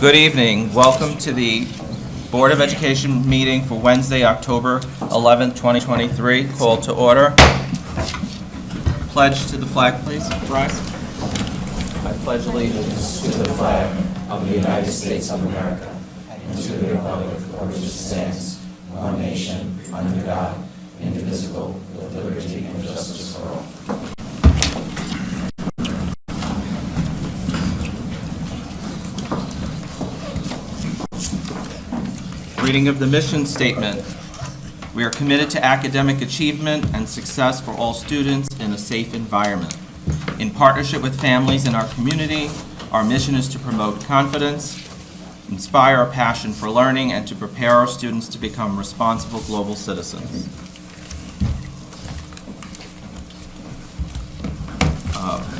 Good evening. Welcome to the Board of Education meeting for Wednesday, October 11th, 2023. Call to order. Pledge to the flag, please. Rise. I pledge allegiance to the flag of the United States of America and to the republic for which it stands, one nation, under God, indivisible, with liberty and justice for all. Reading of the mission statement. We are committed to academic achievement and success for all students in a safe environment. In partnership with families in our community, our mission is to promote confidence, inspire a passion for learning, and to prepare our students to become responsible global citizens.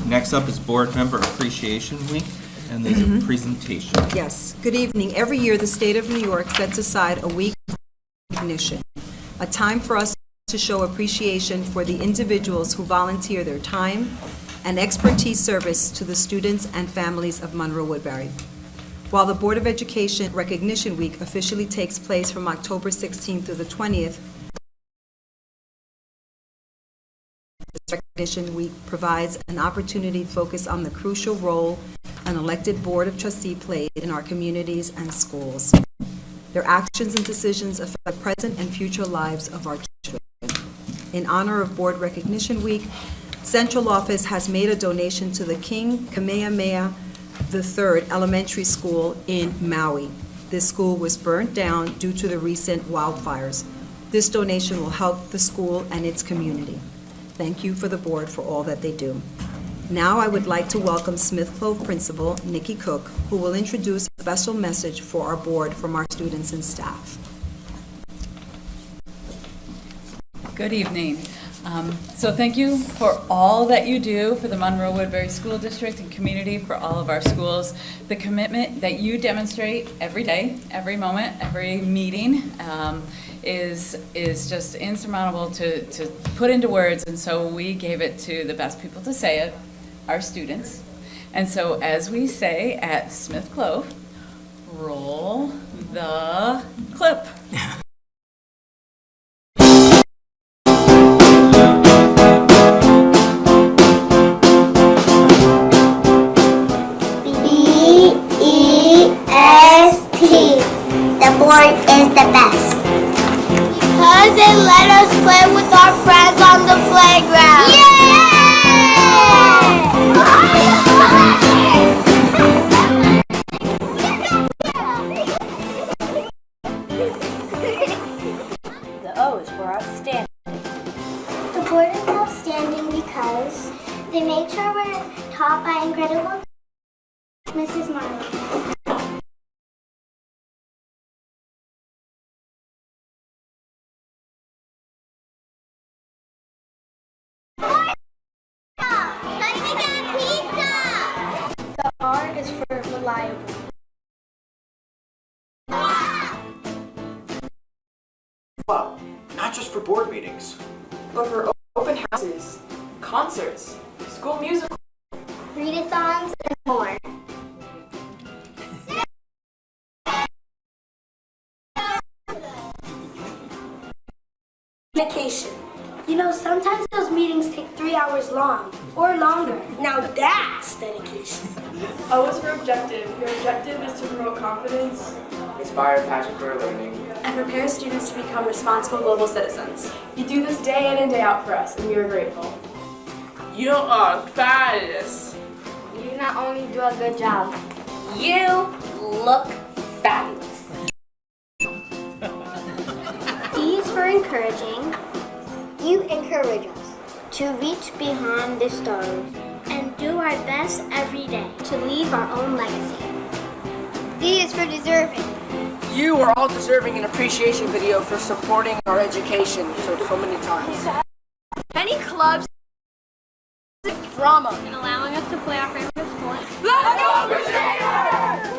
Next up is Board Member Appreciation Week, and there's a presentation. Yes. Good evening. Every year, the state of New York sets aside a week of recognition, a time for us to show appreciation for the individuals who volunteer their time and expertise service to the students and families of Monroe-Woodbury. While the Board of Education Recognition Week officially takes place from October 16th through the 20th, this Recognition Week provides an opportunity to focus on the crucial role an elected Board of Trustees played in our communities and schools. Their actions and decisions affect the present and future lives of our children. In honor of Board Recognition Week, Central Office has made a donation to the King Kamehameha III Elementary School in Maui. This school was burnt down due to the recent wildfires. This donation will help the school and its community. Thank you for the board for all that they do. Now I would like to welcome Smith Clove Principal Nikki Cook, who will introduce a special message for our board from our students and staff. Good evening. So thank you for all that you do for the Monroe-Woodbury School District and community, for all of our schools. The commitment that you demonstrate every day, every moment, every meeting is just insurmountable to put into words, and so we gave it to the best people to say it, our students. And so as we say at Smith Clove, roll the clip. Board is the best. Because it let us play with our friends on the playground. Yay! The O is for outstanding. The board is outstanding because they make sure we're taught by incredible Mrs. Marlowe. The R is for reliable. Well, not just for board meetings, but for open houses, concerts, school musicals, Readathons, and more. Communication. You know, sometimes those meetings take 3 hours long, or longer. Now that's dedication. O is for objective. Your objective is to promote confidence, inspire a passion for learning, and prepare students to become responsible global citizens. You do this day in and day out for us, and we are grateful. You are fabulous. You not only do a good job, you look fabulous. E is for encouraging. You encourage us to reach beyond the stars and do our best every day to leave our own legacy. D is for deserving. You are all deserving an appreciation video for supporting our education so many times. Many clubs, drama, And allowing us to play our favorite sport. Let's go Crusaders!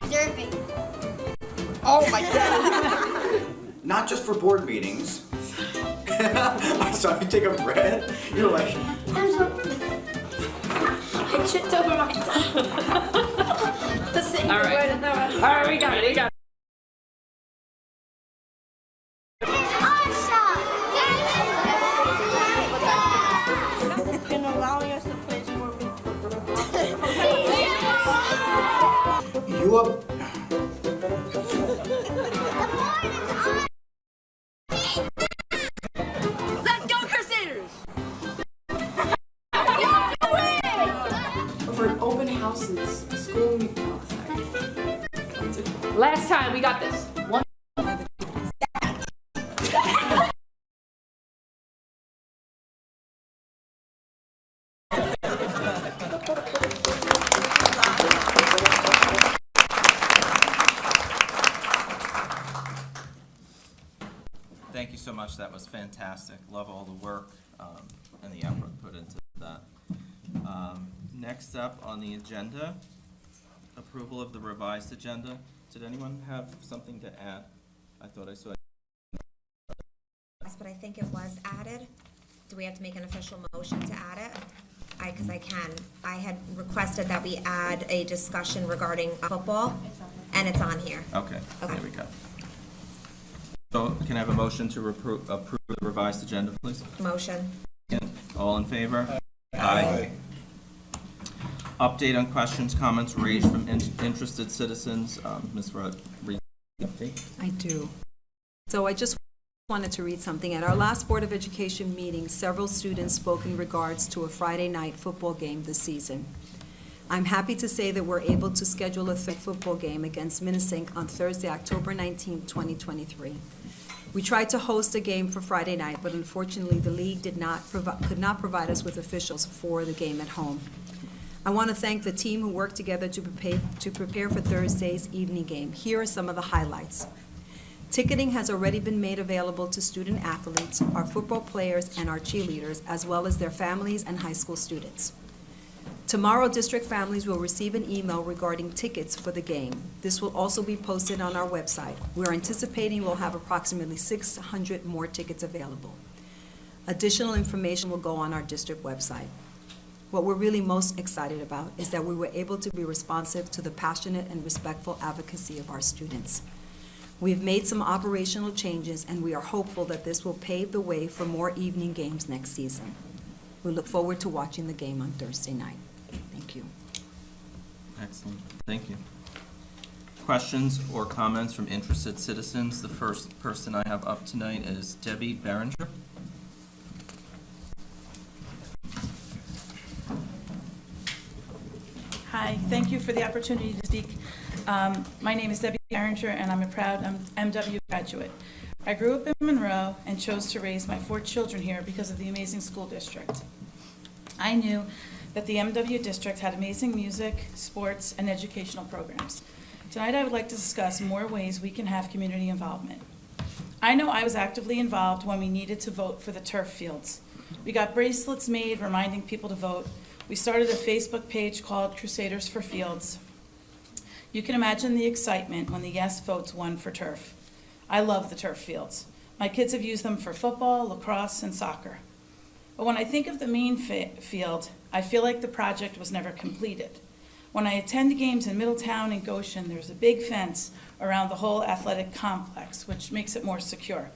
Surfing. Oh my God. Not just for board meetings. I saw you take a breath. You're like, I'm so. I tripped over my tongue. All right, we got it. And allowing us to play some more. you up? Let's go, Crusaders! For an open houses, school meeting. Last time we got this. One. Thank you so much. That was fantastic. Love all the work and the effort put into that. Next up on the agenda, approval of the revised agenda. Did anyone have something to add? I thought I saw. Yes, but I think it was added. Do we have to make an official motion to add it? Because I can. I had requested that we add a discussion regarding football, and it's on here. Okay, Okay. there we go. So can I have a motion to approve the revised agenda, please? Motion. All in favor? Aye. Update on questions, comments raised from interested citizens. Ms. Rodriguez, update? I do. So I just wanted to read something. At our last Board of Education meeting, several students spoke in regards to a Friday night football game this season. I'm happy to say that we're able to schedule a football game against Minnesink on Thursday, October 19, 2023. We tried to host a game for Friday night, but unfortunately, the league could not provide us with officials for the game at home. I want to thank the team who worked together to prepare for Thursday's evening game. Here are some of the highlights. Ticketing has already been made available to student athletes, our football players, and our cheerleaders, as well as their families and high school students. Tomorrow, district families will receive an email regarding tickets for the game. This will also be posted on our website. We're anticipating we'll have approximately 600 more tickets available. Additional information will go on our district website. What we're really most excited about is that we were able to be responsive to the passionate and respectful advocacy of our students. We've made some operational changes, and we are hopeful that this will pave the way for more evening games next season. We look forward to watching the game on Thursday night. Thank you. Excellent, thank you. Questions or comments from interested citizens? The first person I have up tonight is Debbie Berenger. Hi, thank you for the opportunity to speak. My name is Debbie Berenger, and I'm a proud MW graduate. I grew up in Monroe and chose to raise my 4 children here because of the amazing school district. I knew that the MW district had amazing music, sports, and educational programs. Tonight I would like to discuss more ways we can have community involvement. I know I was actively involved when we needed to vote for the turf fields. We got bracelets made reminding people to vote. We started a Facebook page called Crusaders for Fields. You can imagine the excitement when the yes votes won for turf. I love the turf fields. My kids have used them for football, lacrosse, and soccer. But when I think of the main field, I feel like the project was never completed. When I attend games in Middletown and Goshen, there's a big fence around the whole athletic complex, which makes it more secure.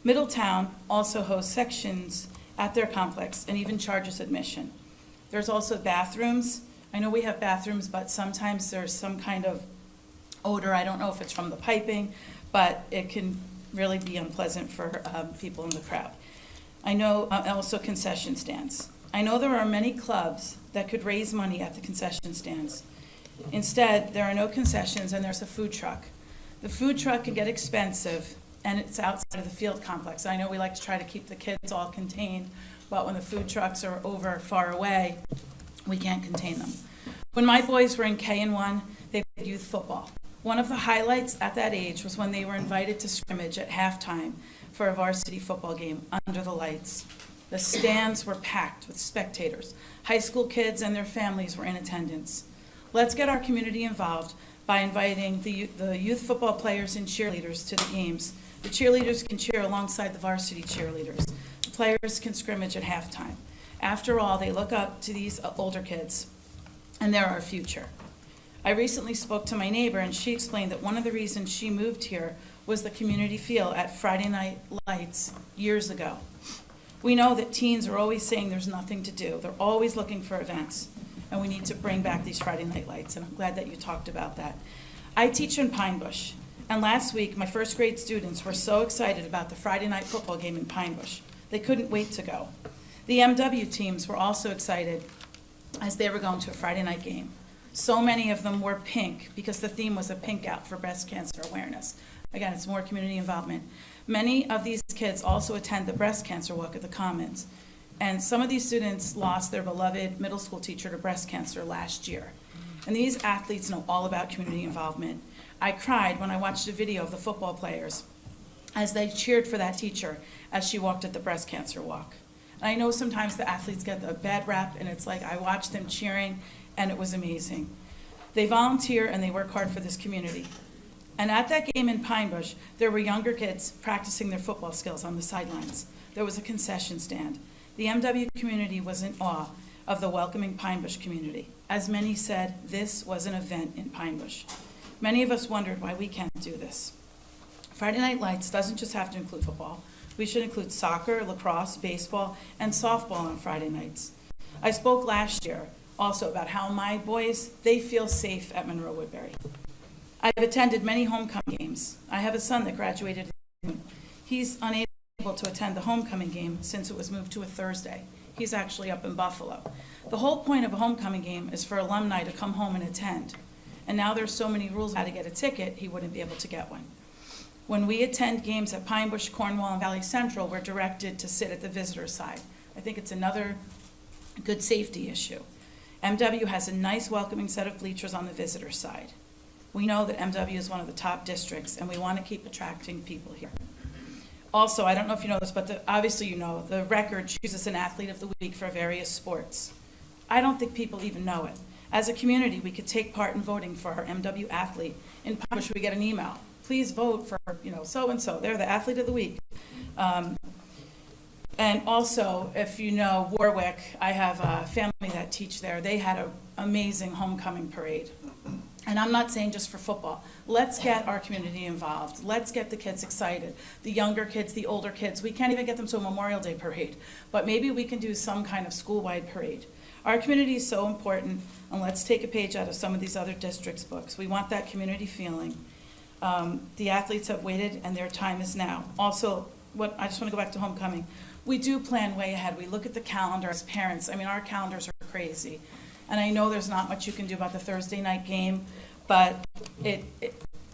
Middletown also hosts sections at their complex and even charges admission. There's also bathrooms. I know we have bathrooms, but sometimes there's some kind of odor. I don't know if it's from the piping, but it can really be unpleasant for people in the crowd. I know also concession stands. I know there are many clubs that could raise money at the concession stands. Instead, there are no concessions and there's a food truck. The food truck can get expensive and it's outside of the field complex. I know we like to try to keep the kids all contained, but when the food trucks are over far away, we can't contain them. When my boys were in K&1, they played youth football. One of the highlights at that age was when they were invited to scrimmage at halftime for a varsity football game under the lights. The stands were packed with spectators. High school kids and their families were in attendance. Let's get our community involved by inviting the youth football players and cheerleaders to the games. The cheerleaders can cheer alongside the varsity cheerleaders. The players can scrimmage at halftime. After all, they look up to these older kids, and they're our future. I recently spoke to my neighbor, and she explained that one of the reasons she moved here was the community feel at Friday Night Lights years ago. We know that teens are always saying there's nothing to do. They're always looking for events, and we need to bring back these Friday Night Lights, and I'm glad that you talked about that. I teach in Pine Bush, and last week my first grade students were so excited about the Friday night football game in Pine Bush. They couldn't wait to go. The MW teams were also excited as they were going to a Friday night game. So many of them wore pink because the theme was a pink out for breast cancer awareness. Again, it's more community involvement. Many of these kids also attend the breast cancer walk at the Commons. And some of these students lost their beloved middle school teacher to breast cancer last year. And these athletes know all about community involvement. I cried when I watched a video of the football players as they cheered for that teacher as she walked at the breast cancer walk. And I know sometimes the athletes get a bad rap, and it's like I watched them cheering, and it was amazing. They volunteer and they work hard for this community. And at that game in Pine Bush, there were younger kids practicing their football skills on the sidelines. There was a concession stand. The MW community was in awe of the welcoming Pine Bush community. As many said, this was an event in Pine Bush. Many of us wondered why we can't do this. Friday Night Lights doesn't just have to include football. We should include soccer, lacrosse, baseball, and softball on Friday nights. I spoke last year also about how my boys, they feel safe at Monroe-Woodbury. I've attended many homecoming games. I have a son that graduated in June. He's unable to attend the homecoming game since it was moved to a Thursday. He's actually up in Buffalo. The whole point of a homecoming game is for alumni to come home and attend. And now there's so many rules how to get a ticket, he wouldn't be able to get one. When we attend games at Pine Bush, Cornwall, and Valley Central, we're directed to sit at the visitor side. I think it's another good safety issue. MW has a nice welcoming set of bleachers on the visitor side. We know that MW is one of the top districts, and we want to keep attracting people here. Also, I don't know if you know this, but obviously you know, the record chooses an athlete of the week for various sports. I don't think people even know it. As a community, we could take part in voting for our MW athlete. In Pine Bush, we get an email. Please vote for, so-and-so. They're the athlete of the week. And also, if you know Warwick, I have a family that teach there. They had an amazing homecoming parade. And I'm not saying just for football. Let's get our community involved. Let's get the kids excited. The younger kids, the older kids. We can't even get them to a Memorial Day parade, but maybe we can do some kind of school-wide parade. Our community is so important, and let's take a page out of some of these other districts' books. We want that community feeling. The athletes have waited, and their time is now. Also, I just want to go back to homecoming. We do plan way ahead. We look at the calendar as parents. I mean, our calendars are crazy. And I know there's not much you can do about the Thursday night game, but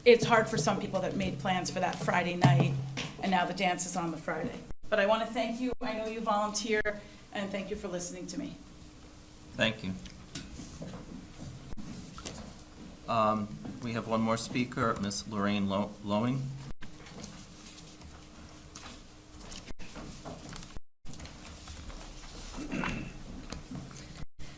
it's hard for some people that made plans for that Friday night, and now the dance is on the Friday. But I want to thank you. I know you volunteer, and thank you for listening to me. Thank you. We have one more speaker, Ms. Lorraine Lowing.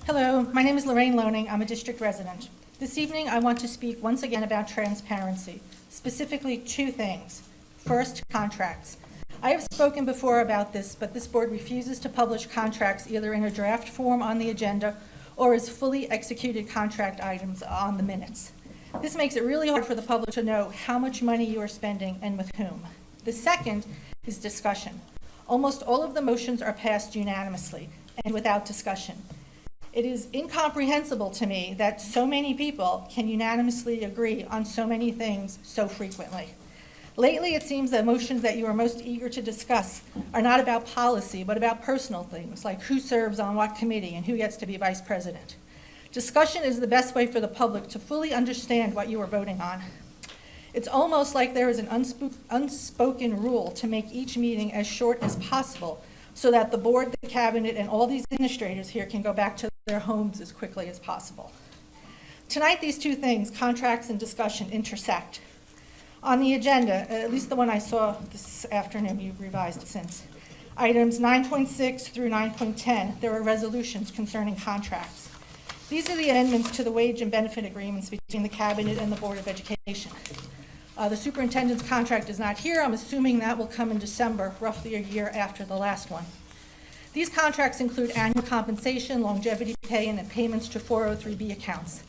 Hello, my name is Lorraine Loning. I'm a district resident. This evening, I want to speak once again about transparency, specifically two things. First, contracts. I have spoken before about this, but this board refuses to publish contracts either in a draft form on the agenda or as fully executed contract items on the minutes. This makes it really hard for the public to know how much money you are spending and with whom. The second is discussion. Almost all of the motions are passed unanimously and without discussion. It is incomprehensible to me that so many people can unanimously agree on so many things so frequently. Lately, it seems that motions that you are most eager to discuss are not about policy, but about personal things, like who serves on what committee and who gets to be vice president. Discussion is the best way for the public to fully understand what you are voting on. It's almost like there is an unspoken rule to make each meeting as short as possible so that the board, the cabinet, and all these administrators here can go back to their homes as quickly as possible. Tonight, these two things, contracts and discussion, intersect. On the agenda, at least the one I saw this afternoon, you've revised it since, items 9.6 through 9.10, there are resolutions concerning contracts. These are the amendments to the wage and benefit agreements between the Cabinet and the Board of Education. The superintendent's contract is not here. I'm assuming that will come in December, roughly a year after the last one. These contracts include annual compensation, longevity pay, and payments to 403B accounts.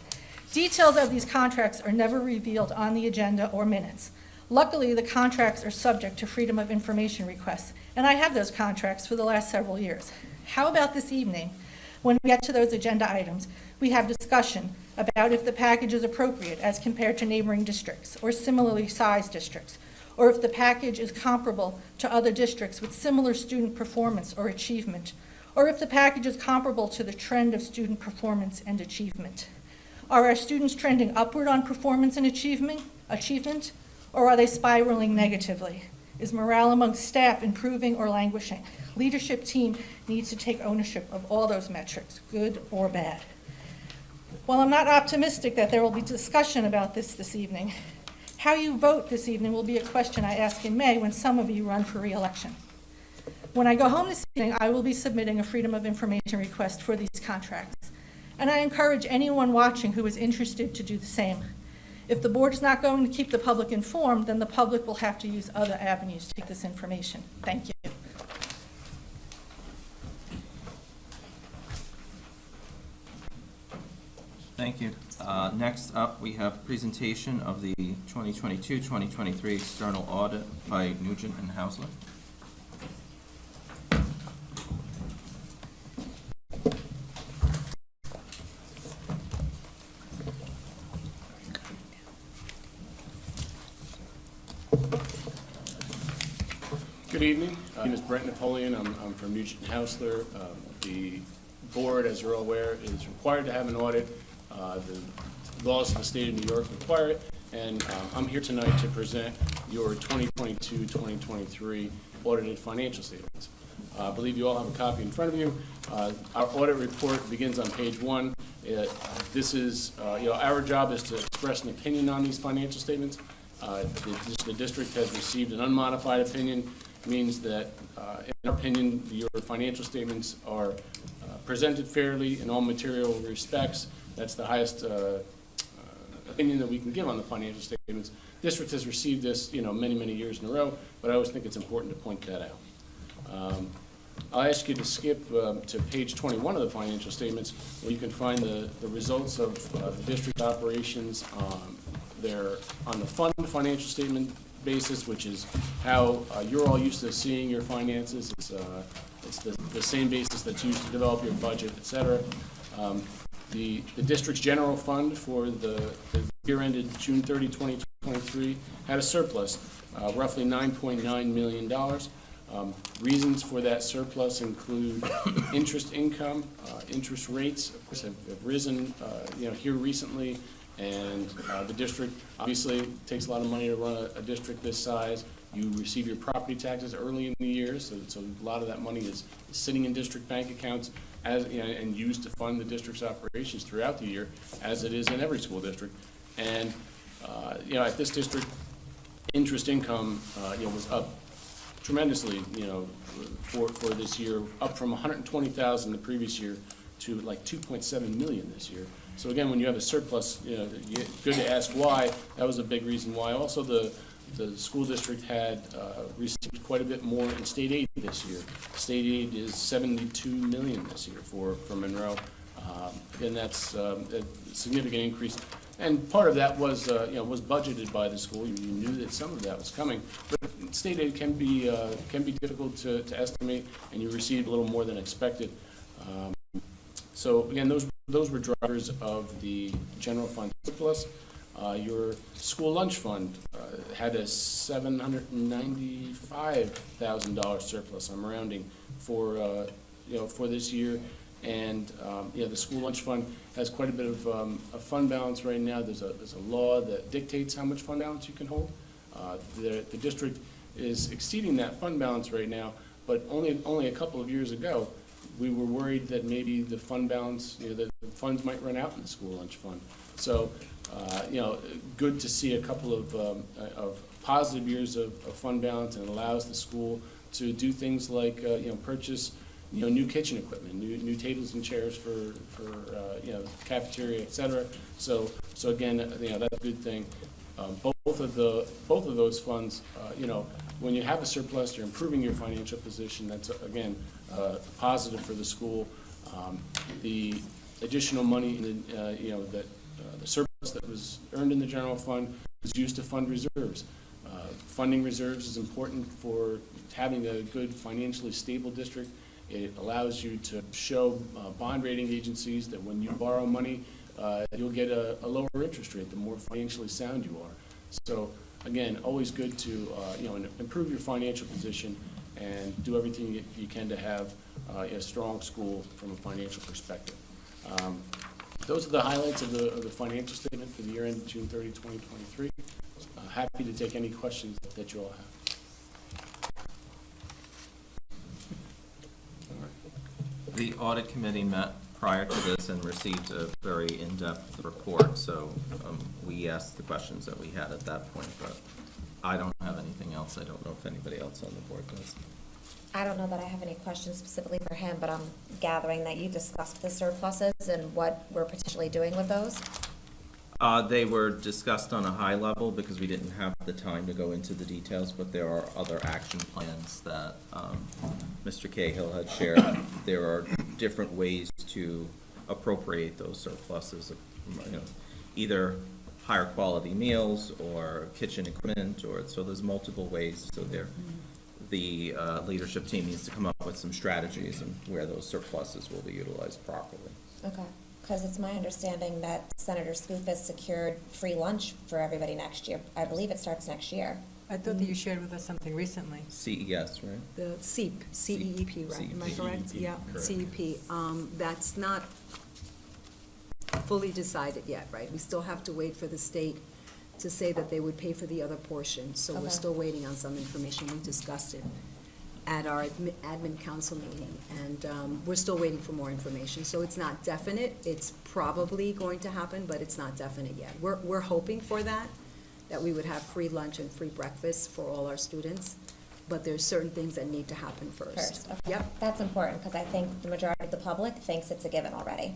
Details of these contracts are never revealed on the agenda or minutes. Luckily, the contracts are subject to Freedom of Information requests, and I have those contracts for the last several years. How about this evening, when we get to those agenda items, we have discussion about if the package is appropriate as compared to neighboring districts or similarly sized districts, or if the package is comparable to other districts with similar student performance or achievement, or if the package is comparable to the trend of student performance and achievement. Are our students trending upward on performance and achievement, or are they spiraling negatively? Is morale among staff improving or languishing? Leadership team needs to take ownership of all those metrics, good or bad. While I'm not optimistic that there will be discussion about this evening, how you vote this evening will be a question I ask in May when some of you run for re-election. When I go home this evening, I will be submitting a Freedom of Information request for these contracts, and I encourage anyone watching who is interested to do the same. If the board is not going to keep the public informed, then the public will have to use other avenues to get this information. Thank you. Thank you. Next up, we have presentation of the 2022-2023 external audit by Nugent and Hausler. Good evening. My name is Brent Napoleon. I'm from Nugent and Hausler. The board, as you're all aware, is required to have an audit. The laws of the state of New York require it, and I'm here tonight to present your 2022-2023 audited financial statements. I believe you all have a copy in front of you. Our audit report begins on page 1. This is, our job is to express an opinion on these financial statements. The district has received an unmodified opinion. It means that, in our opinion, your financial statements are presented fairly in all material respects. That's the highest opinion that we can give on the financial statements. District has received this, many, many years in a row, but I always think it's important to point that out. I'll ask you to skip to page 21 of the financial statements, where you can find the results of the district operations on the fund financial statement basis, which is how you're all used to seeing your finances. It's the same basis that's used to develop your budget, et cetera. The district's general fund for the year ended June 30, 2023 had a surplus, roughly $9.9 million. Reasons for that surplus include interest income. Interest rates, of course, have risen here recently, and the district obviously takes a lot of money to run a district this size. You receive your property taxes early in the year, so a lot of that money is sitting in district bank accounts and used to fund the district's operations throughout the year, as it is in every school district. And at this district, interest income was up tremendously, for this year, up from $120,000 the previous year to like $2.7 million this year. So again, when you have a surplus, good to ask why. That was a big reason why. Also, the school district had received quite a bit more in state aid this year. State aid is $72 million this year for Monroe. Again, that's a significant increase. And part of that was budgeted by the school. You knew that some of that was coming. But state aid can be difficult to estimate, and you received a little more than expected. So again, those were drivers of the general fund surplus. Your school lunch fund had a $795,000 surplus. I'm rounding for this year, and the school lunch fund has quite a bit of a fund balance right now. There's a law that dictates how much fund balance you can hold. The district is exceeding that fund balance right now, but only a couple of years ago, we were worried that maybe the fund balance, the funds might run out in the school lunch fund. So, good to see a couple of positive years of fund balance, and it allows the school to do things like, purchase, new kitchen equipment, new tables and chairs for cafeteria, et cetera. So again, that's a good thing. Both of those funds, when you have a surplus, you're improving your financial position. That's, again, positive for the school. The additional money, the surplus that was earned in the general fund was used to fund reserves. Funding reserves is important for having a good financially stable district. It allows you to show bond rating agencies that when you borrow money, you'll get a lower interest rate the more financially sound you are. So again, always good to improve your financial position and do everything you can to have a strong school from a financial perspective. Those are the highlights of the financial statement for the year ended June 30, 2023. Happy to take any questions that you all have. The audit committee met prior to this and received a very in-depth report, so we asked the questions that we had at that point, but I don't have anything else. I don't know if anybody else on the board does. I don't know that I have any questions specifically for him, but I'm gathering that you discussed the surpluses and what we're potentially doing with those. They were discussed on a high level because we didn't have the time to go into the details, but there are other action plans that Mr. Cahill had shared. There are different ways to appropriate those surpluses, either higher quality meals or kitchen equipment, so there's multiple ways. So the leadership team needs to come up with some strategies and where those surpluses will be utilized properly. Okay. Because it's my understanding that Senator Scoop has secured free lunch for everybody next year. I believe it starts next year. I thought that you shared with us something recently. CES, right? The CEP, C-E-E-P, right? Am I correct? CEP, Yeah, correct. CEP. That's not fully decided yet, right? We still have to wait for the state to say that they would pay for the other portion. So we're Okay. still waiting on some information. We discussed it at our admin council meeting, and we're still waiting for more information. So it's not definite. It's probably going to happen, but it's not definite yet. We're hoping for that we would have free lunch and free breakfast for all our students, but there's certain things that need to happen first. Okay. Yep. That's important, because I think the majority of the public thinks it's a given already,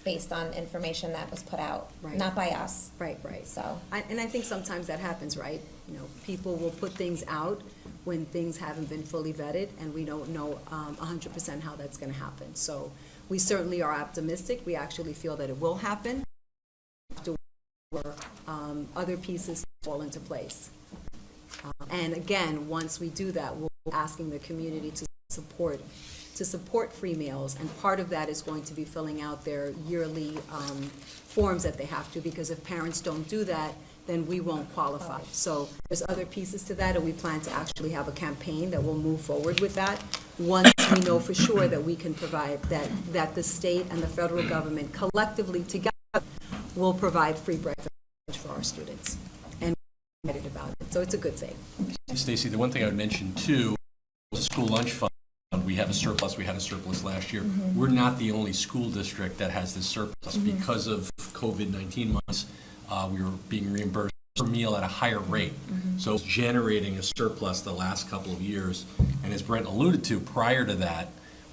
based on information that was put out, Right. not by us. Right. So, And I think sometimes that happens, right? People will put things out when things haven't been fully vetted, and we don't know 100% how that's going to happen. So we certainly are optimistic. We actually feel that it will happen after other pieces fall into place. And again, once we do that, we're asking the community to support free meals, and part of that is going to be filling out their yearly forms that they have to, because if parents don't do that, then we won't qualify. So there's other pieces to that, and we plan to actually have a campaign that will move forward with that once we know for sure that we can provide, that the state and the federal government collectively together will provide free breakfast for our students. And we're excited about it, so it's a good thing. Stacy, the one thing I would mention too was the school lunch fund. We have a surplus. We had a surplus last year. Mm-hmm. We're not the only school district that has this surplus. Mm-hmm. Because of COVID-19 months. We were being reimbursed per meal at a higher rate. Mm-hmm. So it's generating a surplus the last couple of years. And as Brent alluded to, prior to that,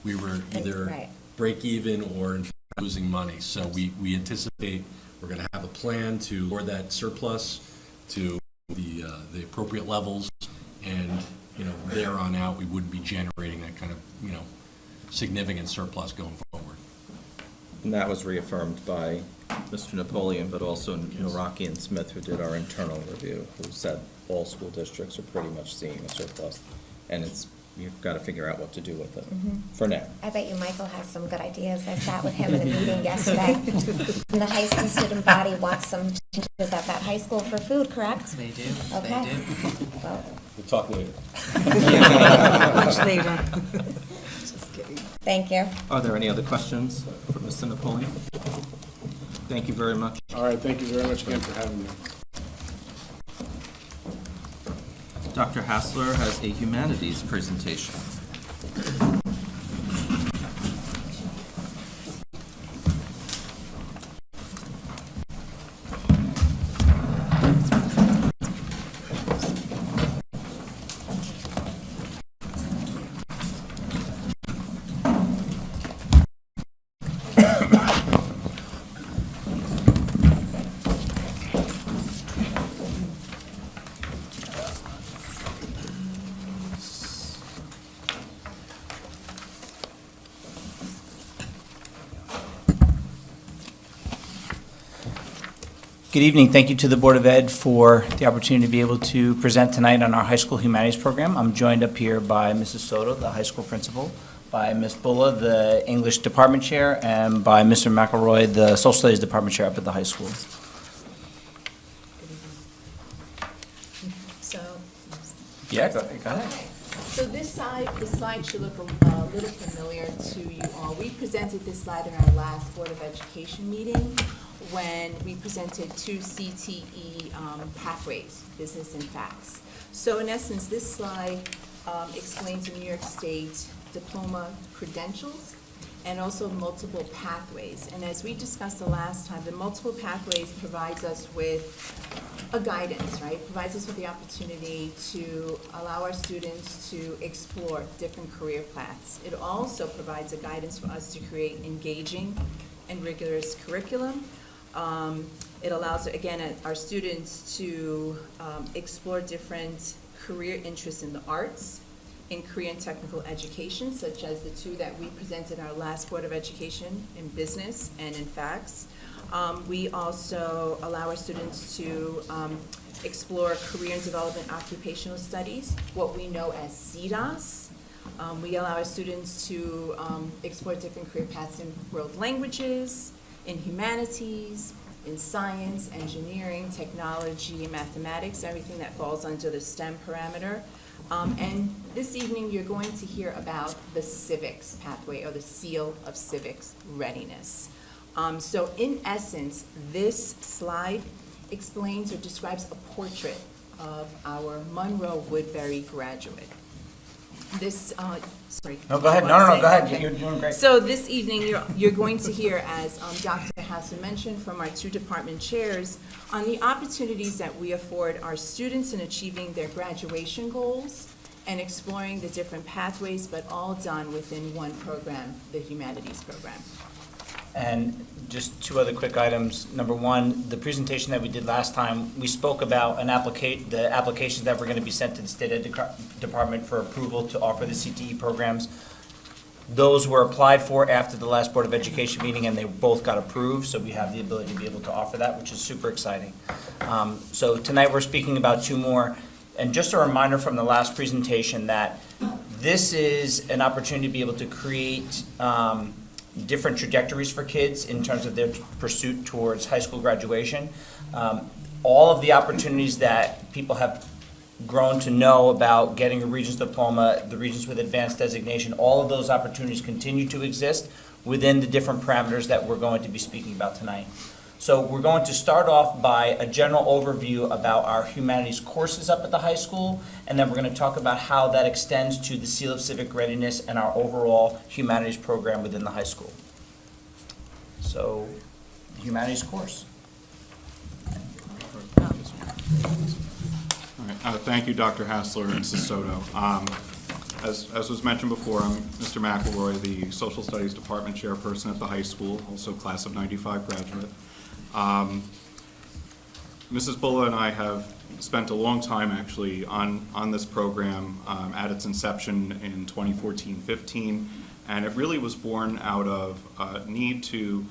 we were either Right. break even or in fact losing money. So we anticipate we're going to have a plan to lower that surplus to the appropriate levels, and there on out we wouldn't be generating that kind of significant surplus going forward. And that was reaffirmed by Mr. Napoleon, but also Naraki and Smith, who did our internal review, who said all school districts are pretty much seeing a surplus, and you've got to figure out what to do with it for now. I bet you Michael has some good ideas. I sat with him in a meeting yesterday. And the high school student body wants some changes at that high school for food, correct? They do. Okay. They do. Well, We'll talk later. Much later. Just kidding. thank you. Are there any other questions for Mr. Napoleon? Thank you very much. All right, thank you very much again for having me. Dr. Hassler has a humanities presentation. Good evening. Thank you to the Board of Ed for the opportunity to be able to present tonight on our high school humanities program. I'm joined up here by Mrs. Soto, the high school principal, by Ms. Bulla, the English department chair, and by Mr. McElroy, the social studies department chair up at the high school. So, Yeah, go ahead. so this slide should look a little familiar to you all. We presented this slide in our last Board of Education meeting when we presented 2 CTE pathways, business and facts. So in essence, this slide explains the New York State diploma credentials and also multiple pathways. And as we discussed the last time, the multiple pathways provides us with a guidance, right? Provides us with the opportunity to allow our students to explore different career paths. It also provides a guidance for us to create engaging and rigorous curriculum. It allows, again, our students to explore different career interests in the arts, in career and technical education, such as the 2 that we presented in our last Board of Education, in business and in facts. We also allow our students to explore career and development occupational studies, what we know as CDOS. We allow our students to explore different career paths in world languages, in humanities, in science, engineering, technology, mathematics, everything that falls under the STEM parameter. And this evening, you're going to hear about the civics pathway, or the seal of civics readiness. So in essence, this slide explains or describes a portrait of our Monroe-Woodbury graduate. This, sorry. No, go ahead. No, go ahead. Okay. You're doing great. So this evening, you're going to hear, as Dr. Hassel mentioned, from our 2 department chairs, on the opportunities that we afford our students in achieving their graduation goals and exploring the different pathways, but all done within one program, the humanities program. And just 2 other quick items. Number 1, the presentation that we did last time, we spoke about the applications that were going to be sent to the State Ed Department for approval to offer the CTE programs. Those were applied for after the last Board of Education meeting, and they both got approved, so we have the ability to be able to offer that, which is super exciting. So tonight we're speaking about 2 more. And just a reminder from the last presentation that this is an opportunity to be able to create different trajectories for kids in terms of their pursuit towards high school graduation. All of the opportunities that people have grown to know about getting a Regents diploma, the Regents with Advanced designation, all of those opportunities continue to exist within the different parameters that we're going to be speaking about tonight. So we're going to start off by a general overview about our humanities courses up at the high school, and then we're going to talk about how that extends to the Seal of Civic Readiness and our overall humanities program within the high school. So, humanities course. All right. Thank you, Dr. Hassler and Mrs. Soto. As was mentioned before, I'm Mr. McElroy, the Social Studies Department Chairperson at the high school, also class of '95 graduate. Mrs. Bulla and I have spent a long time actually on this program at its inception in 2014-15, and it really was born out of a need to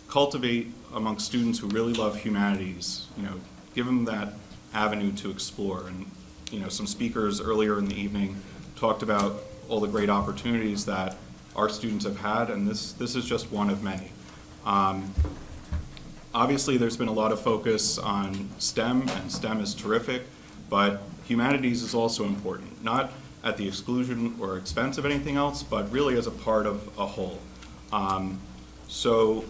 cultivate amongst students who really love humanities, give them that avenue to explore. And some speakers earlier in the evening talked about all the great opportunities that our students have had, and this is just one of many. Obviously, there's been a lot of focus on STEM, and STEM is terrific, but humanities is also important, not at the exclusion or expense of anything else, but really as a part of a whole. So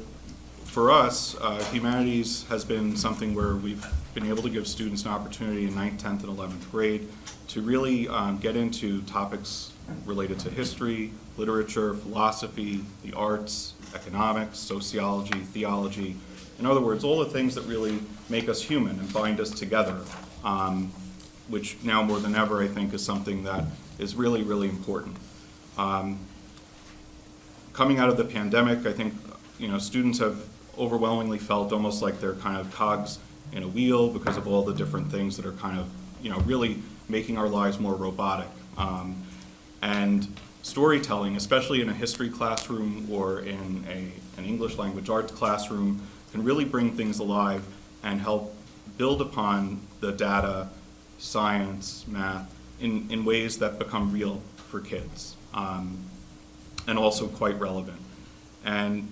for us, humanities has been something where we've been able to give students an opportunity in 9th, 10th, and 11th grade to really get into topics related to history, literature, philosophy, the arts, economics, sociology, theology. In other words, all the things that really make us human and bind us together, which now more than ever I think is something that is really, really important. Coming out of the pandemic, I think students have overwhelmingly felt almost like they're kind of cogs in a wheel because of all the different things that are kind of really making our lives more robotic. And storytelling, especially in a history classroom or in an English language arts classroom, can really bring things alive and help build upon the data, science, math, in ways that become real for kids, and also quite relevant. And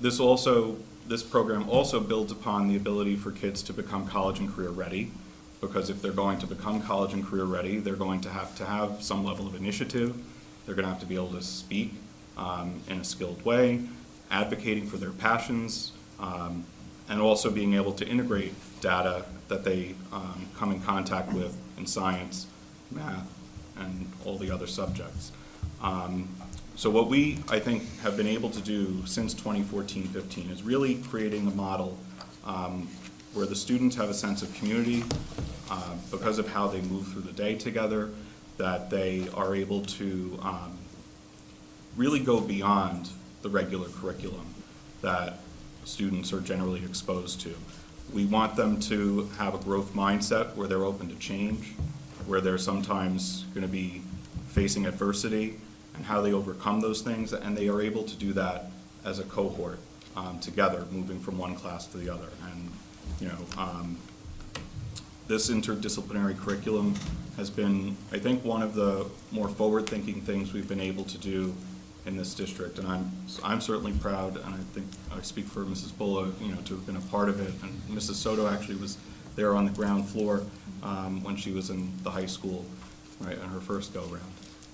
this program also builds upon the ability for kids to become college and career ready, because if they're going to become college and career ready, they're going to have some level of initiative. They're going to have to be able to speak in a skilled way, advocating for their passions, and also being able to integrate data that they come in contact with in science, math, and all the other subjects. So what we, I think, have been able to do since 2014-15 is really creating a model where the students have a sense of community because of how they move through the day together, that they are able to really go beyond the regular curriculum that students are generally exposed to. We want them to have a growth mindset where they're open to change, where they're sometimes going to be facing adversity, and how they overcome those things, and they are able to do that as a cohort together, moving from one class to the other. And this interdisciplinary curriculum has been, I think, one of the more forward-thinking things we've been able to do in this district, and I'm certainly proud, and I think I speak for Mrs. Bulla, to have been a part of it. And Mrs. Soto actually was there on the ground floor when she was in the high school, right, on her first go-round.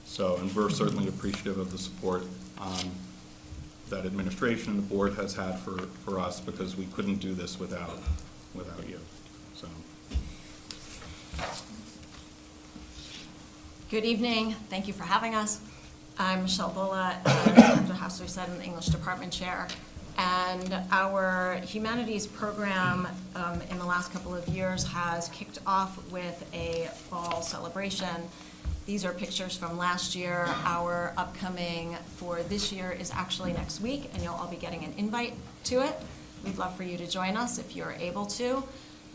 So, and we're certainly appreciative of the support that administration and the board has had for us, because we couldn't do this without you. So. Good evening. Thank you for having us. I'm Michelle Bulla, as Dr. Hassler said, I'm the English department chair. And our humanities program in the last couple of years has kicked off with a fall celebration. These are pictures from last year. Our upcoming for this year is actually next week, and you'll all be getting an invite to it. We'd love for you to join us if you're able to.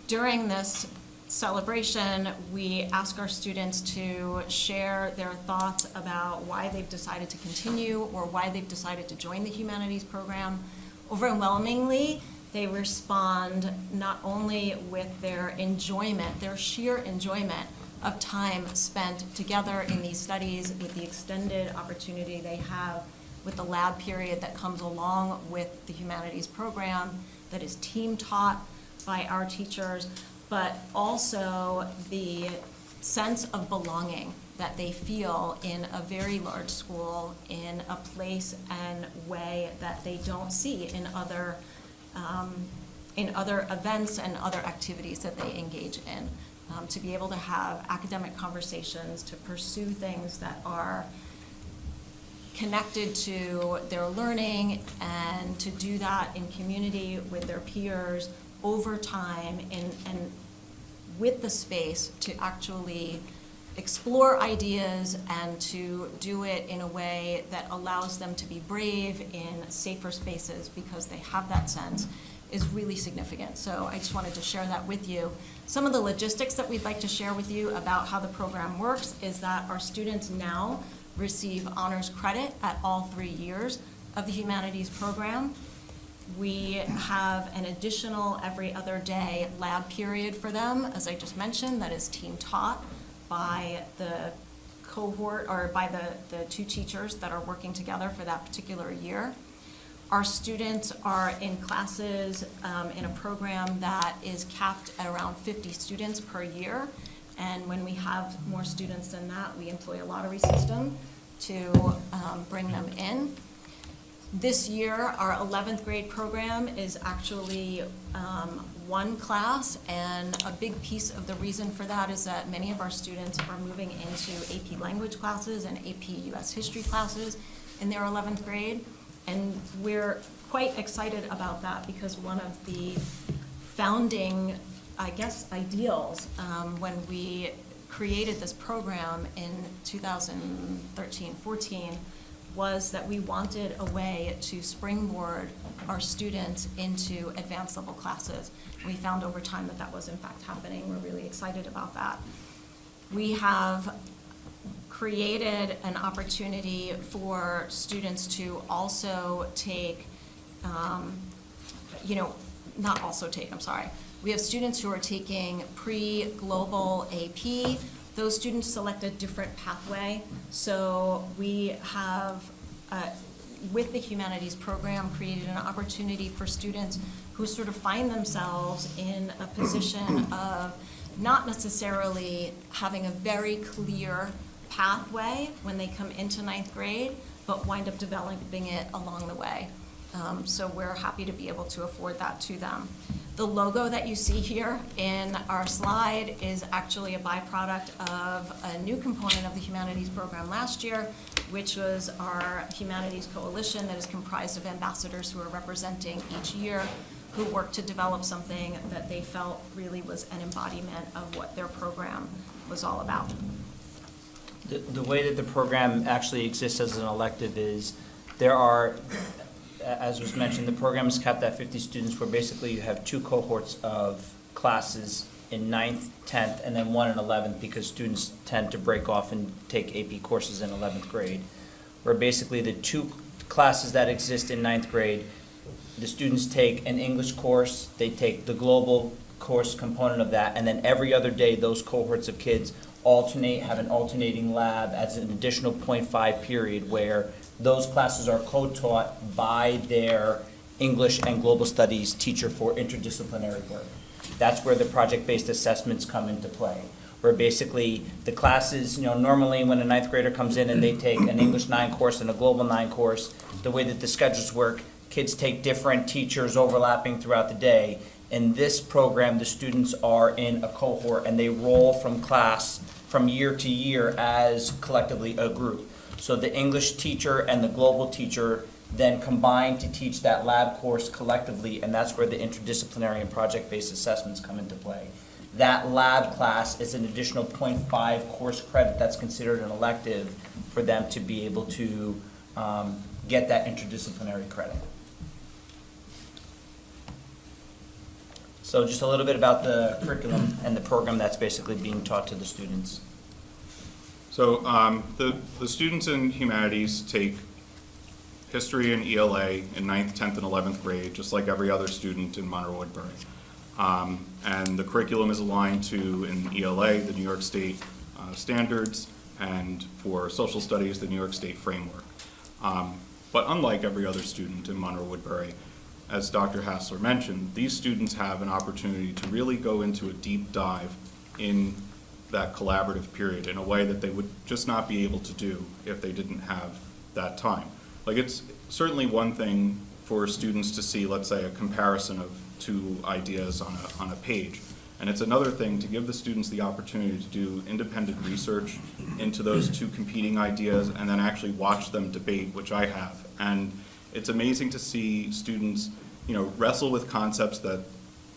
During this celebration, we ask our students to share their thoughts about why they've decided to continue or why they've decided to join the humanities program. Overwhelmingly, they respond not only with their enjoyment, their sheer enjoyment of time spent together in these studies, with the extended opportunity they have with the lab period that comes along with the humanities program that is team taught by our teachers, but also the sense of belonging that they feel in a very large school, in a place and way that they don't see in other events and other activities that they engage in. To be able to have academic conversations, to pursue things that are connected to their learning, and to do that in community with their peers over time, and with the space to actually explore ideas and to do it in a way that allows them to be brave in safer spaces because they have that sense, is really significant. So I just wanted to share that with you. Some of the logistics that we'd like to share with you about how the program works is that our students now receive honors credit at all 3 years of the humanities program. We have an additional every other day lab period for them, as I just mentioned, that is team taught by the cohort, or by the two teachers that are working together for that particular year. Our students are in classes in a program that is capped at around 50 students per year. And when we have more students than that, we employ a lottery system to bring them in. This year, our 11th grade program is actually one class, and a big piece of the reason for that is that many of our students are moving into AP language classes and AP US history classes in their 11th grade. And we're quite excited about that, because one of the founding, I guess, ideals when we created this program in 2013-14 was that we wanted a way to springboard our students into advanced level classes. We found over time that that was in fact happening. We're really excited about that. We have created an opportunity for students to also take, not also take, I'm sorry. We have students who are taking pre-global AP. Those students select a different pathway. So we have, with the humanities program, created an opportunity for students who sort of find themselves in a position of not necessarily having a very clear pathway when they come into ninth grade, but wind up developing it along the way. So we're happy to be able to afford that to them. The logo that you see here in our slide is actually a byproduct of a new component of the humanities program last year, which was our Humanities Coalition that is comprised of ambassadors who are representing each year, who worked to develop something that they felt really was an embodiment of what their program was all about. The way that the program actually exists as an elective is there are, as was mentioned, the program is capped at 50 students, where basically you have 2 cohorts of classes in 9th, 10th, and then 1 in 11th, because students tend to break off and take AP courses in 11th grade. Where basically the 2 classes that exist in 9th grade, the students take an English course, they take the global course component of that, and then every other day those cohorts of kids alternate, have an alternating lab as an additional 0.5 period, where those classes are co-taught by their English and Global Studies teacher for interdisciplinary work. That's where the project-based assessments come into play, where basically the classes, normally when a 9th grader comes in and they take an English 9 course and a Global 9 course, the way that the schedules work, kids take different teachers overlapping throughout the day. In this program, the students are in a cohort and they roll from class from year to year as collectively a group. So the English teacher and the global teacher then combine to teach that lab course collectively, and that's where the interdisciplinary and project-based assessments come into play. That lab class is an additional 0.5 course credit that's considered an elective for them to be able to get that interdisciplinary credit. So just a little bit about the curriculum and the program that's basically being taught to the students. So the students in humanities take history and ELA in 9th, 10th, and 11th grade, just like every other student in Monroe-Woodbury. And the curriculum is aligned to, in ELA, the New York State standards, and for social studies, the New York State framework. But unlike every other student in Monroe-Woodbury, as Dr. Hassler mentioned, these students have an opportunity to really go into a deep dive in that collaborative period in a way that they would just not be able to do if they didn't have that time. Like, it's certainly one thing for students to see, let's say, a comparison of 2 ideas on a page. And it's another thing to give the students the opportunity to do independent research into those 2 competing ideas and then actually watch them debate, which I have. And it's amazing to see students, wrestle with concepts that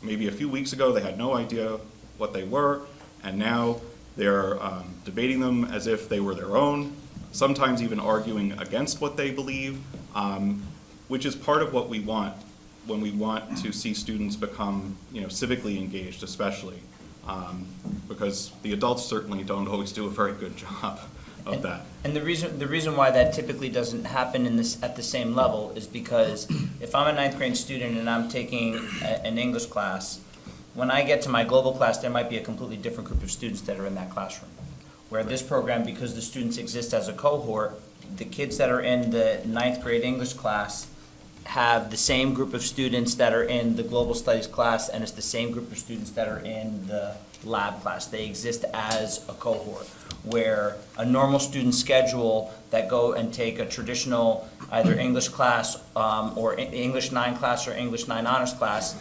maybe a few weeks ago they had no idea what they were, and now they're debating them as if they were their own, sometimes even arguing against what they believe, which is part of what we want when we want to see students become, civically engaged, especially, because the adults certainly don't always do a very good job of that. And the reason why that typically doesn't happen at the same level is because if I'm a 9th grade student and I'm taking an English class, when I get to my global class, there might be a completely different group of students that are in that classroom. Where this program, because the students exist as a cohort, the kids that are in the 9th grade English class have the same group of students that are in the Global Studies class, and it's the same group of students that are in the lab class. They exist as a cohort, where a normal student schedule that go and take a traditional either English class or English 9 class or English 9 honors class,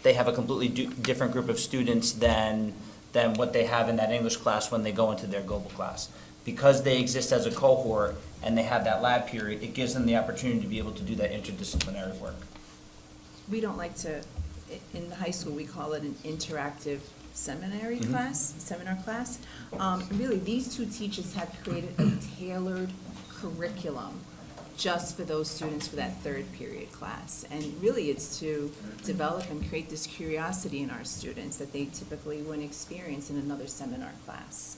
they have a completely different group of students than what they have in that English class when they go into their global class. Because they exist as a cohort and they have that lab period, it gives them the opportunity to be able to do that interdisciplinary work. We don't like to, in the high school, we call it an interactive seminary class, seminar class. Really, these 2 teachers have created a tailored curriculum just for those students for that 3rd period class. And really, it's to develop and create this curiosity in our students that they typically wouldn't experience in another seminar class.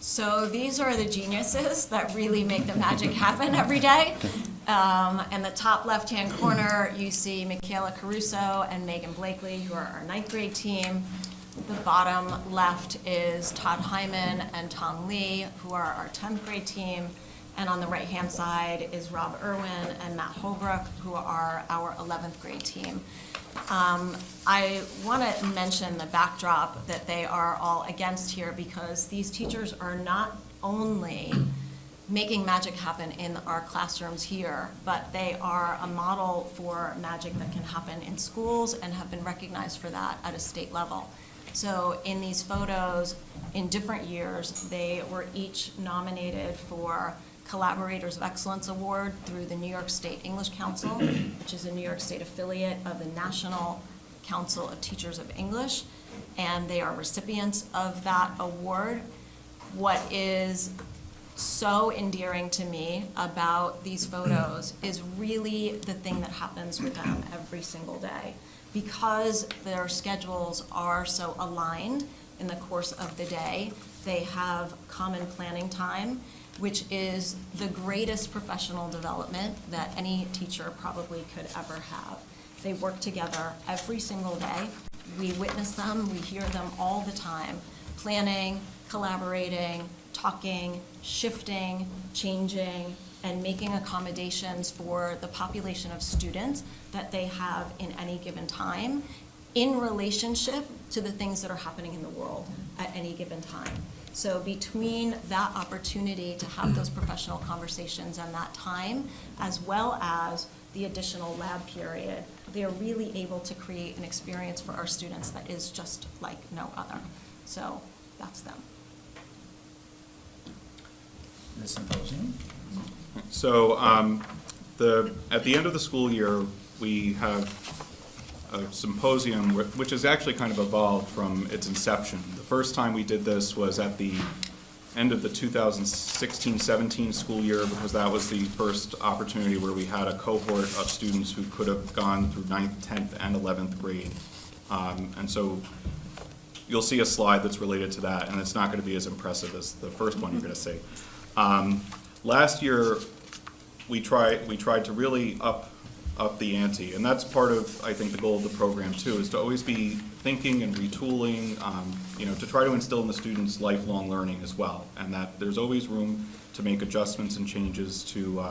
So these are the geniuses that really make the magic happen every day. In the top left-hand corner, you see Michaela Caruso and Megan Blakely, who are our 9th grade team. The bottom left is Todd Hyman and Tom Lee, who are our 10th grade team. And on the right-hand side is Rob Irwin and Matt Holbrook, who are our 11th grade team. I want to mention the backdrop that they are all against here, because these teachers are not only making magic happen in our classrooms here, but they are a model for magic that can happen in schools and have been recognized for that at a state level. So in these photos, in different years, they were each nominated for Collaborators of Excellence Award through the New York State English Council, which is a New York State affiliate of the National Council of Teachers of English, and they are recipients of that award. What is so endearing to me about these photos is really the thing that happens with them every single day. Because their schedules are so aligned in the course of the day, they have common planning time, which is the greatest professional development that any teacher probably could ever have. They work together every single day. We witness them, we hear them all the time, planning, collaborating, talking, shifting, changing, and making accommodations for the population of students that they have in any given time in relationship to the things that are happening in the world at any given time. So between that opportunity to have those professional conversations and that time, as well as the additional lab period, they are really able to create an experience for our students that is just like no other. So that's them. The symposium. So at the end of the school year, we have a symposium which has actually kind of evolved from its inception. The first time we did this was at the end of the 2016-17 school year, because that was the first opportunity where we had a cohort of students who could have gone through 9th, 10th, and 11th grade. And so you'll see a slide that's related to that, and it's not going to be as impressive as the first one you're going to see. Last year, we tried to really up the ante, and that's part of, I think, the goal of the program too, is to always be thinking and retooling, to try to instill in the students lifelong learning as well, and that there's always room to make adjustments and changes to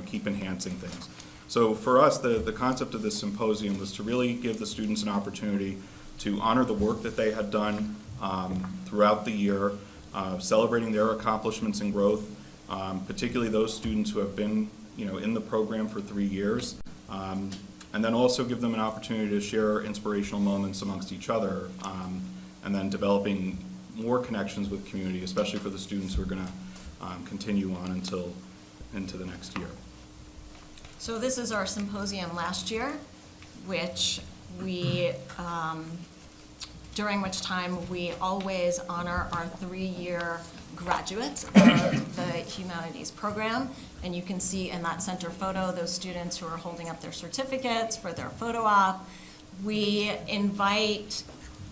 keep enhancing things. So for us, the concept of this symposium was to really give the students an opportunity to honor the work that they had done throughout the year, celebrating their accomplishments and growth, particularly those students who have been in the program for 3 years, and then also give them an opportunity to share inspirational moments amongst each other, and then developing more connections with community, especially for the students who are going to continue on into the next year. So this is our symposium last year, which we, during which time we always honor our 3-year graduates of the humanities program. And you can see in that center photo those students who are holding up their certificates for their photo op. We invite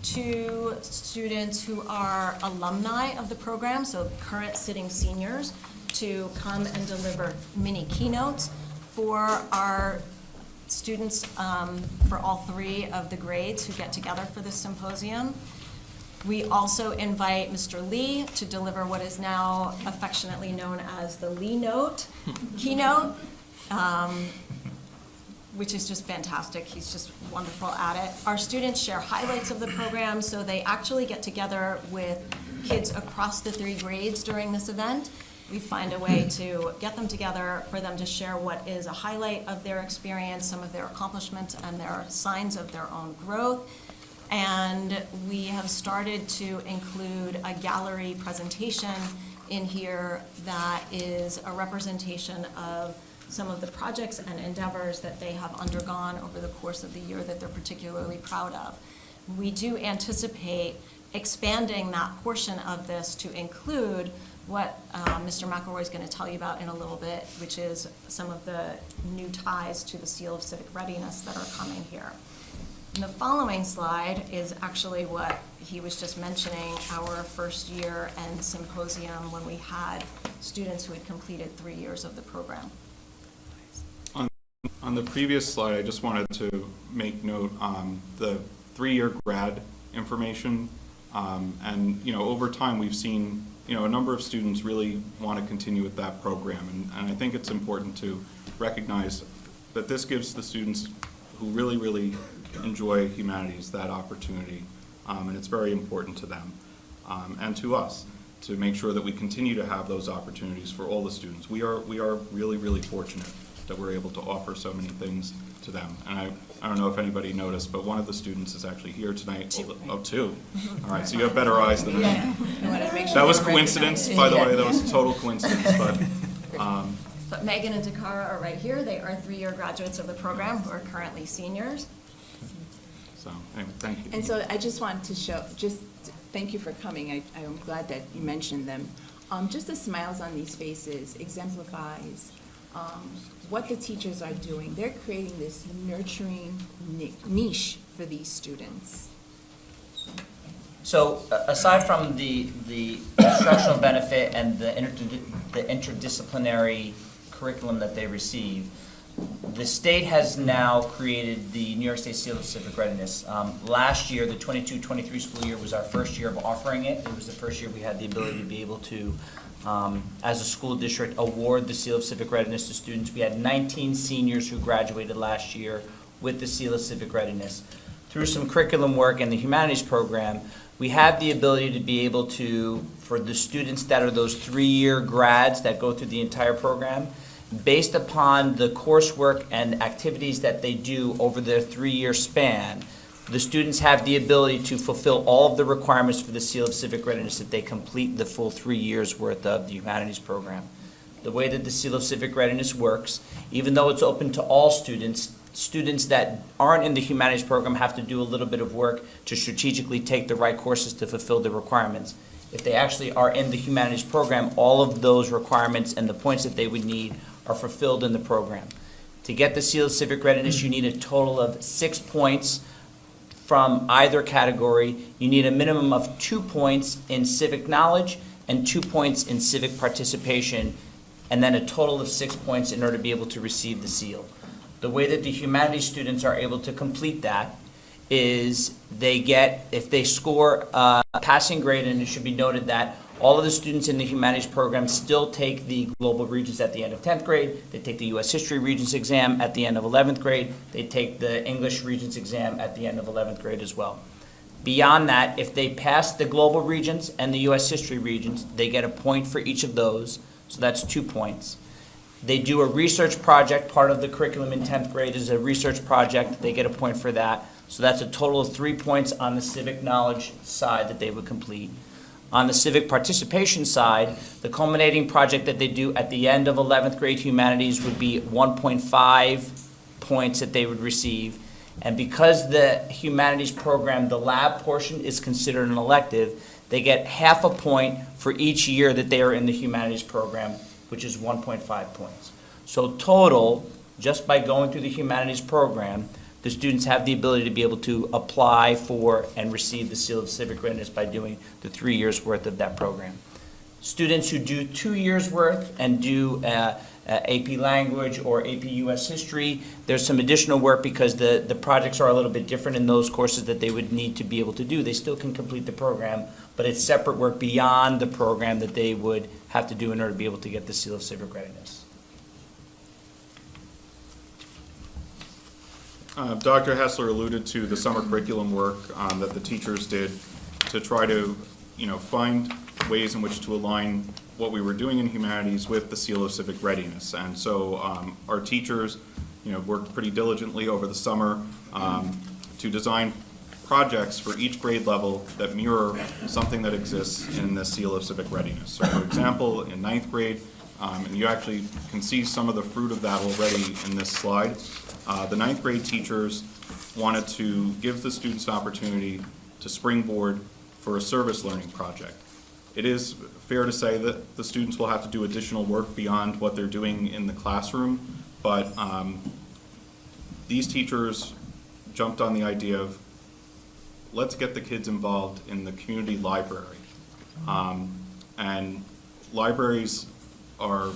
2 students who are alumni of the program, so current sitting seniors, to come and deliver mini keynotes for our students for all 3 of the grades who get together for this symposium. We also invite Mr. Lee to deliver what is now affectionately known as the Lee Note keynote, which is just fantastic. He's just wonderful at it. Our students share highlights of the program, so they actually get together with kids across the 3 grades during this event. We find a way to get them together for them to share what is a highlight of their experience, some of their accomplishments, and their signs of their own growth. And we have started to include a gallery presentation in here that is a representation of some of the projects and endeavors that they have undergone over the course of the year that they're particularly proud of. We do anticipate expanding that portion of this to include what Mr. McElroy is going to tell you about in a little bit, which is some of the new ties to the Seal of Civic Readiness that are coming here. And the following slide is actually what he was just mentioning, our first year and symposium when we had students who had completed 3 years of the program. On the previous slide, I just wanted to make note the 3-year grad information, and over time we've seen a number of students really want to continue with that program, and I think it's important to recognize that this gives the students who really enjoy humanities that opportunity, and it's very important to them and to us to make sure that we continue to have those opportunities for all the students. We are really fortunate that we're able to offer so many things to them. And I don't know if anybody noticed, but one of the students is actually here tonight. Two. All right, so you have better eyes than me. That was coincidence, by the way. That was a total coincidence. But Megan and Takara are right here. They are 3-year graduates of the program who are currently seniors. So anyway, thank you. And so I just wanted to show, thank you for coming. I'm glad that you mentioned them. Just the smiles on these faces exemplifies what the teachers are doing. They're creating this nurturing niche for these students. So aside from the instructional benefit and the interdisciplinary curriculum that they receive, the state has now created the New York State Seal of Civic Readiness. Last year, the 22-23 school year, was our first year of offering it. It was the first year we had the ability to be able to, as a school district, award the Seal of Civic Readiness to students. We had 19 seniors who graduated last year with the Seal of Civic Readiness. Through some curriculum work in the humanities program, we have the ability to be able to, for the students that are those 3-year grads that go through the entire program, based upon the coursework and activities that they do over their 3-year span, the students have the ability to fulfill all of the requirements for the Seal of Civic Readiness if they complete the full 3 years worth of the humanities program. The way that the Seal of Civic Readiness works, even though it's open to all students, students that aren't in the humanities program have to do a little bit of work to strategically take the right courses to fulfill the requirements. If they actually are in the humanities program, all of those requirements and the points that they would need are fulfilled in the program. To get the Seal of Civic Readiness, you need a total of 6 points from either category. You need a minimum of 2 points in civic knowledge and 2 points in civic participation, and then a total of 6 points in order to be able to receive the seal. The way that the humanities students are able to complete that is they get, if they score a passing grade, and it should be noted that all of the students in the humanities program still take the global regents at the end of 10th grade. They take the U.S. History Regents exam at the end of 11th grade. They take the English Regents exam at the end of 11th grade as well. Beyond that, if they pass the global regents and the U.S. History Regents, they get a point for each of those, so that's 2 points. They do a research project. Part of the curriculum in 10th grade is a research project. They get a point for that. So that's a total of 3 points on the civic knowledge side that they would complete. On the civic participation side, the culminating project that they do at the end of 11th grade humanities would be 1.5 points that they would receive. And because the humanities program, the lab portion is considered an elective, they get half a point for each year that they are in the humanities program, which is 1.5 points. So total, just by going through the humanities program, the students have the ability to be able to apply for and receive the Seal of Civic Readiness by doing the 3 years worth of that program. Students who do 2 years worth and do AP Language or AP US History, there's some additional work because the projects are a little bit different in those courses that they would need to be able to do. They still can complete the program, but it's separate work beyond the program that they would have to do in order to be able to get the Seal of Civic Readiness. Dr. Hessler alluded to the summer curriculum work that the teachers did to try to, find ways in which to align what we were doing in humanities with the Seal of Civic Readiness. And so our teachers, worked pretty diligently over the summer to design projects for each grade level that mirror something that exists in the Seal of Civic Readiness. So for example, in 9th grade, and you actually can see some of the fruit of that already in this slide, the 9th grade teachers wanted to give the students an opportunity to springboard for a service learning project. It is fair to say that the students will have to do additional work beyond what they're doing in the classroom, but these teachers jumped on the idea of, let's get the kids involved in the community library. And libraries are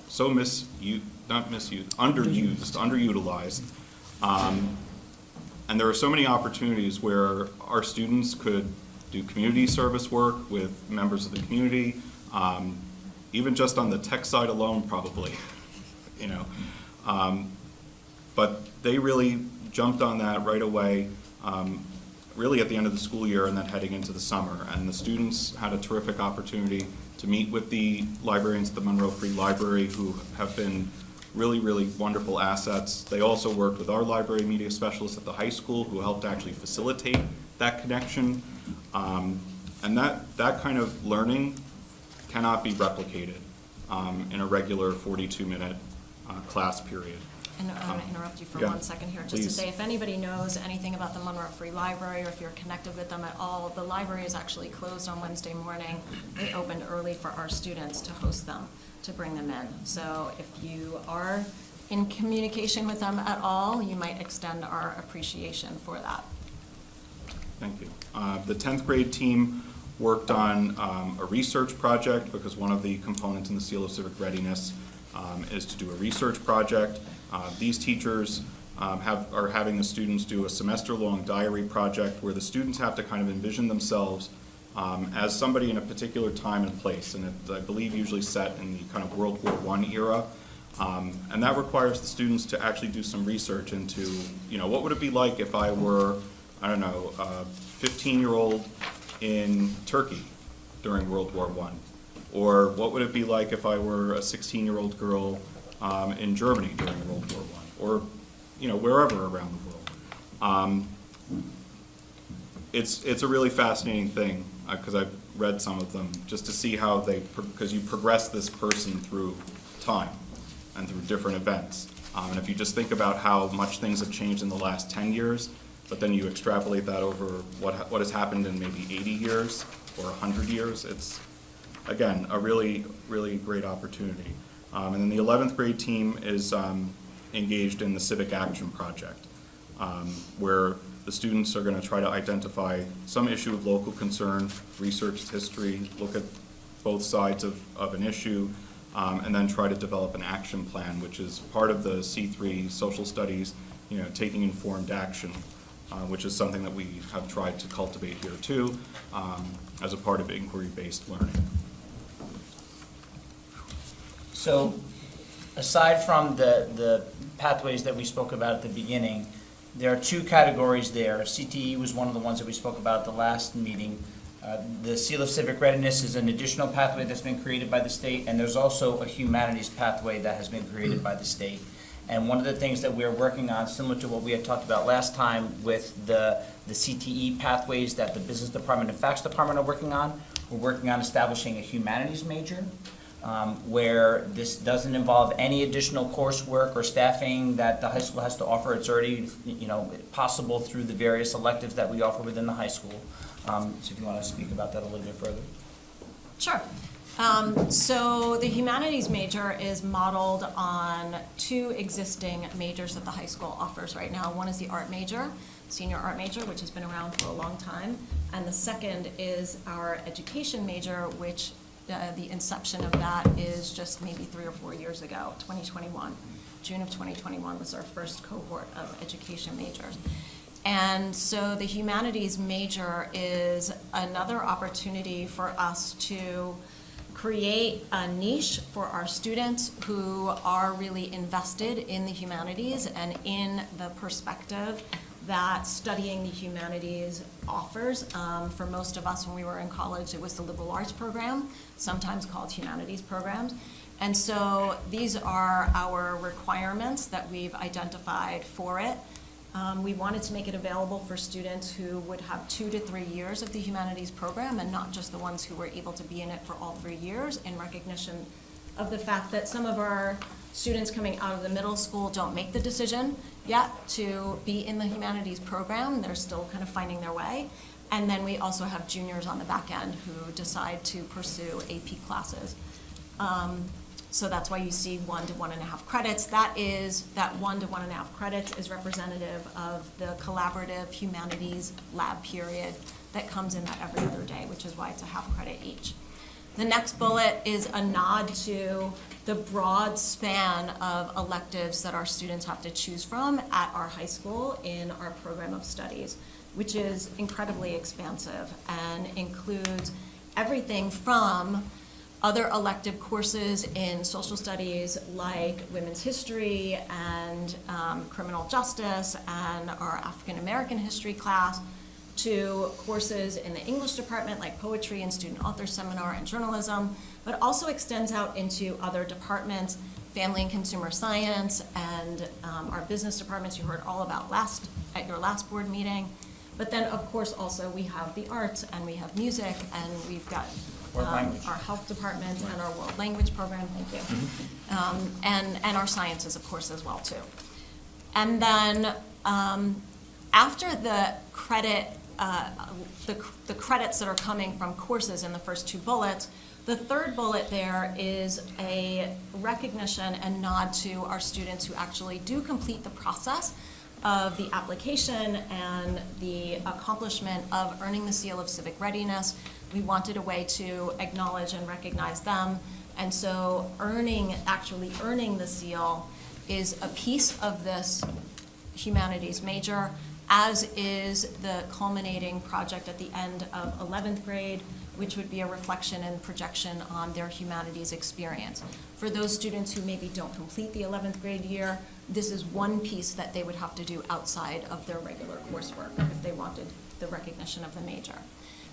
so underutilized. And there are so many opportunities where our students could do community service work with members of the community, even just on the tech side alone, probably, you know. But they really jumped on that right away, really at the end of the school year and then heading into the summer. And the students had a terrific opportunity to meet with the librarians at the Monroe Free Library, who have been really, really wonderful assets. They also worked with our library media specialists at the high school, who helped actually facilitate that connection. And that kind of learning cannot be replicated in a regular 42-minute class period. And I want to interrupt you for Yeah, 1 second here, just please. to say, if anybody knows anything about the Monroe Free Library, or if you're connected with them at all, the library is actually closed on Wednesday morning. They opened early for our students to host them, to bring them in. So if you are in communication with them at all, you might extend our appreciation for that. Thank you. The 10th grade team worked on a research project, because one of the components in the Seal of Civic Readiness is to do a research project. These teachers are having the students do a semester-long diary project where the students have to kind of envision themselves as somebody in a particular time and place, and it's, I believe, usually set in the kind of World War I era. And that requires the students to actually do some research into, you know, what would it be like if I were, I don't know, a 15-year-old in Turkey during World War I? Or what would it be like if I were a 16-year-old girl in Germany during World War I? Or, you know, wherever around the world. It's a really fascinating thing, because I've read some of them, just to see how because you progress this person through time and through different events. And if you just think about how much things have changed in the last 10 years, but then you extrapolate that over what has happened in maybe 80 years or 100 years, it's, again, a really, really great opportunity. And then the 11th grade team is engaged in the Civic Action Project, where the students are going to try to identify some issue of local concern, research its history, look at both sides of an issue, and then try to develop an action plan, which is part of the C3 social studies, you know, taking informed action, which is something that we have tried to cultivate here too, as a part of inquiry-based learning. So, aside from the pathways that we spoke about at the beginning, there are two categories there. CTE was one of the ones that we spoke about at the last meeting. The Seal of Civic Readiness is an additional pathway that's been created by the state, and there's also a humanities pathway that has been created by the state. And one of the things that we're working on, similar to what we had talked about last time with the CTE pathways that the Business Department and Facts Department are working on, we're working on establishing a humanities major, where this doesn't involve any additional coursework or staffing that the high school has to offer. It's already, you know, possible through the various electives that we offer within the high school. So if you want to speak about that a little bit further. Sure. So the humanities major is modeled on two existing majors that the high school offers right now. One is the art major, senior art major, which has been around for a long time. And the second is our education major, which the inception of that is just maybe 3 or 4 years ago, 2021. June of 2021 was our first cohort of education majors. And so the humanities major is another opportunity for us to create a niche for our students who are really invested in the humanities and in the perspective that studying the humanities offers. For most of us when we were in college, it was the liberal arts program, sometimes called humanities programs. And so these are our requirements that we've identified for it. We wanted to make it available for students who would have 2 to 3 years of the humanities program and not just the ones who were able to be in it for all 3 years, in recognition of the fact that some of our students coming out of the middle school don't make the decision yet to be in the humanities program. They're still kind of finding their way. And then we also have juniors on the back end who decide to pursue AP classes. So that's why you see 1 to 1.5 credits. That 1 to 1.5 credits is representative of the collaborative humanities lab period that comes in that every other day, which is why it's a half credit each. The next bullet is a nod to the broad span of electives that our students have to choose from at our high school in our program of studies, which is incredibly expansive and includes everything from other elective courses in social studies like women's history and criminal justice and our African American history class, to courses in the English department like poetry and student author seminar and journalism, but also extends out into other departments, family and consumer science, and our business departments you heard all about at your last board meeting. But then, of course, also we have the arts and we have music and we've got our health department and our world language program, thank you, and our sciences, of course, as well, too. And then after the credit, the credits that are coming from courses in the first 2 bullets, the third bullet there is a recognition and nod to our students who actually do complete the process of the application and the accomplishment of earning the seal of civic readiness. We wanted a way to acknowledge and recognize them. And so actually earning the seal is a piece of this humanities major, as is the culminating project at the end of 11th grade, which would be a reflection and projection on their humanities experience. For those students who maybe don't complete the 11th grade year, this is one piece that they would have to do outside of their regular coursework if they wanted the recognition of the major.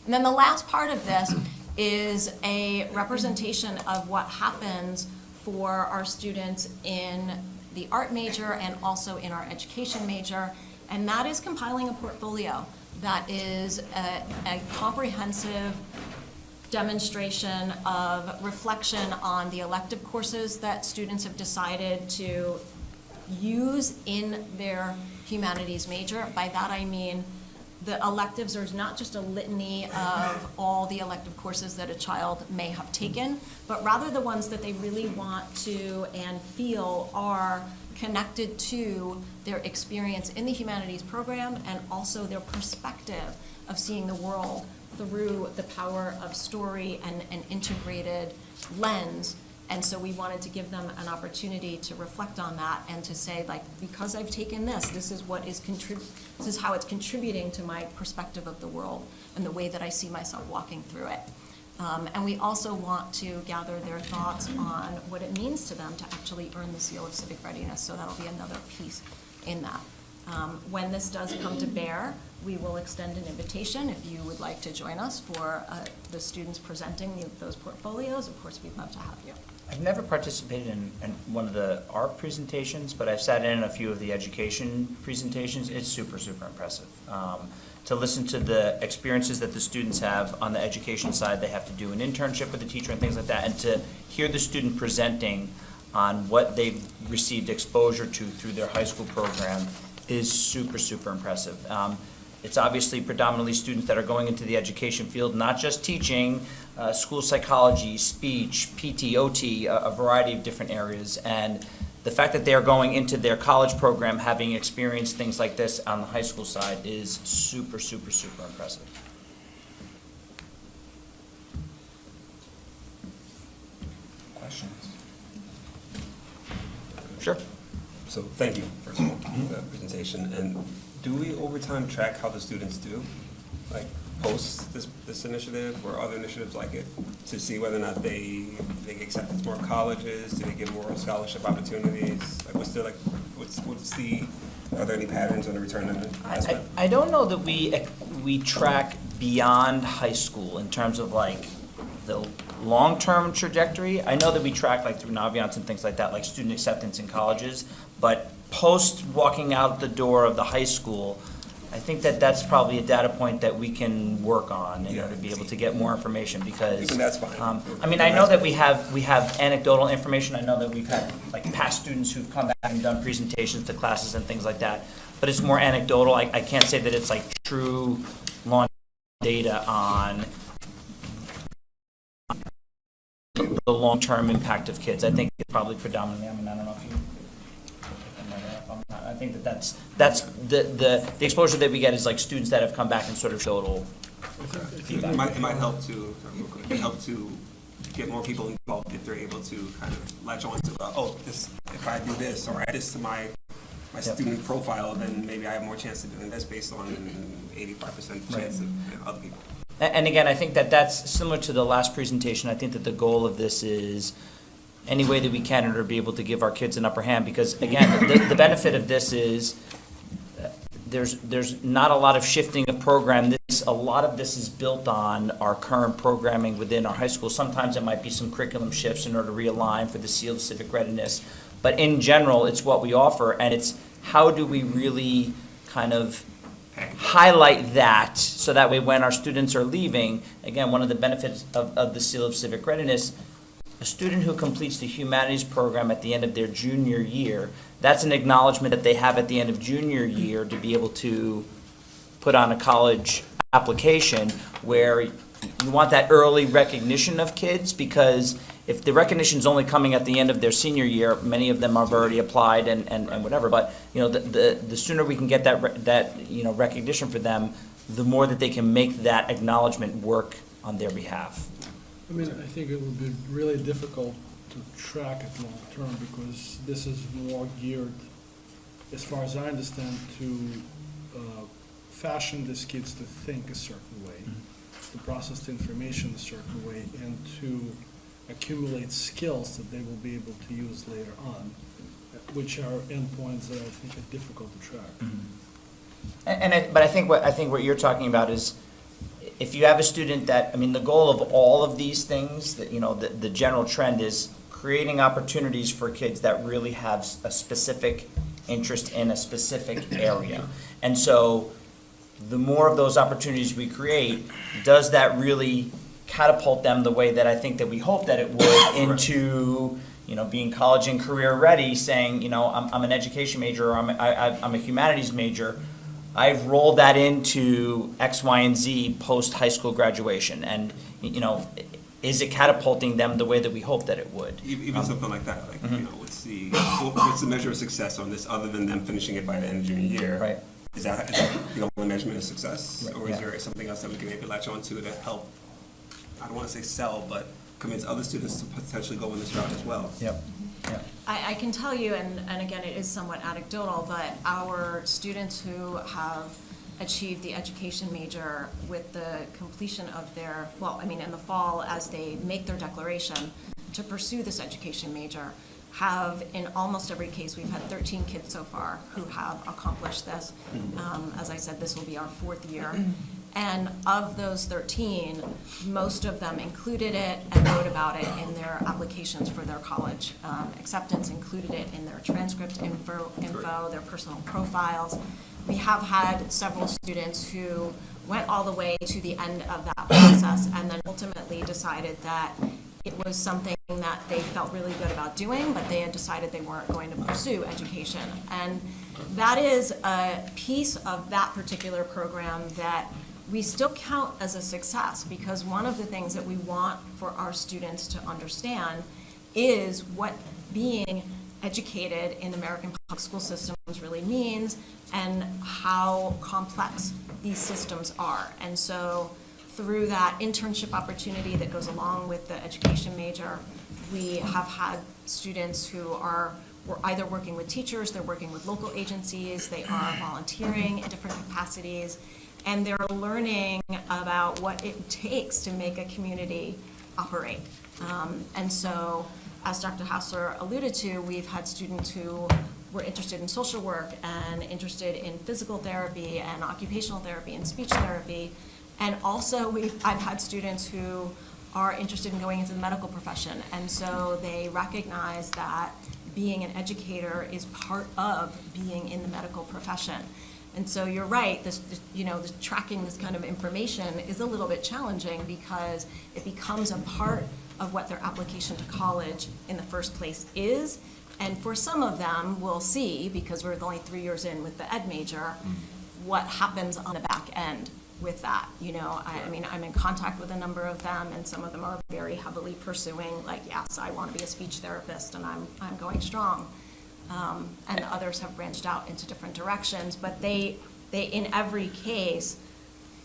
And then the last part of this is a representation of what happens for our students in the art major and also in our education major, and that is compiling a portfolio that is a comprehensive demonstration of reflection on the elective courses that students have decided to use in their humanities major. By that I mean the electives are not just a litany of all the elective courses that a child may have taken, but rather the ones that they really want to and feel are connected to their experience in the humanities program and also their perspective of seeing the world through the power of story and an integrated lens. And so we wanted to give them an opportunity to reflect on that and to say, like, because I've taken this is what is this is how it's contributing to my perspective of the world and the way that I see myself walking through it. And we also want to gather their thoughts on what it means to them to actually earn the seal of civic readiness. So that'll be another piece in that. When this does come to bear, we will extend an invitation if you would like to join us for the students presenting those portfolios. Of course, we'd love to have you. I've never participated in one of the art presentations, but I've sat in a few of the education presentations. It's super, super impressive. To listen to the experiences that the students have on the education side, they have to do an internship with a teacher and things like that, and to hear the student presenting on what they've received exposure to through their high school program is super, super impressive. It's obviously predominantly students that are going into the education field, not just teaching, school psychology, speech, PT, OT, a variety of different areas. And the fact that they are going into their college program having experienced things like this on the high school side is super, super, super impressive. Questions? Sure. So thank you, first of all, for the presentation. And do we over time track how the students do? Like post this initiative or other initiatives like it to see whether or not they get accepted to more colleges? Do they get more scholarship opportunities? Like what's the are there any patterns on the return on investment? I don't know that we track beyond high school in terms of like the long-term trajectory. I know that we track like through Naviance and things like that, like student acceptance in colleges, but post walking out the door of the high school, I think that that's probably a data point that we can work on in order to be able to get more information because Even that's fine. I mean, I know that we have anecdotal information. I know that we've had like past students who've come back and done presentations to classes and things like that, but it's more anecdotal. I can't say that it's like true long data on the long-term impact of kids. I think it's probably predominantly, I mean, I don't know if you, I think that's the exposure that we get is like students that have come back and sort of total feedback. It might help to, get more people involved if they're able to kind of latch on to, if I do this or add this to my student profile, then maybe I have more chance of doing this based on 85% chance of other people. And again, I think that that's similar to the last presentation. I think that the goal of this is any way that we can in order to be able to give our kids an upper hand, because again, the benefit of this is there's not a lot of shifting of program. A lot of this is built on our current programming within our high school. Sometimes it might be some curriculum shifts in order to realign for the seal of civic readiness. But in general, it's what we offer, and it's how do we really kind of highlight that so that way when our students are leaving, again, one of the benefits of the seal of civic readiness, a student who completes the humanities program at the end of their junior year, that's an acknowledgement that they have at the end of junior year to be able to put on a college application, where you want that early recognition of kids, because if the recognition is only coming at the end of their senior year, many of them have already applied and whatever. But the sooner we can get that recognition for them, the more that they can make that acknowledgement work on their behalf. I mean, I think it would be really difficult to track it long term, because this is more geared, as far as I understand, to fashion these kids to think a certain way, to process the information a certain way, and to accumulate skills that they will be able to use later on, which are endpoints that I think are difficult to track. But I think what you're talking about is, if you have a student that, I mean, the goal of all of these things, that the general trend is creating opportunities for kids that really have a specific interest in a specific area. And so the more of those opportunities we create, does that really catapult them the way that I think that we hope that it would into being college and career ready, saying, I'm an education major, or I'm a humanities major. I've rolled that into X, Y, and Z post high school graduation, and is it catapulting them the way that we hope that it would? Even something like that, like what's the measure of success on this, other than them finishing it by the end of junior year? Right. Is that the only measurement of success, or is there something else that we can maybe latch on to help? I don't want to say sell, but convince other students to potentially go in this route as well. Yep. I can tell you, and again, it is somewhat anecdotal, but our students who have achieved the education major with the completion of their, in the fall, as they make their declaration to pursue this education major, have, in almost every case, we've had 13 kids so far who have accomplished this. As I said, this will be our 4th year. And of those 13, most of them included it and wrote about it in their applications for their college acceptance, included it in their transcript info, their personal profiles. We have had several students who went all the way to the end of that process and then ultimately decided that it was something that they felt really good about doing, but they had decided they weren't going to pursue education. And that is a piece of that particular program that we still count as a success, because one of the things that we want for our students to understand is what being educated in American public school systems really means and how complex these systems are. And so through that internship opportunity that goes along with the education major, we have had students who we're either working with teachers, they're working with local agencies, they are volunteering in different capacities, and they're learning about what it takes to make a community operate. And so, as Dr. Hassler alluded to, we've had students who were interested in social work and interested in physical therapy and occupational therapy and speech therapy. And also, I've had students who are interested in going into the medical profession. And so they recognize that being an educator is part of being in the medical profession. And so you're right, this tracking this kind of information is a little bit challenging, because it becomes a part of what their application to college in the first place is. And for some of them, we'll see, because we're only 3 years in with the ed major, what happens on the back end with that. You know, I mean, I'm in contact with a number of them, and some of them are very heavily pursuing, like, yes, I want to be a speech therapist, and I'm going strong. And others have branched out into different directions, but they in every case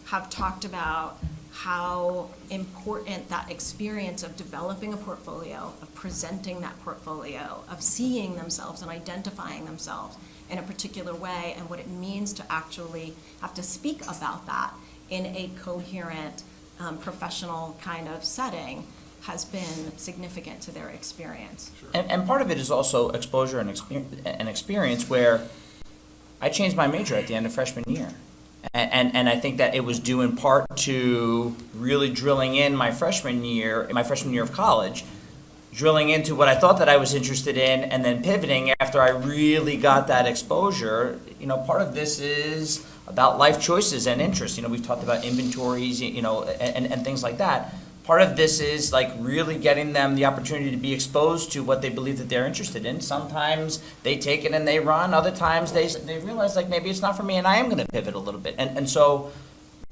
have talked about how important that experience of developing a portfolio, of presenting that portfolio, of seeing themselves and identifying themselves in a particular way, and what it means to actually have to speak about that in a coherent, professional kind of setting has been significant to their experience. And part of it is also exposure and experience where I changed my major at the end of freshman year. And I think that it was due in part to really drilling in my freshman year of college, drilling into what I thought that I was interested in, and then pivoting after I really got that exposure. You know, part of this is about life choices and interests. You know, we've talked about inventories, you know, and things like that. Part of this is like really getting them the opportunity to be exposed to what they believe that they're interested in. Sometimes they take it and they run. Other times they realize like maybe it's not for me and I am going to pivot a little bit. And so,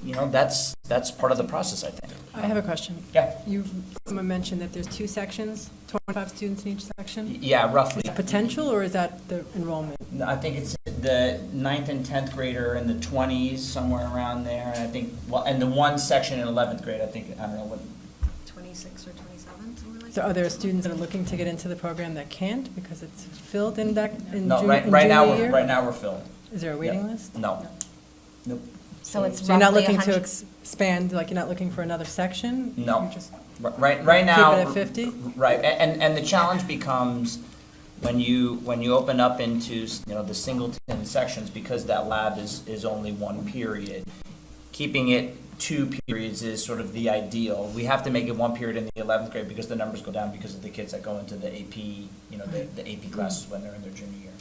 you know, that's part of the process, I think. I have a question. Yeah. Someone mentioned that there's 2 sections, 25 students in each section? Yeah, roughly. Is it potential or is that the enrollment? No, I think it's the 9th and 10th grader in the 20s, somewhere around there. And I think, well, and the one section in 11th grade, I don't know what. 26 or 27, something like So that. are there students that are looking to get into the program that can't because it's filled in No, junior right now year? we're filled. Is there a waiting Yeah. list? No. Nope. So it's So you're not roughly looking to 100 expand, like you're not looking for another section? No. You're just Right now. keep it at 50? Right, and the challenge becomes when you open up into, you know, the singleton sections, because that lab is only 1 period, keeping it 2 periods is sort of the ideal. We have to make it 1 period in the 11th grade because the numbers go down because of the kids that go into the AP, you know, the AP classes when they're in their junior year.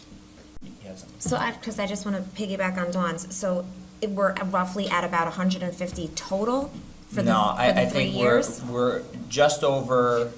You had something? So, because I just want to piggyback on Dawn's, so we're roughly at about 150 total for the, No, for the I 3 think years? we're just over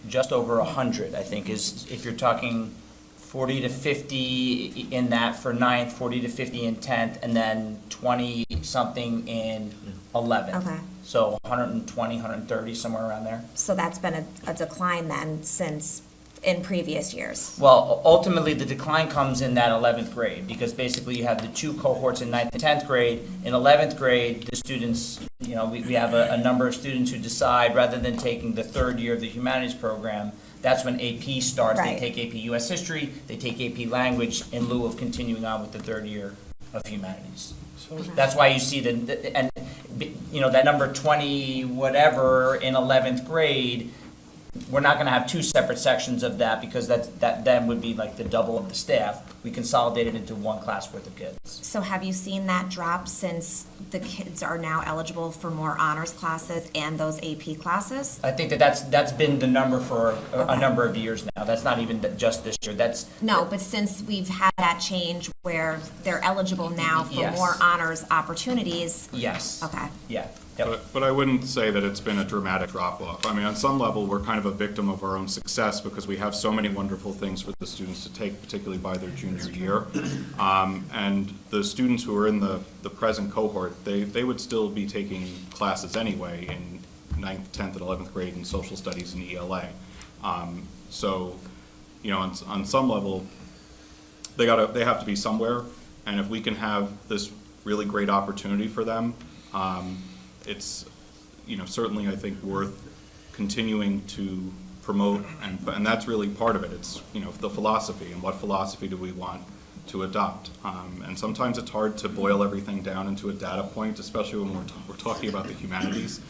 100, I think, is, if you're talking 40 to 50 in that for 9th, 40 to 50 in 10th, and then 20 something in 11th. Okay. So 120, 130, somewhere around there. So that's been a decline then since in previous years? Well, ultimately, the decline comes in that 11th grade, because basically you have the 2 cohorts in 9th and 10th grade. In 11th grade, the students, you know, we have a number of students who decide, rather than taking the 3rd year of the humanities program, that's when AP starts. Right. They take AP US History, they take AP Language in lieu of continuing on with the 3rd year of humanities. That's why you see and you know, that number 20 whatever in 11th grade. We're not going to have 2 separate sections of that, because that then would be like the double of the staff. We consolidated into 1 class worth of kids. So have you seen that drop since the kids are now eligible for more honors classes and those AP classes? I think that's been the number for a number of years now. That's not even just this year. No, but since we've had that change where they're eligible now for Yes. more honors opportunities? Yes. Okay. Yeah. But I wouldn't say that it's been a dramatic drop-off. I mean, on some level, we're kind of a victim of our own success because we have so many wonderful things for the students to take, particularly by their junior year. And the students who are in the present cohort, they would still be taking classes anyway in 9th, 10th, and 11th grade in social studies and ELA. So, you know, on some level, they have to be somewhere. And if we can have this really great opportunity for them, it's, you know, certainly I think worth continuing to promote, and that's really part of it. It's, you know, the philosophy, and what philosophy do we want to adopt. And sometimes it's hard to boil everything down into a data point, especially when we're talking about the humanities.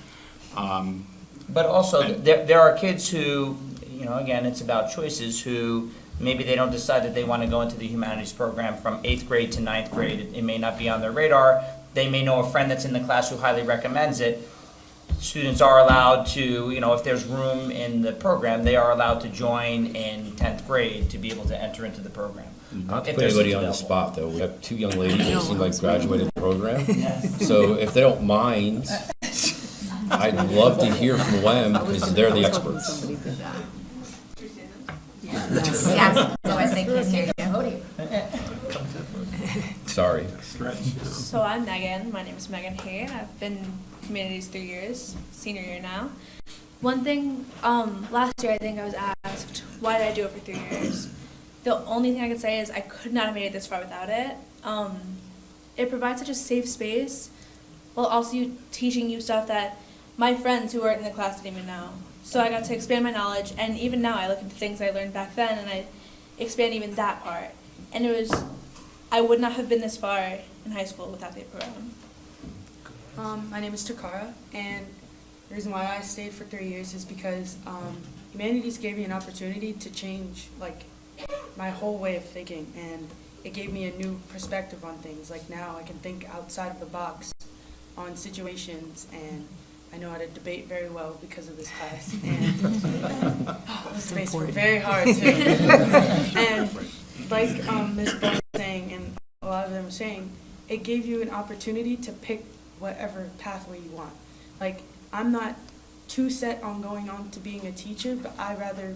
But also, there are kids who, you know, again, it's about choices, who maybe they don't decide that they want to go into the humanities program from 8th grade to 9th grade. It may not be on their radar. They may know a friend that's in the class who highly recommends it. Students are allowed to, you know, if there's room in the program, they are allowed to join in 10th grade to be able to enter into the program. Not to If put there's anybody seats on the available. spot, though, we have 2 young ladies who seem like graduated the program. So if they don't mind, I'd love to hear from WEM, because they're the experts. Yes, so as they can hear you. Sorry. So I'm Megan. My name is Megan Hay. I've been humanities 3 years, senior year now. One thing, last year I think I was asked, why did I do it for 3 years? The only thing I could say is I could not have made it this far without it. It provides such a safe space, while also teaching you stuff that my friends who weren't in the class didn't even know. So I got to expand my knowledge, and even now I look into things I learned back then, and I expand even that part. And I would not have been this far in high school without the program. My name is Takara, and the reason why I stayed for 3 years is because humanities gave me an opportunity to change my whole way of thinking, and it gave me a new perspective on things. Like now I can think outside of the box on situations, and I know how to debate very well because of this class. And those debates were very hard too. And like Ms. Bell was saying, and a lot of them were saying, it gave you an opportunity to pick whatever pathway you want. Like, I'm not too set on going on to being a teacher, but I rather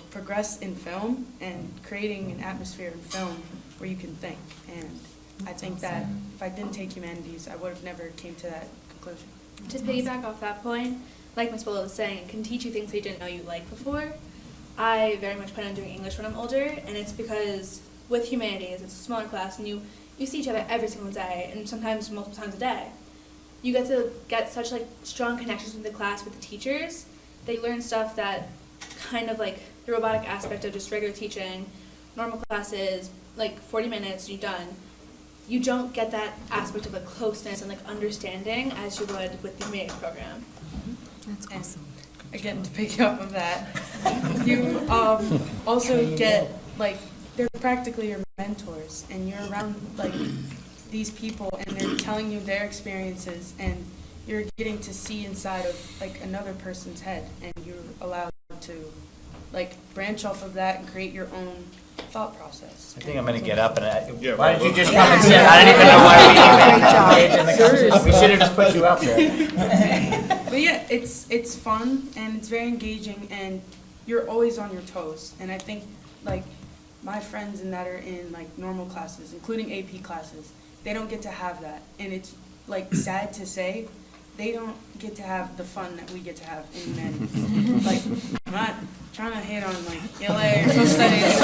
progress in film and creating an atmosphere in film where you can think. And I think that if I didn't take humanities, I would have never came to that conclusion. To piggyback off that point, like Ms. Bola was saying, it can teach you things that you didn't know you liked before. I very much plan on doing English when I'm older, and it's because with humanities, it's a smaller class, and you see each other every single day, and sometimes multiple times a day. You get to get such strong connections with the class, with the teachers, that you learn stuff that kind of the robotic aspect of just regular teaching, normal classes, 40 minutes, you're done. You don't get that aspect of closeness and understanding as you would with the humanities program. That's awesome. Again, to pick up on that, you also get, they're practically your mentors, and you're around, these people, and they're telling you their experiences, and you're getting to see inside of, another person's head, and you're allowed to, branch off of that and create your own thought process. I think I'm gonna get up and why did you just come and sit? I didn't even know why we engaged in the conversation. We should have just put you up there. But yeah, it's fun and it's very engaging, and you're always on your toes. And I think my friends that are in normal classes, including AP classes, they don't get to have that. And it's sad to say, they don't get to have the fun that we get to have in humanities. I'm not trying to hate on LA or social studies,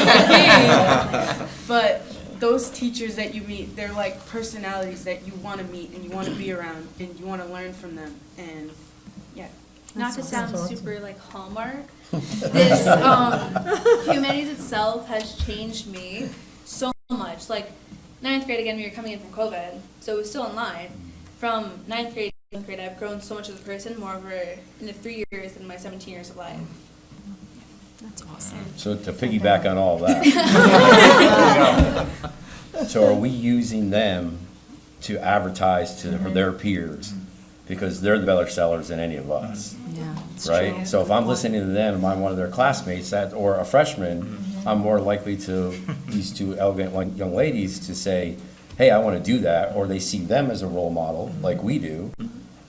but those teachers that you meet, they're personalities that you want to meet and you want to be around and you want to learn from them. And yeah. Not to sound super Hallmark, this humanities itself has changed me so much. 9th grade, again, we were coming in from COVID, so it was still online. From 9th grade to 10th grade, I've grown so much as a person, more over in the 3 years than my 17 years of life. That's awesome. So to piggyback on all that, so are we using them to advertise to their peers? Because they're the better sellers than any of us. Yeah, right? true. So if I'm listening to them and I'm one of their classmates or a freshman, I'm more likely to these two elegant young ladies to say, hey, I want to do that, or they see them as a role model like we do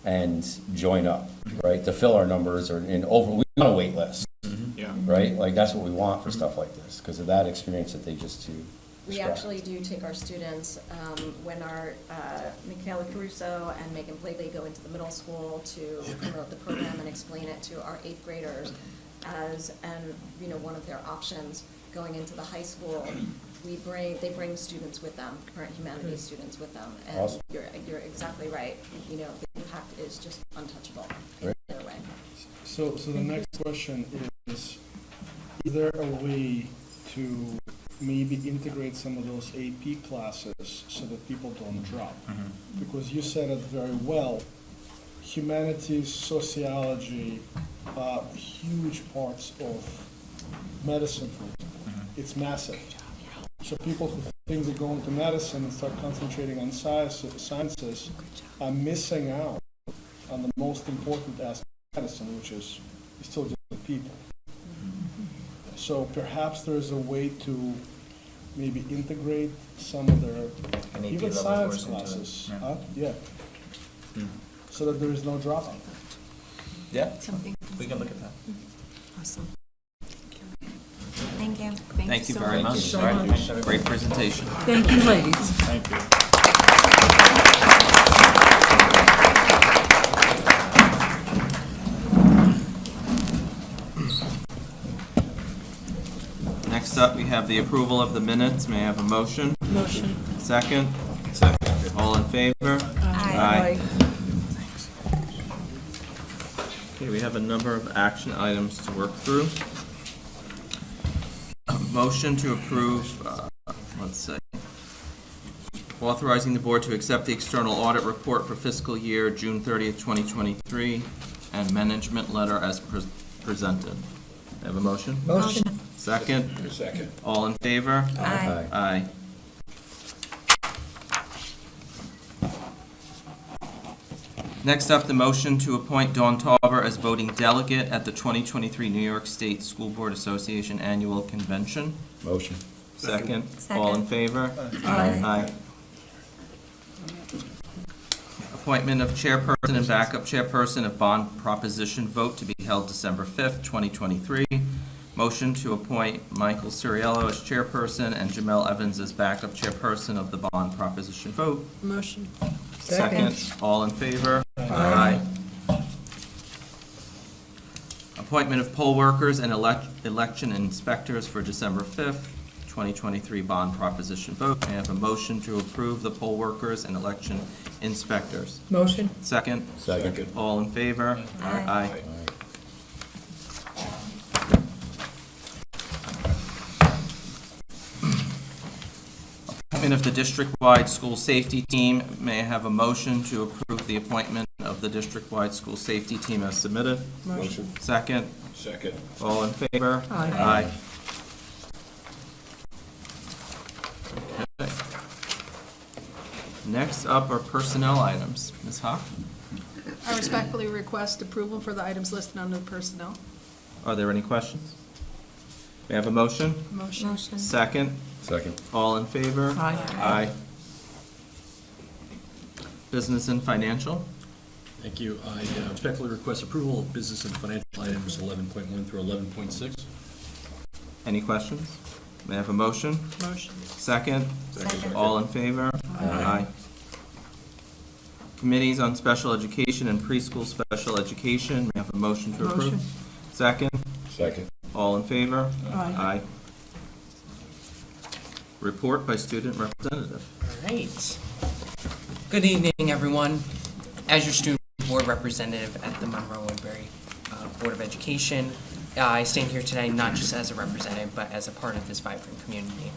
and join up, right? To fill our numbers we want a wait list, right? That's what we want for stuff like this because of that experience that they just We described. actually do take our students, when our Michaela Caruso and Megan Blakely go into the middle school to promote the program and explain it to our 8th graders as one of their options going into the high school. They bring students with them, current humanities students with them, and Awesome. you're exactly right. The impact is just untouchable in either way. So the next question is there a way to maybe integrate some of those AP classes so that people don't drop? Because you said it very well, humanities, sociology are huge parts of medicine, for example. It's massive. So people who think they go into medicine and start concentrating on sciences are missing out on the most important aspect of medicine, which is still just the people. So perhaps there is a way to maybe integrate some of their even science classes. Yeah. So that there is no dropout. Yeah, we can look at that. Awesome. Thank you. Thank you very much. so much. Great presentation. Thank you, ladies. Thank you. Next up, we have the approval of the minutes. May I have a motion? Motion. Second? Second. All in favor? Aye. Okay, we have a number of action items to work through. A motion to approve, let's see, authorizing the board to accept the external audit report for fiscal year June 30th, 2023, and management letter as presented. I have a motion? Motion. Second? Second. All in favor? Aye. Aye. Next up, the motion to appoint Dawn Tauber as voting delegate at the 2023 New York State School Board Association Annual Convention. Motion. Second. All in favor? Aye. Appointment of chairperson and backup chairperson of bond proposition vote to be held December 5th, 2023. Motion to appoint Michael Suriello as chairperson and Jamel Evans as backup chairperson of the bond proposition vote. Motion. Second. All in favor? Aye. Appointment of poll workers and election inspectors for December 5th, 2023 bond proposition vote. May I have a motion to approve the poll workers and election inspectors? Motion. Second? Second. All in favor? Aye. Appointment of the district-wide school safety team. May I have a motion to approve the appointment of the district-wide school safety team as submitted? Motion. Second? Second. All in favor? Aye. Okay. Next up are personnel items. Ms. Hawk? I respectfully request approval for the items listed under personnel. Are there any questions? May I have a motion? Motion. Second? Second. All in favor? Aye. Aye. Business and financial? Thank you. I respectfully request approval of business and financial items 11.1 through 11.6. Any questions? May I have a motion? Motion. Second? All in favor? Aye. Committees on special education and preschool special education. May I have a motion to approve? Motion. Second? Second. All in favor? Aye. Report by student representative. All right. Good evening, everyone. As your student board representative at the Monroe-Woodbury Board of Education, I stand here today not just as a representative, but as a part of this vibrant community.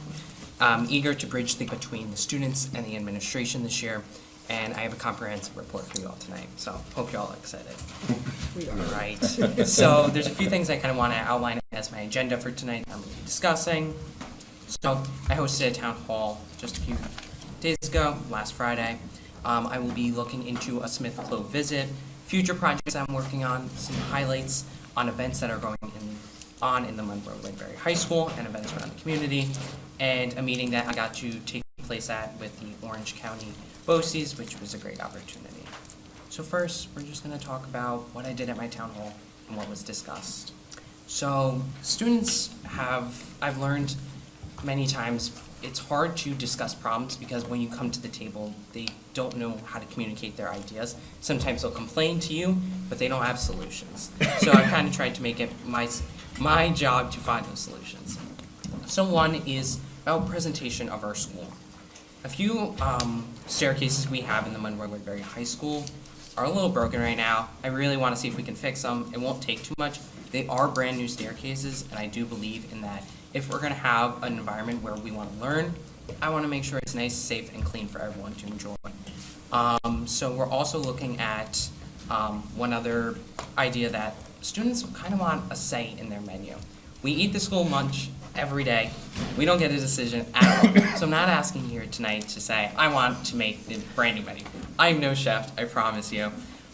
I'm eager to bridge the between the students and the administration this year, and I have a comprehensive report for you all tonight, so hope you're all excited. All right. So there's a few things I kind of want to outline as my agenda for tonight I'm going to be discussing. So I hosted a town hall just a few days ago, last Friday. I will be looking into a Smith Clove visit, future projects I'm working on, some highlights on events that are going on in the Monroe-Woodbury High School and events around the community, and a meeting that I got to take place at with the Orange County BOCES, which was a great opportunity. So first, we're just going to talk about what I did at my town hall and what was discussed. So students I've learned many times, it's hard to discuss problems because when you come to the table, they don't know how to communicate their ideas. Sometimes they'll complain to you, but they don't have solutions. So I kind of tried to make it my job to find those solutions. So one is about presentation of our school. A few staircases we have in the Monroe-Woodbury High School are a little broken right now. I really want to see if we can fix them. It won't take too much. They are brand new staircases, and I do believe in that. If we're going to have an environment where we want to learn, I want to make sure it's nice, safe, and clean for everyone to enjoy. So we're also looking at one other idea that students kind of want a say in their menu. We eat the school lunch every day. We don't get a decision at all. So I'm not asking here tonight to say, I want to make the brand new menu. I'm no chef, I promise you.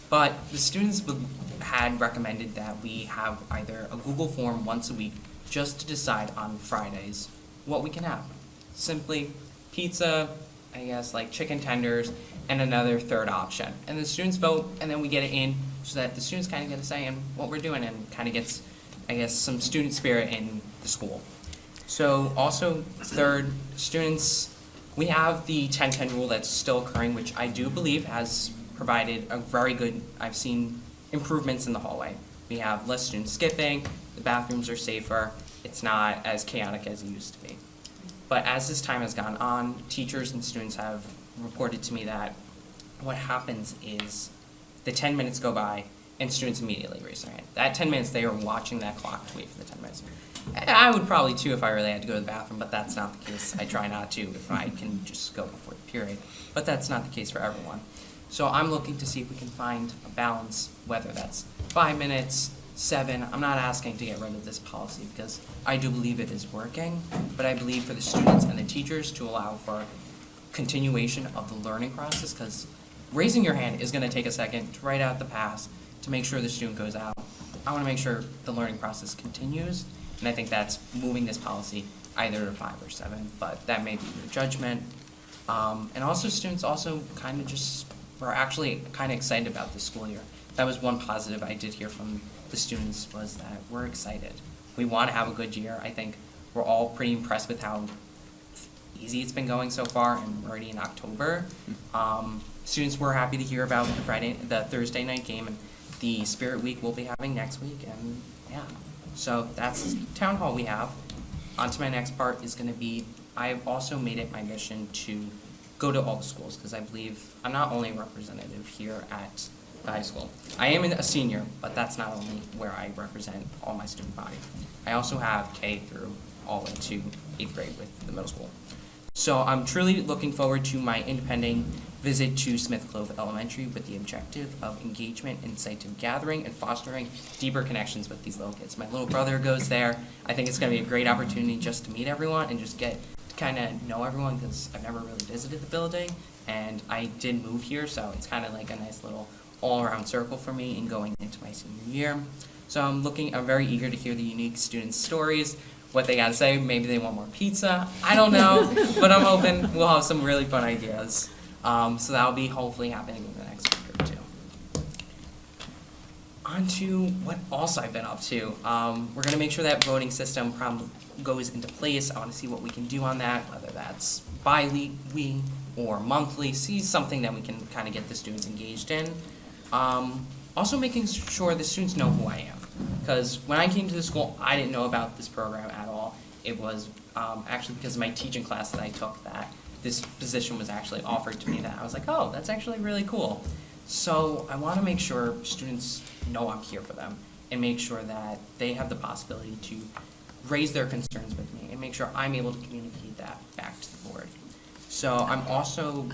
But the students had recommended that we have either a Google form once a week just to decide on Fridays what we can have. Simply pizza, I guess like chicken tenders, and another third option. And the students vote, and then we get it in so that the students kind of get a say in what we're doing and kind of gets, I guess, some student spirit in the school. So also, third, students, we have the 10-10 rule that's still occurring, which I do believe has provided a very good, I've seen improvements in the hallway. We have less students skipping, the bathrooms are safer, it's not as chaotic as it used to be. But as this time has gone on, teachers and students have reported to me that what happens is the 10 minutes go by and students immediately raise their hand. That 10 minutes, they are watching that clock to wait for the 10 minutes. I would probably too if I really had to go to the bathroom, but that's not the case. I try not to if I can just go before the period. But that's not the case for everyone. So I'm looking to see if we can find a balance, whether that's 5 minutes, 7. I'm not asking to get rid of this policy because I do believe it is working, but I believe for the students and the teachers to allow for continuation of the learning process, because raising your hand is going to take a second to write out the pass, to make sure the student goes out. I want to make sure the learning process continues, and I think that's moving this policy either to 5 or 7, but that may be your judgment. And also students also kind of just were actually kind of excited about this school year. That was one positive I did hear from the students, was that we're excited. We want to have a good year. I think we're all pretty impressed with how easy it's been going so far, and we're already in October. Students were happy to hear about the Thursday night game and the Spirit Week we'll be having next week, and yeah. So that's town hall we have. On to my next part is going to be, I've also made it my mission to go to all the schools, because I believe I'm not only a representative here at the high school. I am a senior, but that's not only where I represent all my student body. I also have K through all the way to 8th grade with the middle school. So I'm truly looking forward to my independent visit to Smith Clove Elementary with the objective of engagement, incentive gathering, and fostering deeper connections with these little kids. My little brother goes there. I think it's going to be a great opportunity just to meet everyone and just get to kind of know everyone, because I've never really visited the building, and I did move here, so it's kind of like a nice little all-around circle for me in going into my senior year. So I'm very eager to hear the unique students' stories, what they got to say. Maybe they want more pizza. I don't know, but I'm hoping we'll have some really fun ideas. So that'll be hopefully happening in the next week or two. On to what else I've been up to. We're going to make sure that voting system goes into place. I want to see what we can do on that, whether that's bi-weekly or monthly. See something that we can kind of get the students engaged in. Also making sure the students know who I am. Because when I came to the school, I didn't know about this program at all. It was actually because of my teaching class that I took that this position was actually offered to me, that I was like, oh, that's actually really cool. So I want to make sure students know I'm here for them, and make sure that they have the possibility to raise their concerns with me, and make sure I'm able to communicate that back to the board. So I'm also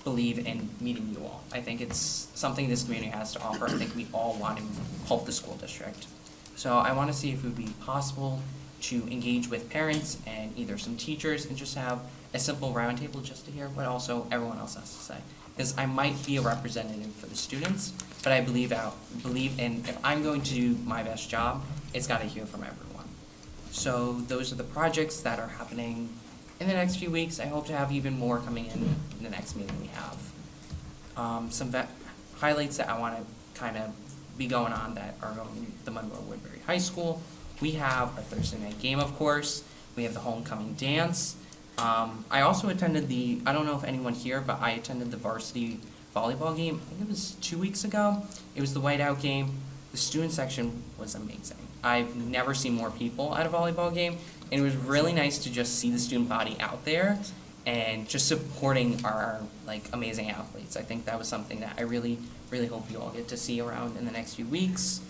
believe in meeting you all. I think it's something this community has to offer. I think we all want to help the school district. So I want to see if it would be possible to engage with parents and either some teachers and just have a simple roundtable just to hear what also everyone else has to say. Because I might be a representative for the students, but I believe in, if I'm going to do my best job, it's got to hear from everyone. So those are the projects that are happening in the next few weeks. I hope to have even more coming in the next meeting we have. Some highlights that I want to kind of be going on that are going to the Monroe-Woodbury High School. We have our Thursday night game, of course. We have the homecoming dance. I also attended I don't know if anyone here, but I attended the varsity volleyball game. I think it was 2 weeks ago. It was the whiteout game. The student section was amazing. I've never seen more people at a volleyball game, and it was really nice to just see the student body out there and just supporting our amazing athletes. I think that was something that I really, really hope you all get to see around in the next few weeks.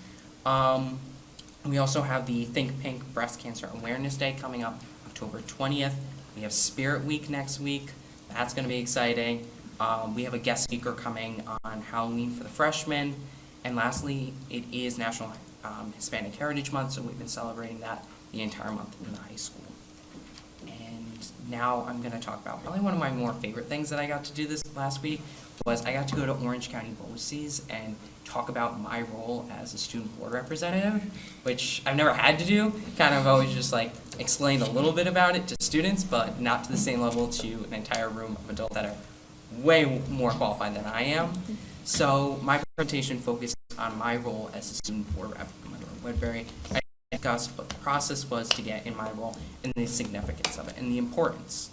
We also have the Think Pink Breast Cancer Awareness Day coming up October 20th. We have Spirit Week next week. That's going to be exciting. We have a guest speaker coming on Halloween for the freshmen. And lastly, it is National Hispanic Heritage Month, so we've been celebrating that the entire month in the high school. And now I'm going to talk about probably one of my more favorite things that I got to do this last week was I got to go to Orange County BOCES and talk about my role as a student board representative, which I've never had to do. Kind of always just explained a little bit about it to students, but not to the same level to an entire room of adults that are way more qualified than I am. So my presentation focused on my role as a student board rep at Monroe-Woodbury. I discussed what the process was to get in my role and the significance of it and the importance.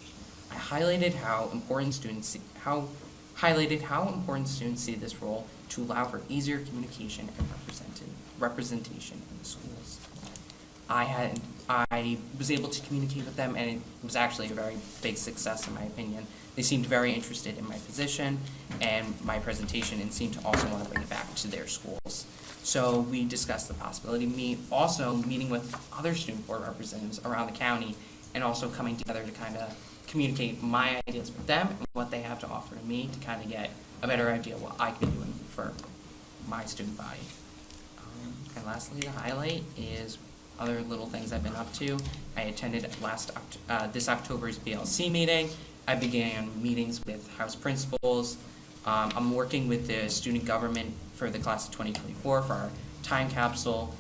I highlighted how important students see this role to allow for easier communication and representation in the schools. I was able to communicate with them, and it was actually a very big success in my opinion. They seemed very interested in my position and my presentation, and seemed to also want to bring it back to their schools. So we discussed the possibility of meeting with other student board representatives around the county, and also coming together to kind of communicate my ideas with them and what they have to offer to me to kind of get a better idea of what I can be doing for my student body. And lastly, the highlight is other little things I've been up to. I attended this October's BLC meeting. I began meetings with house principals. I'm working with the student government for the class of 2024 for our time capsule,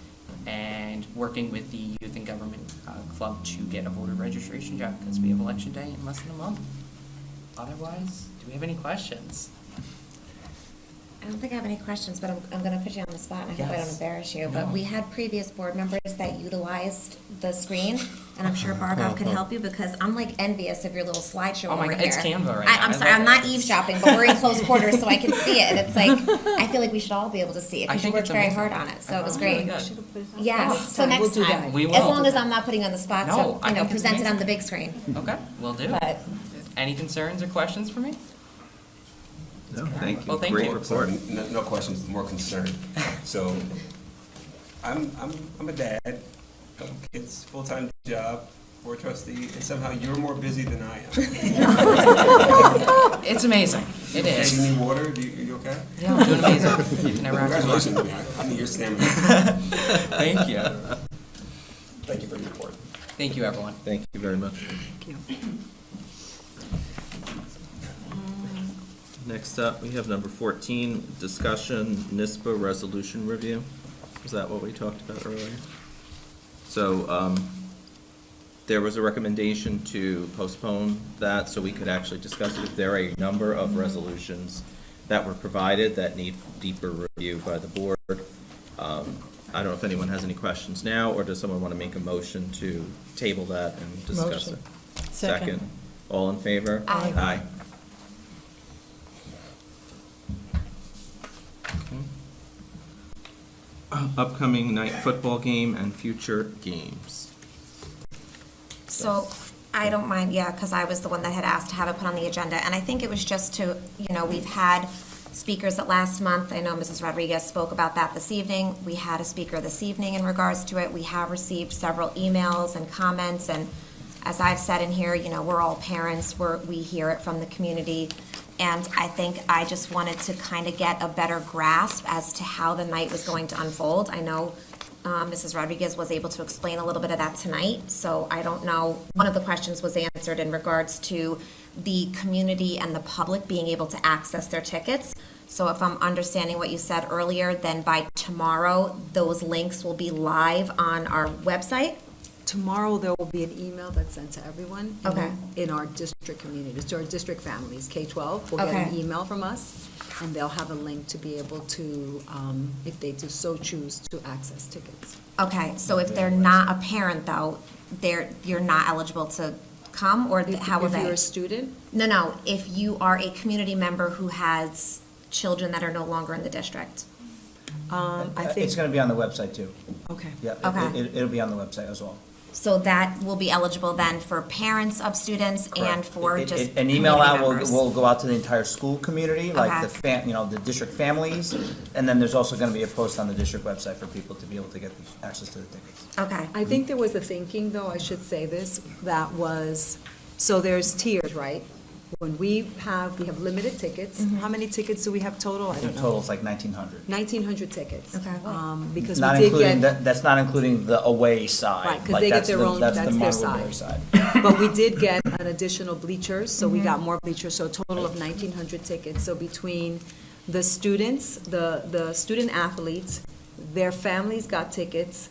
and working with the Youth and Government Club to get a voter registration job, because we have election day in less than a month. Otherwise, do we have any questions? I don't think I have any questions, but I'm going to put you on the spot, and I hope I don't embarrass you. But we had previous board members that utilized the screen, and I'm sure Bargov could help you, because I'm like envious of your little slideshow Oh my over God, here. it's Canva right now. I'm I sorry, love I'm it. not eavesdropping, but we're in close quarters, so I can see it, and it's like, I feel like we should all be able to see it, I because you think worked it's very amazing. hard on it, so I it was thought great. it was really good. Yes, so We'll next do time, that. We will. as long as I'm not putting you on the spot, No, so, I think it's present it on amazing. the big screen. Okay, will do. But Any concerns or questions for me? No, thank you. Well, thank Great you. report. Sorry, no questions, more concern. So, I'm a dad, couple kids, full-time job, board trustee, and somehow you're more busy than I am. It's amazing. It Okay, is. you need water? You okay? Yeah, I'm doing amazing. You can never ask for Congratulations, I need your stamina. Thank you. Thank you for your report. Thank you, everyone. Thank you very much. Thank you. Next up, we have number 14, discussion NISBA resolution review. Is that what we talked about earlier? So, there was a recommendation to postpone that so we could actually discuss it. There are a number of resolutions that were provided that need deeper review by the board. I don't know if anyone has any questions now, or does someone want to make a motion to table that and discuss Motion. it? Second. All in favor? Aye. Aye. Upcoming night football game and future games. So, I don't mind, yeah, because I was the one that had asked to have it put on the agenda, and I think it was just to, we've had speakers at last month. I know Mrs. Rodriguez spoke about that this evening. We had a speaker this evening in regards to it. We have received several emails and comments, and as I've said in here, we're all parents, we hear it from the community, and I think I just wanted to kind of get a better grasp as to how the night was going to unfold. I know Mrs. Rodriguez was able to explain a little bit of that tonight, so I don't know. One of the questions was answered in regards to the community and the public being able to access their tickets. So if I'm understanding what you said earlier, then by tomorrow, those links will be live on our website? Tomorrow, there will be an email that's sent to everyone Okay. in our district communities, to our district families. K-12 will get an Okay. email from us, and they'll have a link to be able to, if they do so choose, to access tickets. Okay, so if they're not a parent, though, you're not eligible to come, or how will they? If you're a student, No, if you are a community member who has children that are no longer in the district. I think, It's going to be on the website, too. okay. Yeah, Okay. it'll be on the website as well. So that will be eligible then for parents of students and for just An email out community members. will go out to the entire school community, like Okay. the district families, and then there's also going to be a post on the district website for people to be able to get access to the tickets. Okay. I think there was a thinking, though, I should say this, that was, so there's tiers, right? When we have limited tickets. How many tickets do we have total? I The don't know. total's like 1,900. 1,900 tickets. Okay. Because Not we did including, get, that's not including the away side. right, because Like, they get that's their the- own, that's the that's their Monroe-Woodbury side. But we did get an additional bleachers, so we got more bleachers, so a total of 1,900 tickets. So between the students, the student athletes, their families got tickets,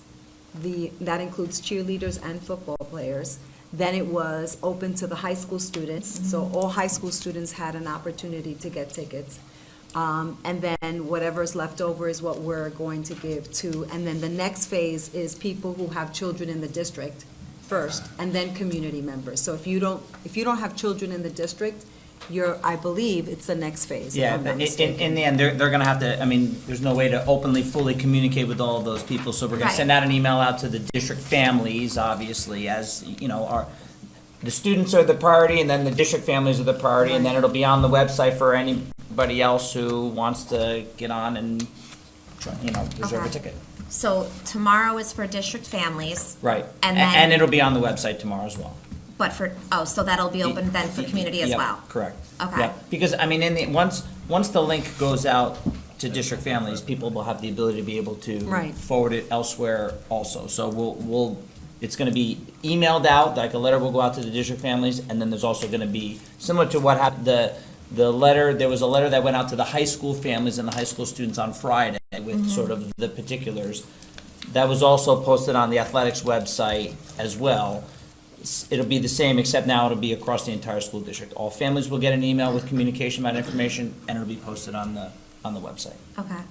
that includes cheerleaders and football players. Then it was open to the high school students, so all high school students had an opportunity to get tickets. And then whatever's left over is what we're going to give to, and then the next phase is people who have children in the district first, and then community members. So if you don't have children in the district, I believe it's the next phase. if Yeah, I'm not in mistaken. the end, they're gonna have to, I mean, there's no way to openly, fully communicate with all of those people, so we're gonna Right. send out an email out to the district families, obviously, as, you know, the students are the priority, and then the district families are the priority, and then it'll be on the website for anybody else who wants to get on and, reserve a Okay. ticket. So tomorrow is for district families. Right, And and then- it'll be on the website tomorrow as well. But so that'll be open then for community as Yep, well? correct. Okay. Yep, because, I mean, once the link goes out to district families, people will have the ability to be able to Right. forward it elsewhere also. So it's gonna be emailed out, like a letter will go out to the district families, and then there's also gonna be, similar to what happened, the letter, there was a letter that went out to the high school families and the high school students on Friday with sort of the particulars. That was also posted on the athletics website as well. It'll be the same, except now it'll be across the entire school district. All families will get an email with communication about information, and it'll be posted on the website. Okay.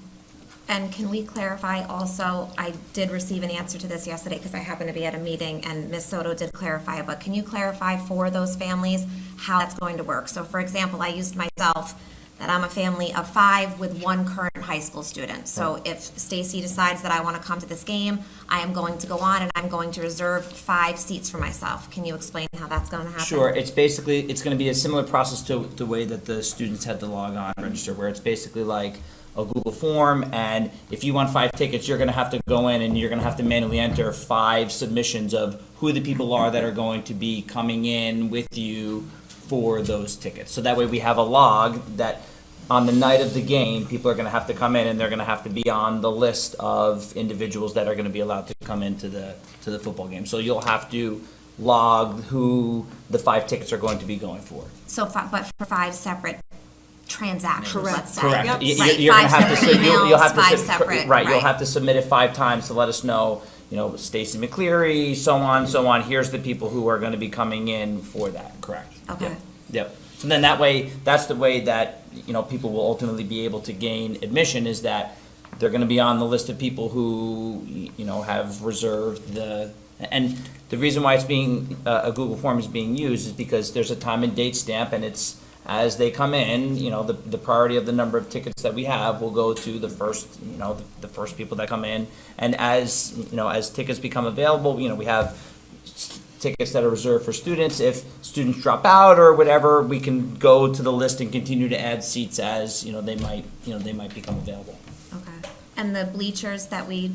And can we clarify also, I did receive an answer to this yesterday because I happened to be at a meeting and Ms. Soto did clarify, but can you clarify for those families how that's going to work? So for example, I used myself, that I'm a family of 5 with 1 current high school student. So if Stacy decides that I want to come to this game, I am going to go on and I'm going to reserve 5 seats for myself. Can you explain how that's going to happen? Sure, it's gonna be a similar process to the way that the students had to log on and register, where it's basically like a Google form, and if you want 5 tickets, you're gonna have to go in and you're gonna have to manually enter 5 submissions of who the people are that are going to be coming in with you for those tickets. So that way we have a log that on the night of the game, people are gonna have to come in and they're gonna have to be on the list of individuals that are gonna be allowed to come into the football game. So you'll have to log who the 5 tickets are going to be going for. So, but for 5 separate transactions, let's say. Correct. Right, You're gonna 5 have to, separate you'll have emails, to, 5 sub- separate, right, you'll have to submit it 5 times to let us know, Stacy McCleary, so on, here's the people who are gonna be coming in for that, correct? Okay. Yep. So then that way, that's the way that, people will ultimately be able to gain admission, is that they're gonna be on the list of people who, have reserved and the reason why it's being, a Google form is being used is because there's a time and date stamp, and it's, as they come in, the priority of the number of tickets that we have will go to the first, the first people that come in. And as, as tickets become available, we have tickets that are reserved for students. If students drop out or whatever, we can go to the list and continue to add seats as, they might become available. Okay. And the bleachers that we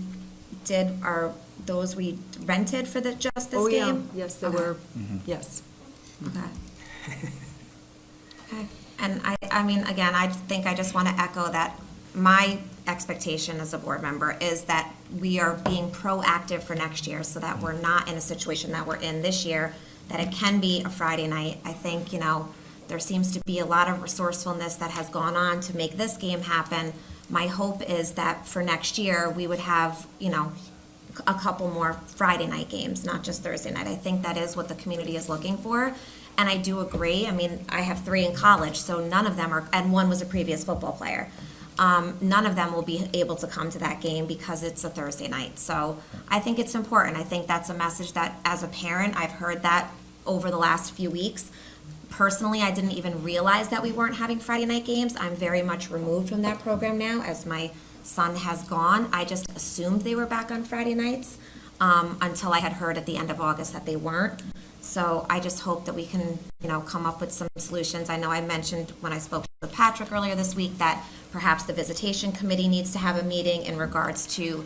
did, are those we rented for just this Oh, yeah. game? Yes, there Okay. were, yes. Okay. Okay. And I mean, again, I think I just want to echo that my expectation as a board member is that we are being proactive for next year so that we're not in a situation that we're in this year, that it can be a Friday night. I think, there seems to be a lot of resourcefulness that has gone on to make this game happen. My hope is that for next year, we would have, a couple more Friday night games, not just Thursday night. I think that is what the community is looking for. And I do agree. I mean, I have 3 in college, so none of them are, and 1 was a previous football player. None of them will be able to come to that game because it's a Thursday night. So I think it's important. I think that's a message that, as a parent, I've heard that over the last few weeks. Personally, I didn't even realize that we weren't having Friday night games. I'm very much removed from that program now, as my son has gone. I just assumed they were back on Friday nights until I had heard at the end of August that they weren't. So I just hope that we can, come up with some solutions. I know I mentioned when I spoke with Patrick earlier this week that perhaps the visitation committee needs to have a meeting in regards to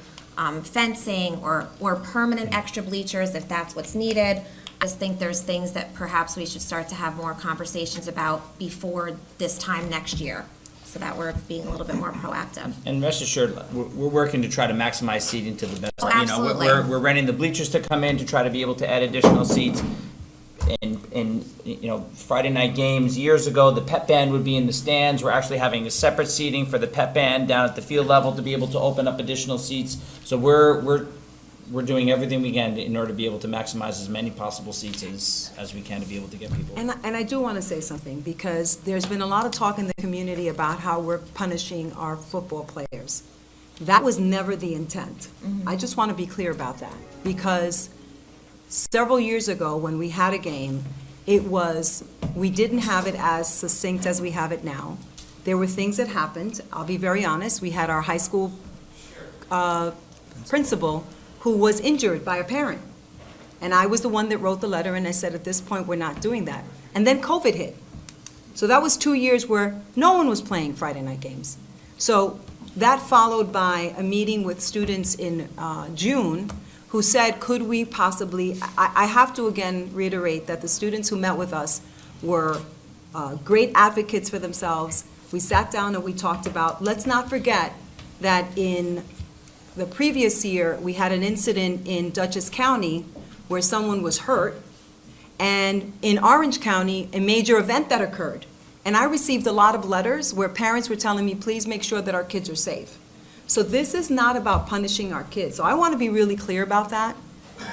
fencing or permanent extra bleachers if that's what's needed. I just think there's things that perhaps we should start to have more conversations about before this time next year, so that we're being a little bit more proactive. And rest assured, we're working to try to maximize seating to the best. Oh, absolutely. We're renting the bleachers to come in to try to be able to add additional seats. In Friday night games, years ago, the pep band would be in the stands. We're actually having a separate seating for the pep band down at the field level to be able to open up additional seats. So we're we're doing everything we can in order to be able to maximize as many possible seats as we can to be able to get people. And I do want to say something, because there's been a lot of talk in the community about how we're punishing our football players. That was never the intent. I just want to be clear about that, because several years ago, when we had a game, we didn't have it as succinct as we have it now. There were things that happened. I'll be very honest. We had our high school principal who was injured by a parent. And I was the one that wrote the letter, and I said, at this point, we're not doing that. And then COVID hit. So that was 2 years where no one was playing Friday night games. So that followed by a meeting with students in June who said, could we possibly, I have to again reiterate that the students who met with us were great advocates for themselves. We sat down and we talked about, let's not forget that in the previous year, we had an incident in Dutchess County where someone was hurt, and in Orange County, a major event that occurred. And I received a lot of letters where parents were telling me, please make sure that our kids are safe. So this is not about punishing our kids. So I want to be really clear about that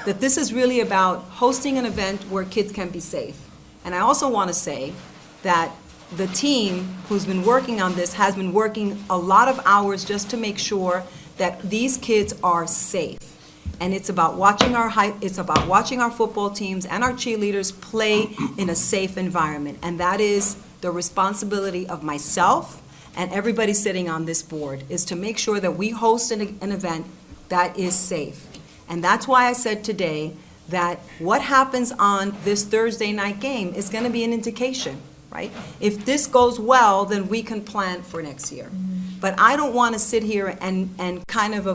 this is really about hosting an event where kids can be safe. And I also want to say that the team who's been working on this has been working a lot of hours just to make sure that these kids are safe. And it's about watching our football teams and our cheerleaders play in a safe environment. And that is the responsibility of myself and everybody sitting on this board, is to make sure that we host an event that is safe. And that's why I said today that what happens on this Thursday night game is going to be an indication, right? If this goes well, then we can plan for next year. But I don't want to sit here and kind of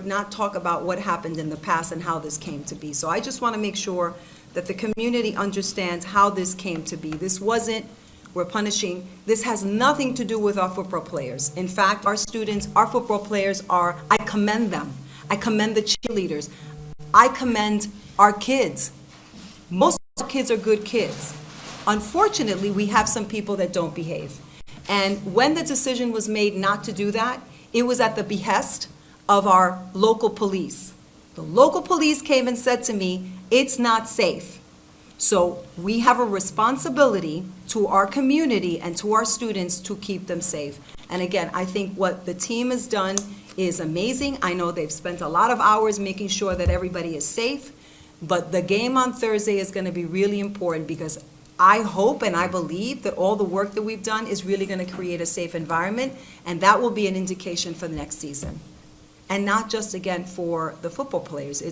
not talk about what happened in the past and how this came to be. So I just want to make sure that the community understands how this came to be. This wasn't, we're punishing, this has nothing to do with our football players. In fact, our students, our football players I commend them. I commend the cheerleaders. I commend our kids. Most of our kids are good kids. Unfortunately, we have some people that don't behave. And when the decision was made not to do that, it was at the behest of our local police. The local police came and said to me, it's not safe. So we have a responsibility to our community and to our students to keep them safe. And again, I think what the team has done is amazing. I know they've spent a lot of hours making sure that everybody is safe, but the game on Thursday is going to be really important, because I hope and I believe that all the work that we've done is really going to create a safe environment, and that will be an indication for the next season. And not just, again, for the football players.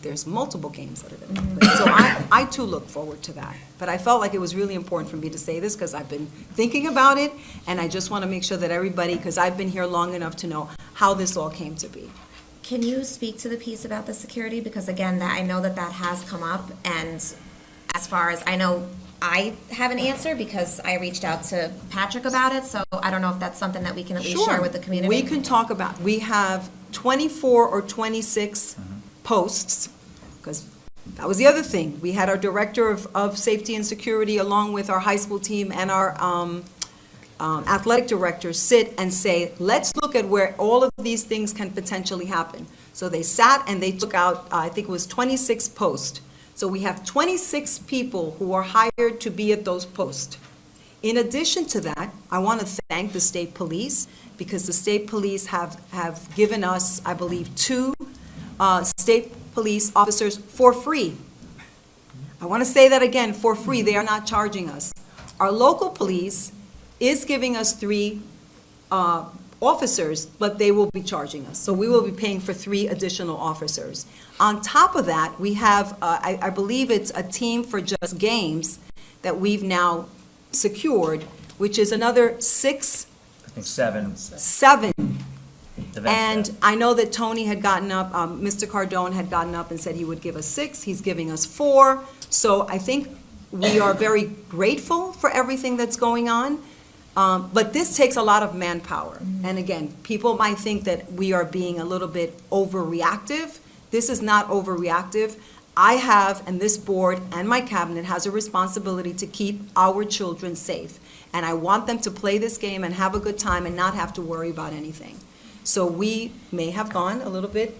There's multiple games that are going to be played. So I too look forward to that. But I felt like it was really important for me to say this, because I've been thinking about it, and I just want to make sure that everybody, because I've been here long enough to know how this all came to be. Can you speak to the piece about the security? Because again, I know that has come up, and as far as I know, I have an answer because I reached out to Patrick about it, so I don't know if that's something that we can at least share with the community. We can talk about, we have 24 or 26 posts, because that was the other thing. We had our director of safety and security along with our high school team and our athletic director sit and say, let's look at where all of these things can potentially happen. So they sat and they took out, I think it was 26 posts. So we have 26 people who are hired to be at those posts. In addition to that, I want to thank the state police, because the state police have given us, I believe, 2 state police officers for free. I want to say that again, for free. They are not charging us. Our local police is giving us 3 officers, but they will be charging us. So we will be paying for 3 additional officers. On top of that, we have, I believe it's a team for just games that we've now secured, which is another 6. I think 7. 7. And I know that Tony had gotten up, Mr. Cardone had gotten up and said he would give us 6. He's giving us 4. So I think we are very grateful for everything that's going on. But this takes a lot of manpower. And again, people might think that we are being a little bit overreactive. This is not overreactive. I have, and this board and my cabinet has a responsibility to keep our children safe. And I want them to play this game and have a good time and not have to worry about anything. So we may have gone a little bit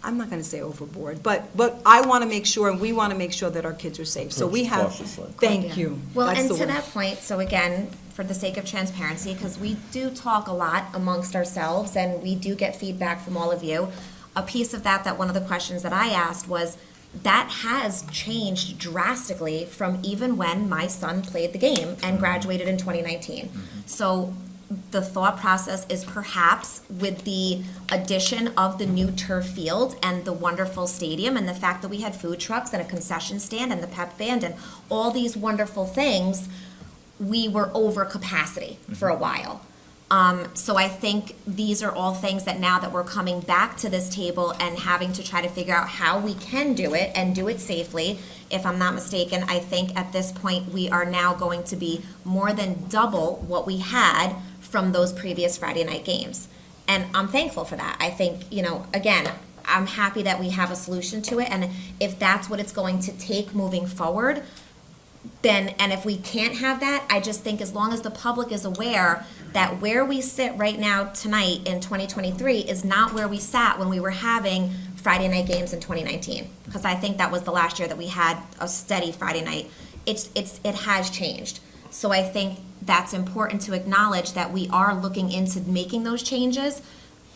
I'm not gonna say overboard, but I wanna make sure, and we wanna make sure that our kids are safe. So we have, thank you. Well, That's and the to word. that point, so again, for the sake of transparency, because we do talk a lot amongst ourselves and we do get feedback from all of you, a piece of that one of the questions that I asked was, that has changed drastically from even when my son played the game and graduated in 2019. So the thought process is perhaps with the addition of the new turf field and the wonderful stadium and the fact that we had food trucks and a concession stand and the pep band and all these wonderful things, we were over capacity for a while. So I think these are all things that now that we're coming back to this table and having to try to figure out how we can do it and do it safely, if I'm not mistaken, I think at this point, we are now going to be more than double what we had from those previous Friday night games. And I'm thankful for that. I think, again, I'm happy that we have a solution to it. And if that's what it's going to take moving forward, then, and if we can't have that, I just think as long as the public is aware that where we sit right now tonight in 2023 is not where we sat when we were having Friday night games in 2019. Because I think that was the last year that we had a steady Friday night. It has changed. So I think that's important to acknowledge that we are looking into making those changes,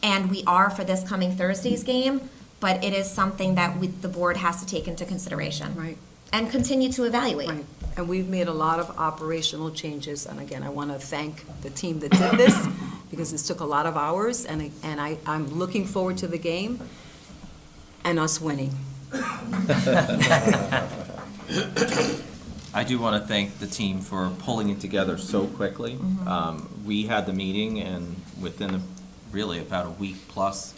and we are for this coming Thursday's game, but it is something that the board has to take into consideration. Right. And continue to evaluate. Right. And we've made a lot of operational changes, and again, I want to thank the team that did this, because this took a lot of hours, and I'm looking forward to the game and us winning. I do want to thank the team for pulling it together so quickly. We had the meeting, and within really about a week plus,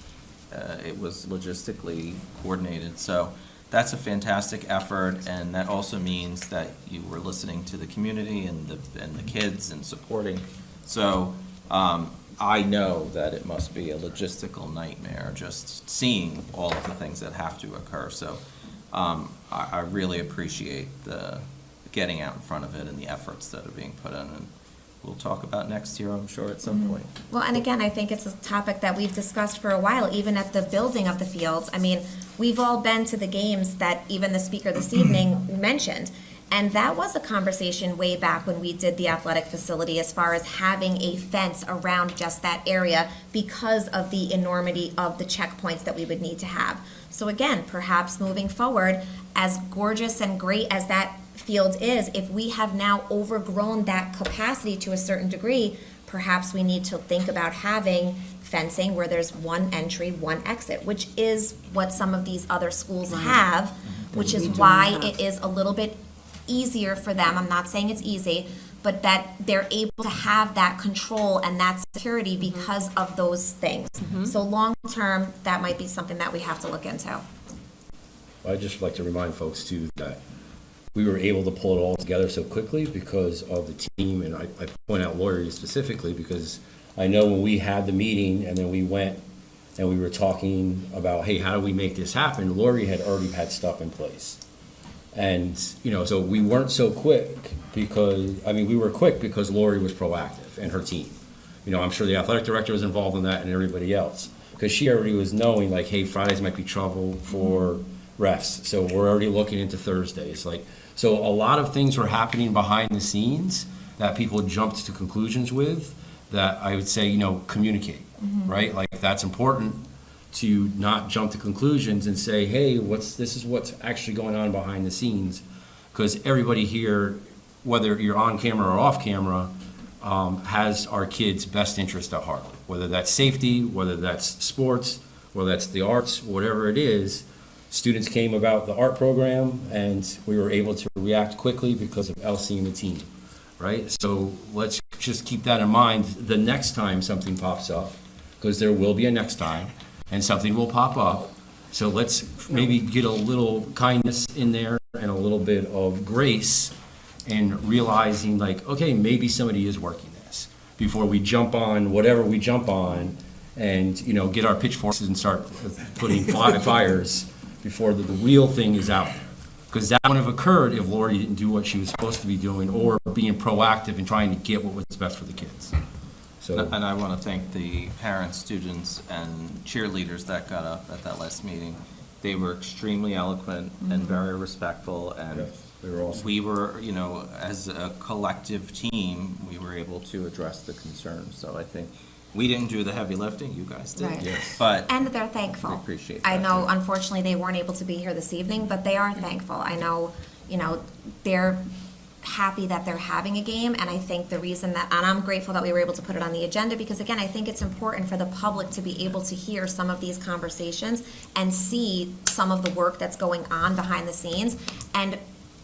it was logistically coordinated. So that's a fantastic effort, and that also means that you were listening to the community and the kids and supporting. So I know that it must be a logistical nightmare just seeing all of the things that have to occur. So I really appreciate the getting out in front of it and the efforts that are being put in. And we'll talk about next year, I'm sure, at some point. Well, and again, I think it's a topic that we've discussed for a while, even at the building of the fields. I mean, we've all been to the games that even the speaker this evening mentioned. And that was a conversation way back when we did the athletic facility as far as having a fence around just that area because of the enormity of the checkpoints that we would need to have. So again, perhaps moving forward, as gorgeous and great as that field is, if we have now overgrown that capacity to a certain degree, perhaps we need to think about having fencing where there's one entry, one exit, which is what some of these other schools have, which is why it is a little bit easier for them. I'm not saying it's easy, but that they're able to have that control and that security because of those things. So long term, that might be something that we have to look into. I'd just like to remind folks too that we were able to pull it all together so quickly because of the team, and I point out Lori specifically because I know when we had the meeting and then we went and we were talking about, hey, how do we make this happen? Lori had already had stuff in place. And, so we weren't so quick because, we were quick because Lori was proactive and her team. I'm sure the athletic director was involved in that and everybody else. Because she already was knowing like, hey, Fridays might be trouble for refs. So we're already looking into Thursdays. So a lot of things were happening behind the scenes that people jumped to conclusions with that I would say, communicate, right? Like that's important to not jump to conclusions and say, hey, this is what's actually going on behind the scenes. Because everybody here, whether you're on camera or off camera, has our kids' best interest at heart. Whether that's safety, whether that's sports, whether that's the arts, whatever it is. Students came about the art program, and we were able to react quickly because of Elsie and the team, right? So let's just keep that in mind the next time something pops up, because there will be a next time, and something will pop up. So let's maybe get a little kindness in there and a little bit of grace in realizing like, okay, maybe somebody is working this before we jump on whatever we jump on and, get our pitchforks and start putting fires before the real thing is out there. Because that wouldn't have occurred if Lori didn't do what she was supposed to be doing or being proactive and trying to get what was best for the kids. So, And I want to thank the parents, students, and cheerleaders that got up at that last meeting. They were extremely eloquent and very respectful, and yes, they were awesome. we were, you know, as a collective team, we were able to address the concerns. So I think we didn't do the heavy lifting, you guys did. Right. Yes. But And they're thankful. we appreciate I that, know, too. unfortunately, they weren't able to be here this evening, but they are thankful. I know, you know, they're happy that they're having a game, and I think the reason that, and I'm grateful that we were able to put it on the agenda, because again, I think it's important for the public to be able to hear some of these conversations and see some of the work that's going on behind the scenes. And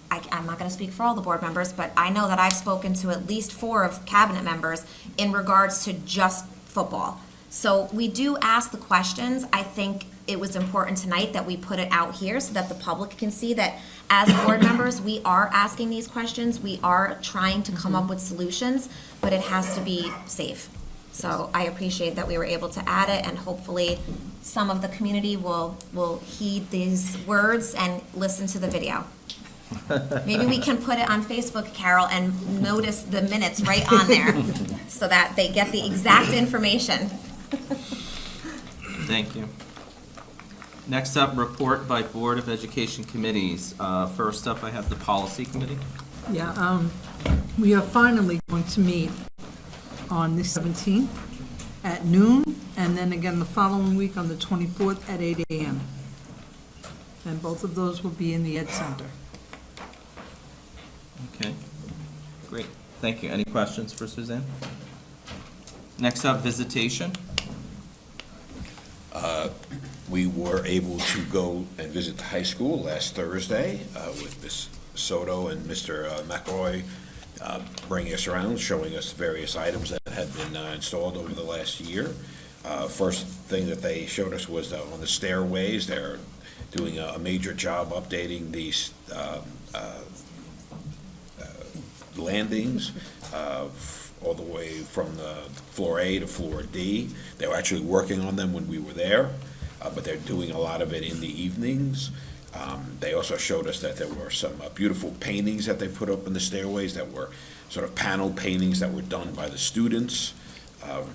I'm not gonna speak for all the board members, but I know that I've spoken to at least 4 of cabinet members in regards to just football. So we do ask the questions. I think it was important tonight that we put it out here so that the public can see that as board members, we are asking these questions. We are trying to come up with solutions, but it has to be safe. So I appreciate that we were able to add it, and hopefully some of the community will heed these words and listen to the video. Maybe we can put it on Facebook, Carol, and notice the minutes right on there so that they get the exact information. Thank you. Next up, report by Board of Education committees. First up, I have the Policy Committee. Yeah, we are finally going to meet on the 17th at noon, and then again the following week on the 24th at 8 a.m. And both of those will be in the Ed Center. Okay, great. Thank you. Any questions for Suzanne? Next up, visitation. We were able to go and visit the high school last Thursday with Ms. Soto and Mr. McElroy bringing us around, showing us various items that had been installed over the last year. First thing that they showed us was on the stairways. They're doing a major job updating these landings all the way from the floor A to floor D. They were actually working on them when we were there, but they're doing a lot of it in the evenings. They also showed us that there were some beautiful paintings that they put up in the stairways that were sort of panel paintings that were done by the students.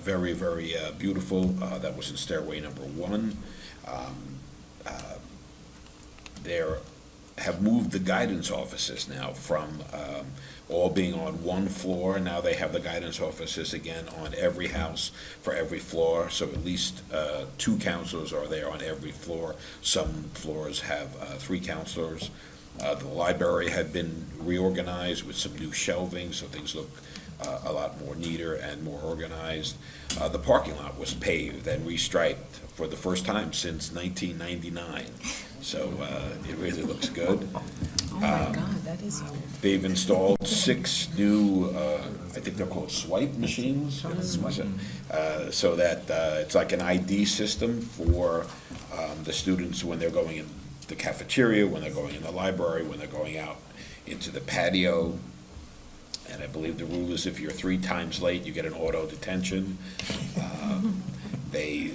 Very, very beautiful. That was in stairway number 1. They have moved the guidance offices now from all being on one floor. Now they have the guidance offices again on every house for every floor, so at least 2 counselors are there on every floor. Some floors have 3 counselors. The library had been reorganized with some new shelving, so things look a lot more neater and more organized. The parking lot was paved and restriped for the first time since 1999, so it really looks good. Oh my God, that is old. They've installed 6 new, I think they're called swipe machines, so that it's like an ID system for the students when they're going in the cafeteria, when they're going in the library, when they're going out into the patio. And I believe the rule is if you're 3 times late, you get an auto detention. They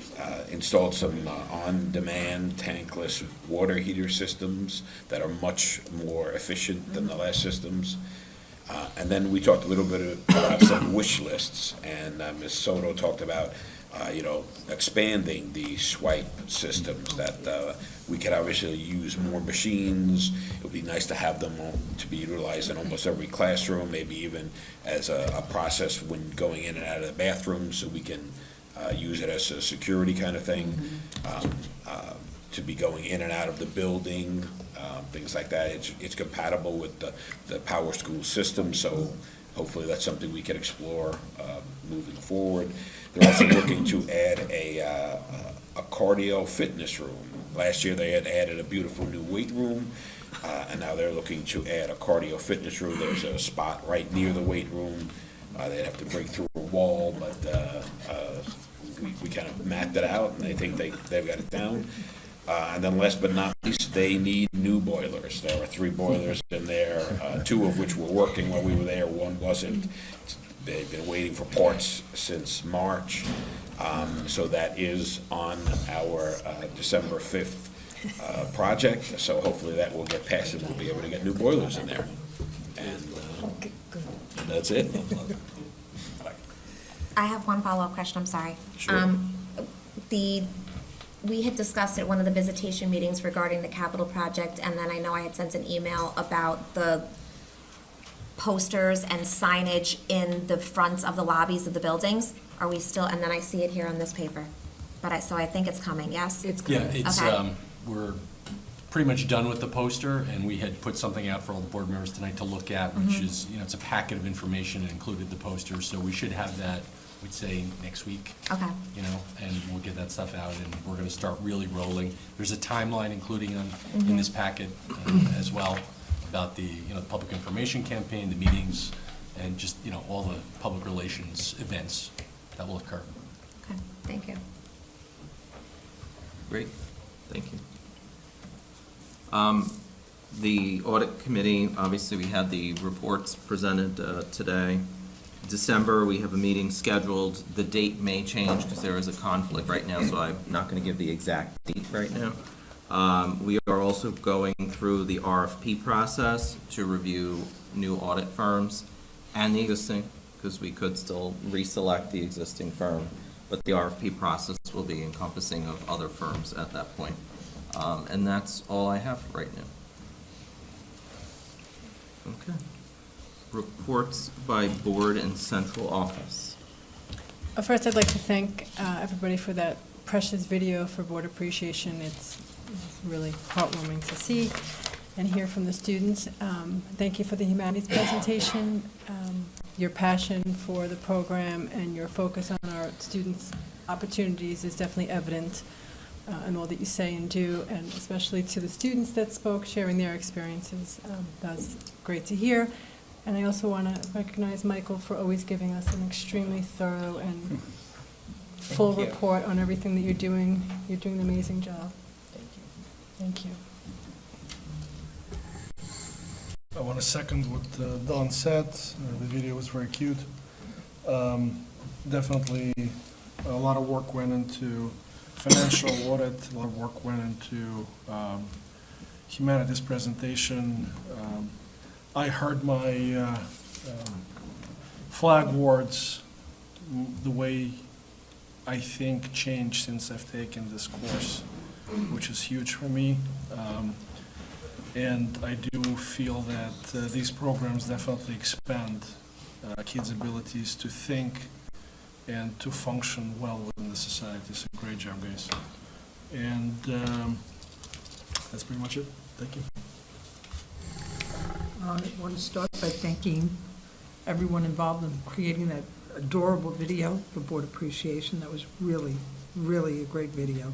installed some on-demand tankless water heater systems that are much more efficient than the last systems. And then we talked a little bit about some wish lists, and Ms. Soto talked about expanding the swipe systems, that we could obviously use more machines. It would be nice to have them to be utilized in almost every classroom, maybe even as a process when going in and out of the bathroom, so we can use it as a security kind of thing, to be going in and out of the building, things like that. It's compatible with the Power School system, so hopefully that's something we can explore moving forward. They're also looking to add a cardio fitness room. Last year they had added a beautiful new weight room, and now they're looking to add a cardio fitness room. There's a spot right near the weight room. They'd have to break through a wall, but we kind of mapped it out, and they think they've got it down. And then last but not least, they need new boilers. There are 3 boilers in there, 2 of which were working while we were there, 1 wasn't. They've been waiting for parts since March, so that is on our December 5th project. So hopefully that will get passed and we'll be able to get new boilers in there. And that's it. I have one follow-up question, I'm sorry. Sure. We had discussed at one of the visitation meetings regarding the capital project, and then I know I had sent an email about the posters and signage in the fronts of the lobbies of the buildings. Are we still, and then I see it here on this paper. So I think it's coming, yes? It's Yeah, it's, Okay. we're pretty much done with the poster, and we had put something out for all the board members tonight to look at, which Mhm. is, it's a packet of information that included the poster, so we should have that, we'd say, next week. Okay. And we'll get that stuff out, and we're gonna start really rolling. There's a timeline including in Mhm. this packet as well, about the, the public information campaign, the meetings, and just, all the public relations events that will occur. Okay, thank you. Great, thank you. The audit committee, obviously, we had the reports presented today. December, we have a meeting scheduled. The date may change because there is a conflict right now, so I'm not going to give the exact date right now. We are also going through the RFP process to review new audit firms and the existing, because we could still reselect the existing firm, but the RFP process will be encompassing of other firms at that point. And that's all I have right now. Okay. Reports by board and central office. First, I'd like to thank everybody for that precious video for board appreciation. It's really heartwarming to see and hear from the students. Thank you for the humanities presentation. Your passion for the program and your focus on our students' opportunities is definitely evident in all that you say and do, and especially to the students that spoke, sharing their experiences. That was great to hear. And I also want to recognize Michael for always giving us an extremely thorough and full Thank you. report on everything that you're doing. You're doing an amazing job. Thank you. Thank you. I want to second what Don said. The video was very cute. Definitely a lot of work went into financial audit, a lot of work went into humanities presentation. I heard my flag words, the way I think changed since I've taken this course, which is huge for me. And I do feel that these programs definitely expand kids' abilities to think and to function well within the society. So great job, guys. And that's pretty much it. Thank you. I want to start by thanking everyone involved in creating that adorable video for board appreciation. That was really, really a great video.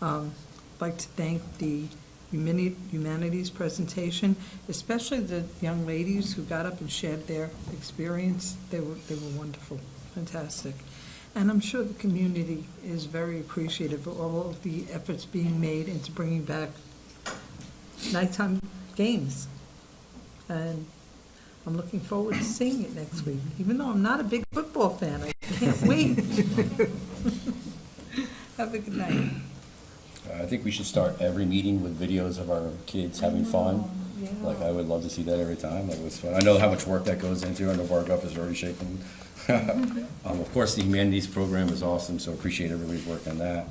I'd like to thank the humanities presentation, especially the young ladies who got up and shared their experience. They were wonderful, fantastic. And I'm sure the community is very appreciative of all of the efforts being made into bringing back nighttime games. And I'm looking forward to seeing it next week, even though I'm not a big football fan. I can't wait. Have a good night. I think we should start every meeting with videos of our kids having fun. Yeah. Like, I would love to see that every time. It was fun. I know how much work that goes into. I know Barguff is already shaking. Of course, the humanities program is awesome, so appreciate everybody's work on that.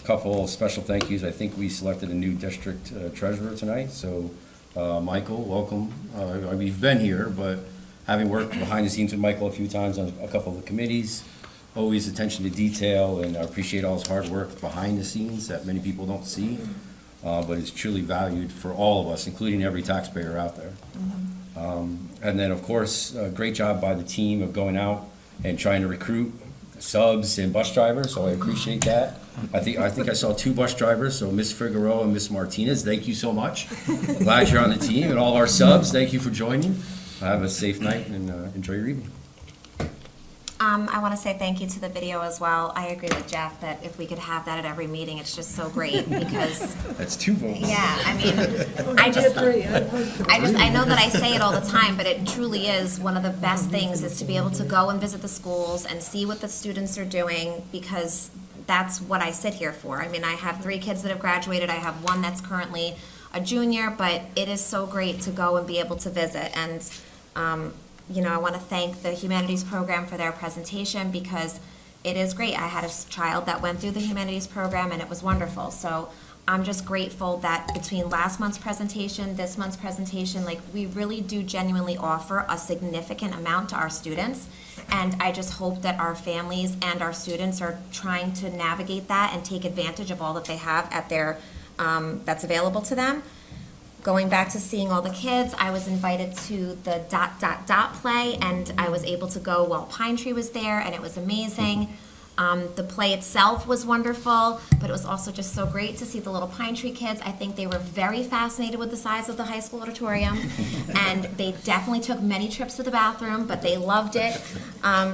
Couple special thank yous. I think we selected a new district treasurer tonight, so Michael, welcome. I mean, you've been here, but having worked behind the scenes with Michael a few times on a couple of the committees, always attention to detail, and I appreciate all his hard work behind the scenes that many people don't see, but it's truly valued for all of us, including every taxpayer out there. And then, of course, a great job by the team of going out and trying to recruit subs and bus drivers, so I appreciate that. I think I saw 2 bus drivers, so Ms. Figueroa and Ms. Martinez, thank you so much. Glad you're on the team, and all our subs, thank you for joining. Have a safe night and enjoy your evening. I want to say thank you to the video as well. I agree with Jeff that if we could have that at every meeting, it's just so great because. That's 2 votes. Yeah, I mean, I know that I say it all the time, but it truly is one of the best things is to be able to go and visit the schools and see what the students are doing, because that's what I sit here for. I mean, I have 3 kids that have graduated. I have 1 that's currently a junior, but it is so great to go and be able to visit. And I want to thank the humanities program for their presentation because it is great. I had a child that went through the humanities program and it was wonderful. So I'm just grateful that between last month's presentation, this month's presentation, like we really do genuinely offer a significant amount to our students. And I just hope that our families and our students are trying to navigate that and take advantage of all that they have at their, that's available to them. Going back to seeing all the kids, I was invited to the ... play, and I was able to go while Pine Tree was there, and it was amazing. The play itself was wonderful, but it was also just so great to see the little Pine Tree kids. I think they were very fascinated with the size of the high school auditorium, and they definitely took many trips to the bathroom, but they loved it.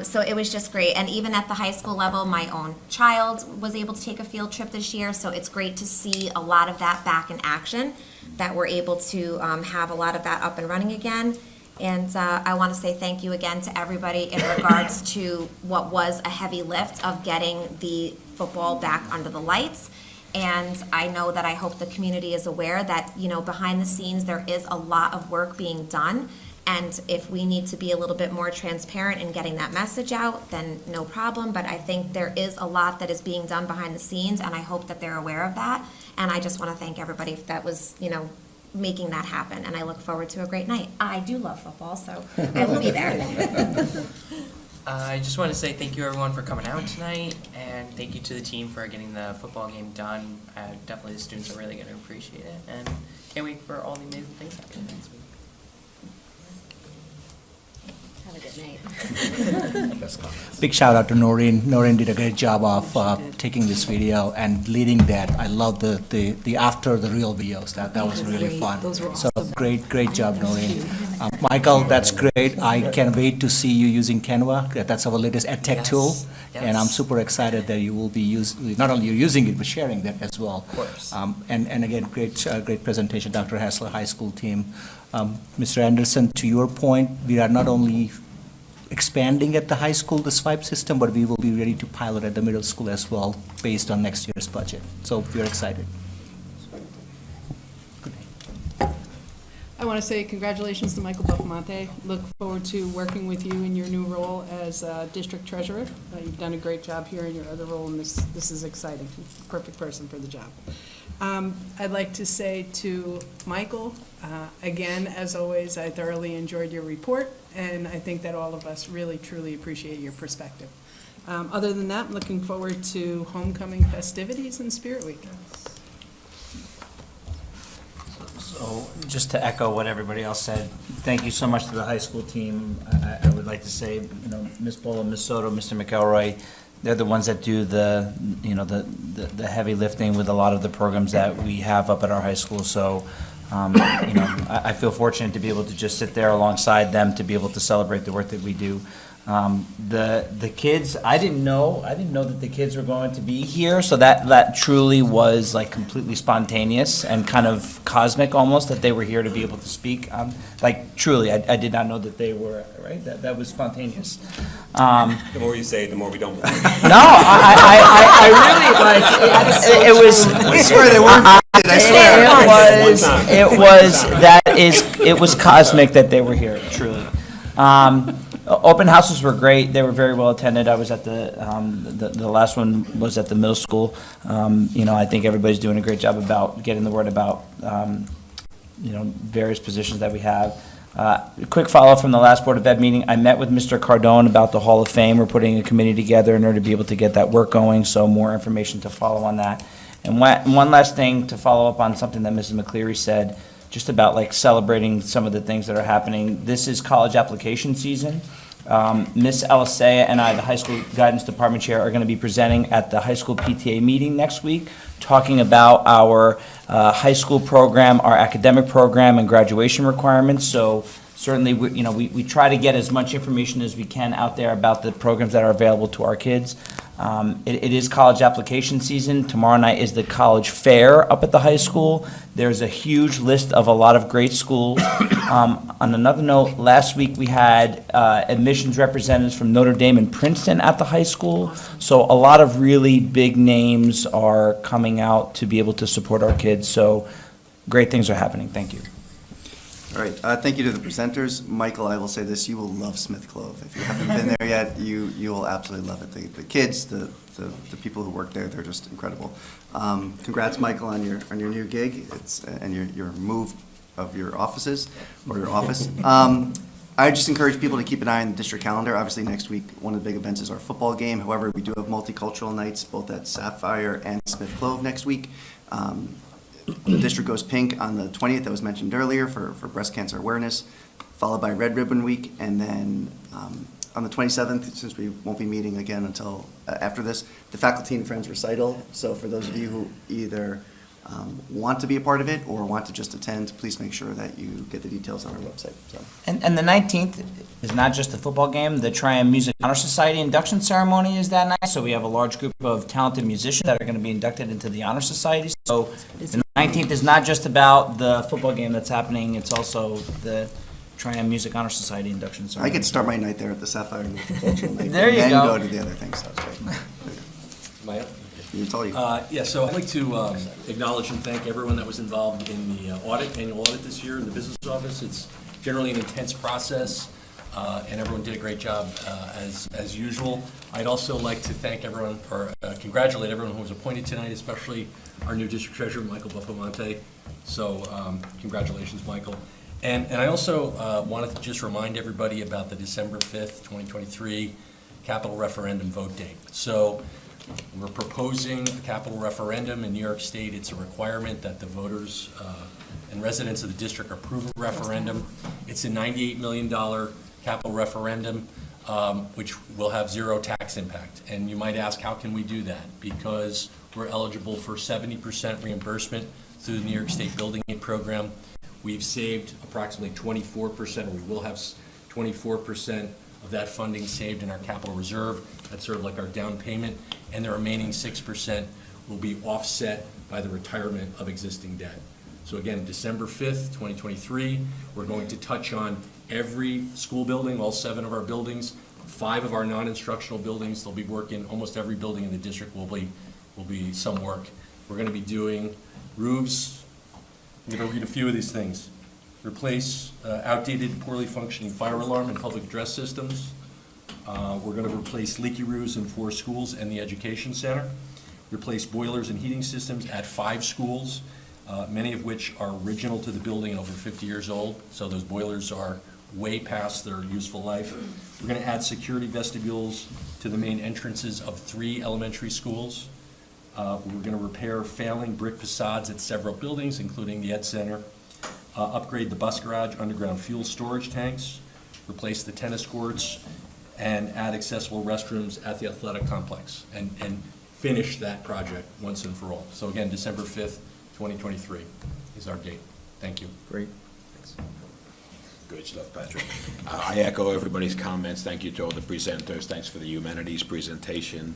So it was just great. And even at the high school level, my own child was able to take a field trip this year, so it's great to see a lot of that back in action, that we're able to have a lot of that up and running again. And I want to say thank you again to everybody in regards to what was a heavy lift of getting the football back under the lights. And I know that I hope the community is aware that, behind the scenes, there is a lot of work being done. And if we need to be a little bit more transparent in getting that message out, then no problem. But I think there is a lot that is being done behind the scenes, and I hope that they're aware of that. And I just want to thank everybody that was, making that happen, and I look forward to a great night. I do love football, so I will be there. I just want to say thank you everyone for coming out tonight, and thank you to the team for getting the football game done. Definitely the students are really going to appreciate it, and can't wait for all the amazing things happening next week. Have a good night. Big shout out to Noreen. Noreen did a great job of taking this video and leading that. I love the after the real videos. That was really fun. So great job, Noreen. Michael, that's great. I can't wait to see you using Canva. That's our latest EdTech tool. And I'm super excited that you will be not only you're using it, but sharing that as well. Of course. And again, great presentation, Dr. Hassler, high school team. Mr. Anderson, to your point, we are not only expanding at the high school the swipe system, but we will be ready to pilot at the middle school as well, based on next year's budget. So we're excited. I want to say congratulations to Michael Buffamante. Look forward to working with you in your new role as district treasurer. You've done a great job here in your other role, and this is exciting. Perfect person for the job. I'd like to say to Michael, again, as always, I thoroughly enjoyed your report, and I think that all of us really, truly appreciate your perspective. Other than that, I'm looking forward to homecoming festivities and Spirit Week. So, just to echo what everybody else said, thank you so much to the high school team. I would like to say, Ms. Bola, Ms. Soto, Mr. McElroy, they're the ones that do the heavy lifting with a lot of the programs that we have up at our high school. So, I feel fortunate to be able to just sit there alongside them to be able to celebrate the work that we do. The kids, I didn't know that the kids were going to be here, so that truly was like completely spontaneous and kind of cosmic almost, that they were here to be able to speak. Like truly, I did not know that they were, right? That was spontaneous. The more you say, the more we don't believe. No, I really, like, it was. I swear they weren't. I swear. It was cosmic that they were here, truly. Open houses were great. They were very well attended. I was at the last one was at the middle school. I think everybody's doing a great job about getting the word about, various positions that we have. A quick follow-up from the last Board of Ed meeting. I met with Mr. Cardone about the Hall of Fame. We're putting a committee together in order to be able to get that work going, so more information to follow on that. And one last thing to follow up on something that Mrs. McCleary said, just about like celebrating some of the things that are happening. This is college application season. Ms. Elisea and I, the high school guidance department chair, are going to be presenting at the high school PTA meeting next week, talking about our high school program, our academic program, and graduation requirements. So certainly, we try to get as much information as we can out there about the programs that are available to our kids. It is college application season. Tomorrow night is the college fair up at the high school. There's a huge list of a lot of great schools. On another note, last week we had admissions representatives from Notre Dame and Princeton at the high school. So a lot of really big names are coming out to be able to support our kids. So great things are happening. Thank you. All right, thank you to the presenters. Michael, I will say this, you will love Smith Clove. If you haven't been there yet, you will absolutely love it. The kids, the people who work there, they're just incredible. Congrats, Michael, on your new gig. And your move of your offices, or your office. I just encourage people to keep an eye on the district calendar. Obviously, next week, one of the big events is our football game. However, we do have multicultural nights, both at Sapphire and Smith Clove next week. The district goes pink on the 20th, that was mentioned earlier, for breast cancer awareness, followed by Red Ribbon Week, and then on the 27th, since we won't be meeting again until after this, the Faculty and Friends recital. So for those of you who either want to be a part of it or want to just attend, please make sure that you get the details on our website. So. And the 19th is not just the football game. The Triumph Music Honor Society induction ceremony is that night. So we have a large group of talented musicians that are going to be inducted into the Honor Society. So the 19th is not just about the football game that's happening. It's also the Triumph Music Honor Society induction ceremony. I could start my night there at the Sapphire Multicultural Night. There you and go. Then go to the other things. So it's great. Maya? It's all you. Yeah, so I'd like to acknowledge and thank everyone that was involved in the annual audit this year in the business office. It's generally an intense process, and everyone did a great job as usual. I'd also like to thank everyone, or congratulate everyone who was appointed tonight, especially our new district treasurer, Michael Buffamonte. So congratulations, Michael. And I also wanted to just remind everybody about the December 5th, 2023 capital referendum vote date. So we're proposing a capital referendum in New York State. It's a requirement that the voters and residents of the district approve a referendum. It's a $98 million capital referendum, which will have zero tax impact. And you might ask, how can we do that? Because we're eligible for 70% reimbursement through the New York State Building Aid Program. We've saved approximately 24%, or we will have 24% of that funding saved in our capital reserve. That's sort of like our down payment, and the remaining 6% will be offset by the retirement of existing debt. So again, December 5th, 2023, we're going to touch on every school building, all 7 of our buildings, 5 of our non-instructional buildings. They'll be working, almost every building in the district will be some work. We're going to be doing roofs. I'm going to read a few of these things. Replace outdated, poorly functioning fire alarm and public address systems. We're going to replace leaky roofs in 4 schools and the education center. Replace boilers and heating systems at 5 schools, many of which are original to the building and over 50 years old. So those boilers are way past their useful life. We're going to add security vestibules to the main entrances of 3 elementary schools. We're going to repair failing brick facades at several buildings, including the Ed Center. Upgrade the bus garage, underground fuel storage tanks, replace the tennis courts, and add accessible restrooms at the athletic complex, and finish that project once and for all. So again, December 5th, 2023 is our date. Thank you. Great. Thanks. Good stuff, Patrick. I echo everybody's comments. Thank you to all the presenters. Thanks for the humanities presentation.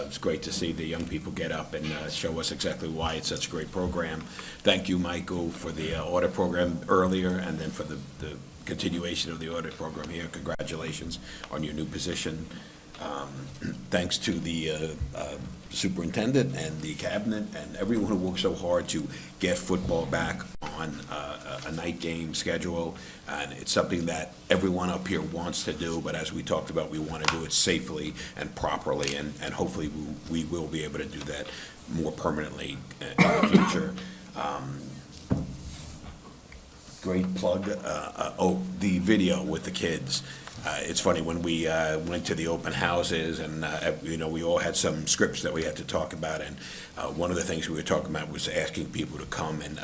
It's great to see the young people get up and show us exactly why it's such a great program. Thank you, Michael, for the audit program earlier, and then for the continuation of the audit program here. Congratulations on your new position. Thanks to the superintendent and the cabinet and everyone who worked so hard to get football back on a night game schedule. And it's something that everyone up here wants to do, but as we talked about, we want to do it safely and properly, and hopefully we will be able to do that more permanently in the future. Great plug. The video with the kids. It's funny, when we went to the open houses, and we all had some scripts that we had to talk about, and one of the things we were talking about was asking people to come and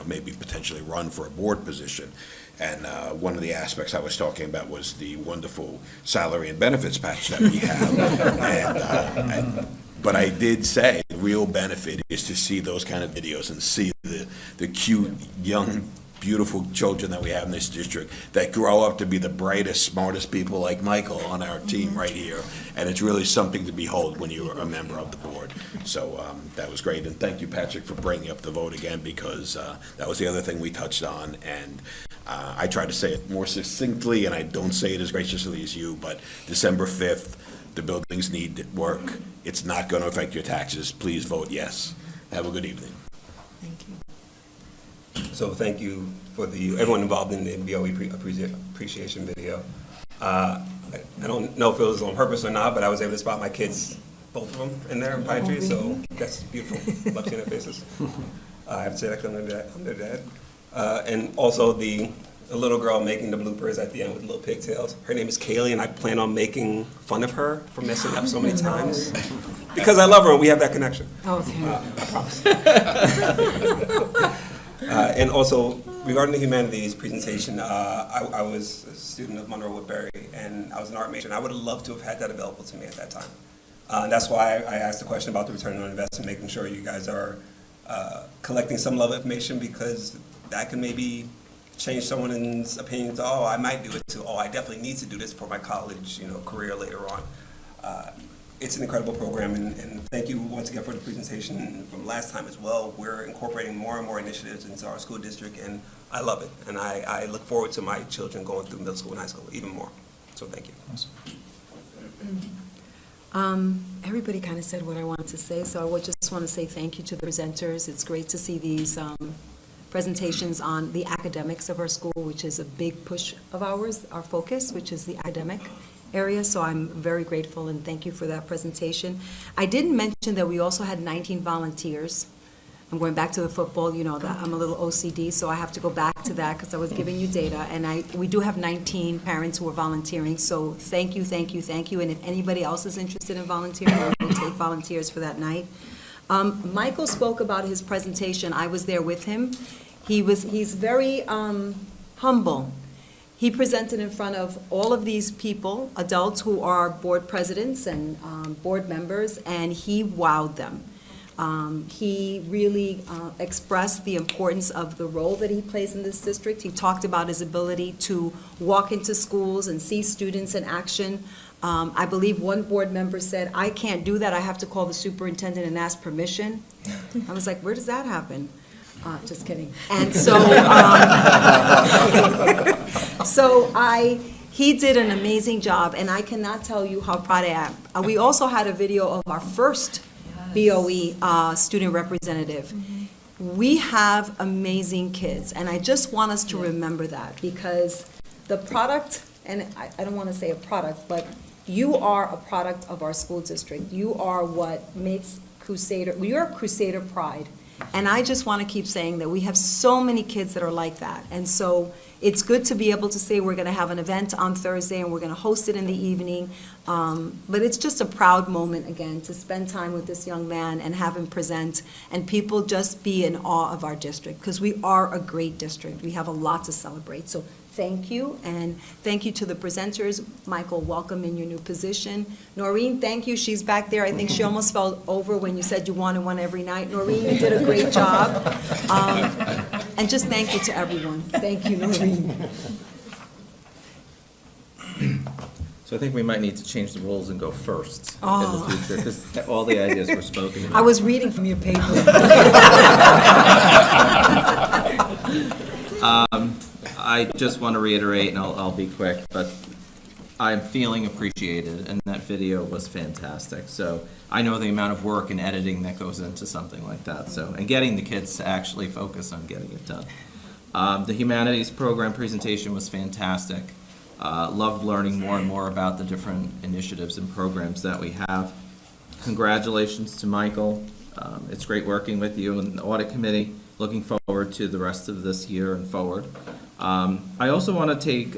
maybe potentially run for a board position. And one of the aspects I was talking about was the wonderful salary and benefits patch that we have. But I did say the real benefit is to see those kind of videos and see the cute young beautiful children that we have in this district that grow up to be the brightest, smartest people like Michael on our team right here. And it's really something to behold when you're a member of the board. So that was great. And thank you, Patrick, for bringing up the vote again, because that was the other thing we touched on. And I tried to say it more succinctly, and I don't say it as graciously as you, but December 5th, the buildings need work. It's not going to affect your taxes. Please vote yes. Have a good evening. So thank you for for everyone involved in the BOE appreciation video. I don't know if it was on purpose or not, but I was able to spot my kids, both of them, in there in Pine Tree, so that's beautiful. Love seeing their faces. I have to say that because I'm their dad. And also the little girl making the bloopers at the end with little pigtails. Her name is Kaylee, and I plan on making fun of her for messing up so many times. Because I love her and we have that connection. Okay. I promise. And also, regarding the humanities presentation, I was a student of Monroe-Woodbury, and I was an art major, and I would have loved to have had that available to me at that time. And that's why I asked the question about the return on investment, making sure you guys are collecting some level of information, because that can maybe change someone's opinion to, oh, I might do it, to, oh, I definitely need to do this for my college, career later on. It's an incredible program, and thank you once again for the presentation from last time as well. We're incorporating more and more initiatives into our school district, and I love it. And I look forward to my children going through middle school and high school even more. So thank you. Everybody kind of said what I wanted to say, so I would just want to say thank you to the presenters. It's great to see these presentations on the academics of our school, which is a big push of ours, our focus, which is the academic area, so I'm very grateful and thank you for that presentation. I didn't mention that we also had 19 volunteers. I'm going back to the football, that I'm a little OCD, so I have to go back to that because I was giving you data, and we do have 19 parents who are volunteering, so thank you, thank you, thank you, and if anybody else is interested in volunteering, we'll take volunteers for that night. Michael spoke about his presentation. I was there with him. He's very humble. He presented in front of all of these people, adults who are board presidents and board members, and he wowed them. He really expressed the importance of the role that he plays in this district. He talked about his ability to walk into schools and see students in action. I believe one board member said, I can't do that, I have to call the superintendent and ask permission. I was like, where does that happen? Just kidding. And so, he did an amazing job, and I cannot tell you how proud I am. We also had a video of our first BOE student representative. We have amazing kids, and I just want us to remember that, because the product, and I don't want to say a product, but you are a product of our school district. You are what makes Crusader, you're Crusader pride. And I just want to keep saying that we have so many kids that are like that. And so it's good to be able to say we're going to have an event on Thursday and we're going to host it in the evening. But it's just a proud moment, again, to spend time with this young man and have him present, and people just be in awe of our district, because we are a great district. We have a lot to celebrate. So thank you, and thank you to the presenters. Michael, welcome in your new position. Noreen, thank you. She's back there. I think she almost fell over when you said you wanted one every night. Noreen, you did a great job. And just thank you to everyone. Thank you, Noreen. So I think we might need to change the rules and go first in the future, because all the ideas were spoken about. I was reading from your paper. I just want to reiterate, and I'll be quick, but I'm feeling appreciated, and that video was fantastic. So I know the amount of work and editing that goes into something like that, and getting the kids to actually focus on getting it done. The humanities program presentation was fantastic. Loved learning more and more about the different initiatives and programs that we have. Congratulations to Michael. It's great working with you and the audit committee. Looking forward to the rest of this year and forward. I also want to take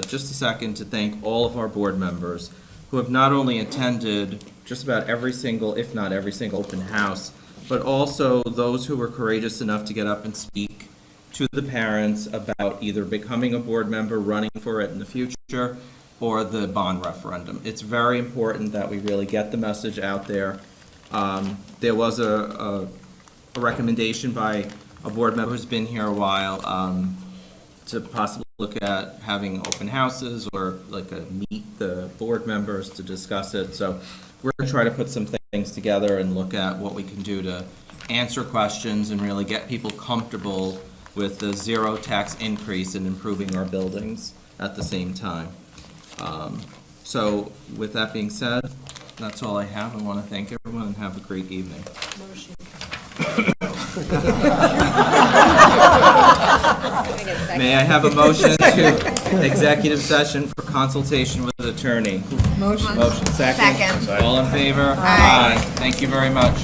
just a second to thank all of our board members who have not only attended just about every single, if not every single open house, but also those who were courageous enough to get up and speak to the parents about either becoming a board member, running for it in the future, or the bond referendum. It's very important that we really get the message out there. There was a recommendation by a board member who's been here a while to possibly look at having open houses or like meet the board members to discuss it. So we're going to try to put some things together and look at what we can do to answer questions and really get people comfortable with the zero tax increase and improving our buildings at the same time. So with that being said, that's all I have. I want to thank everyone and have a great evening. May I have a motion to executive session for consultation with an attorney? Motion. Motion second. Second. All in favor? Aye. Thank you very much.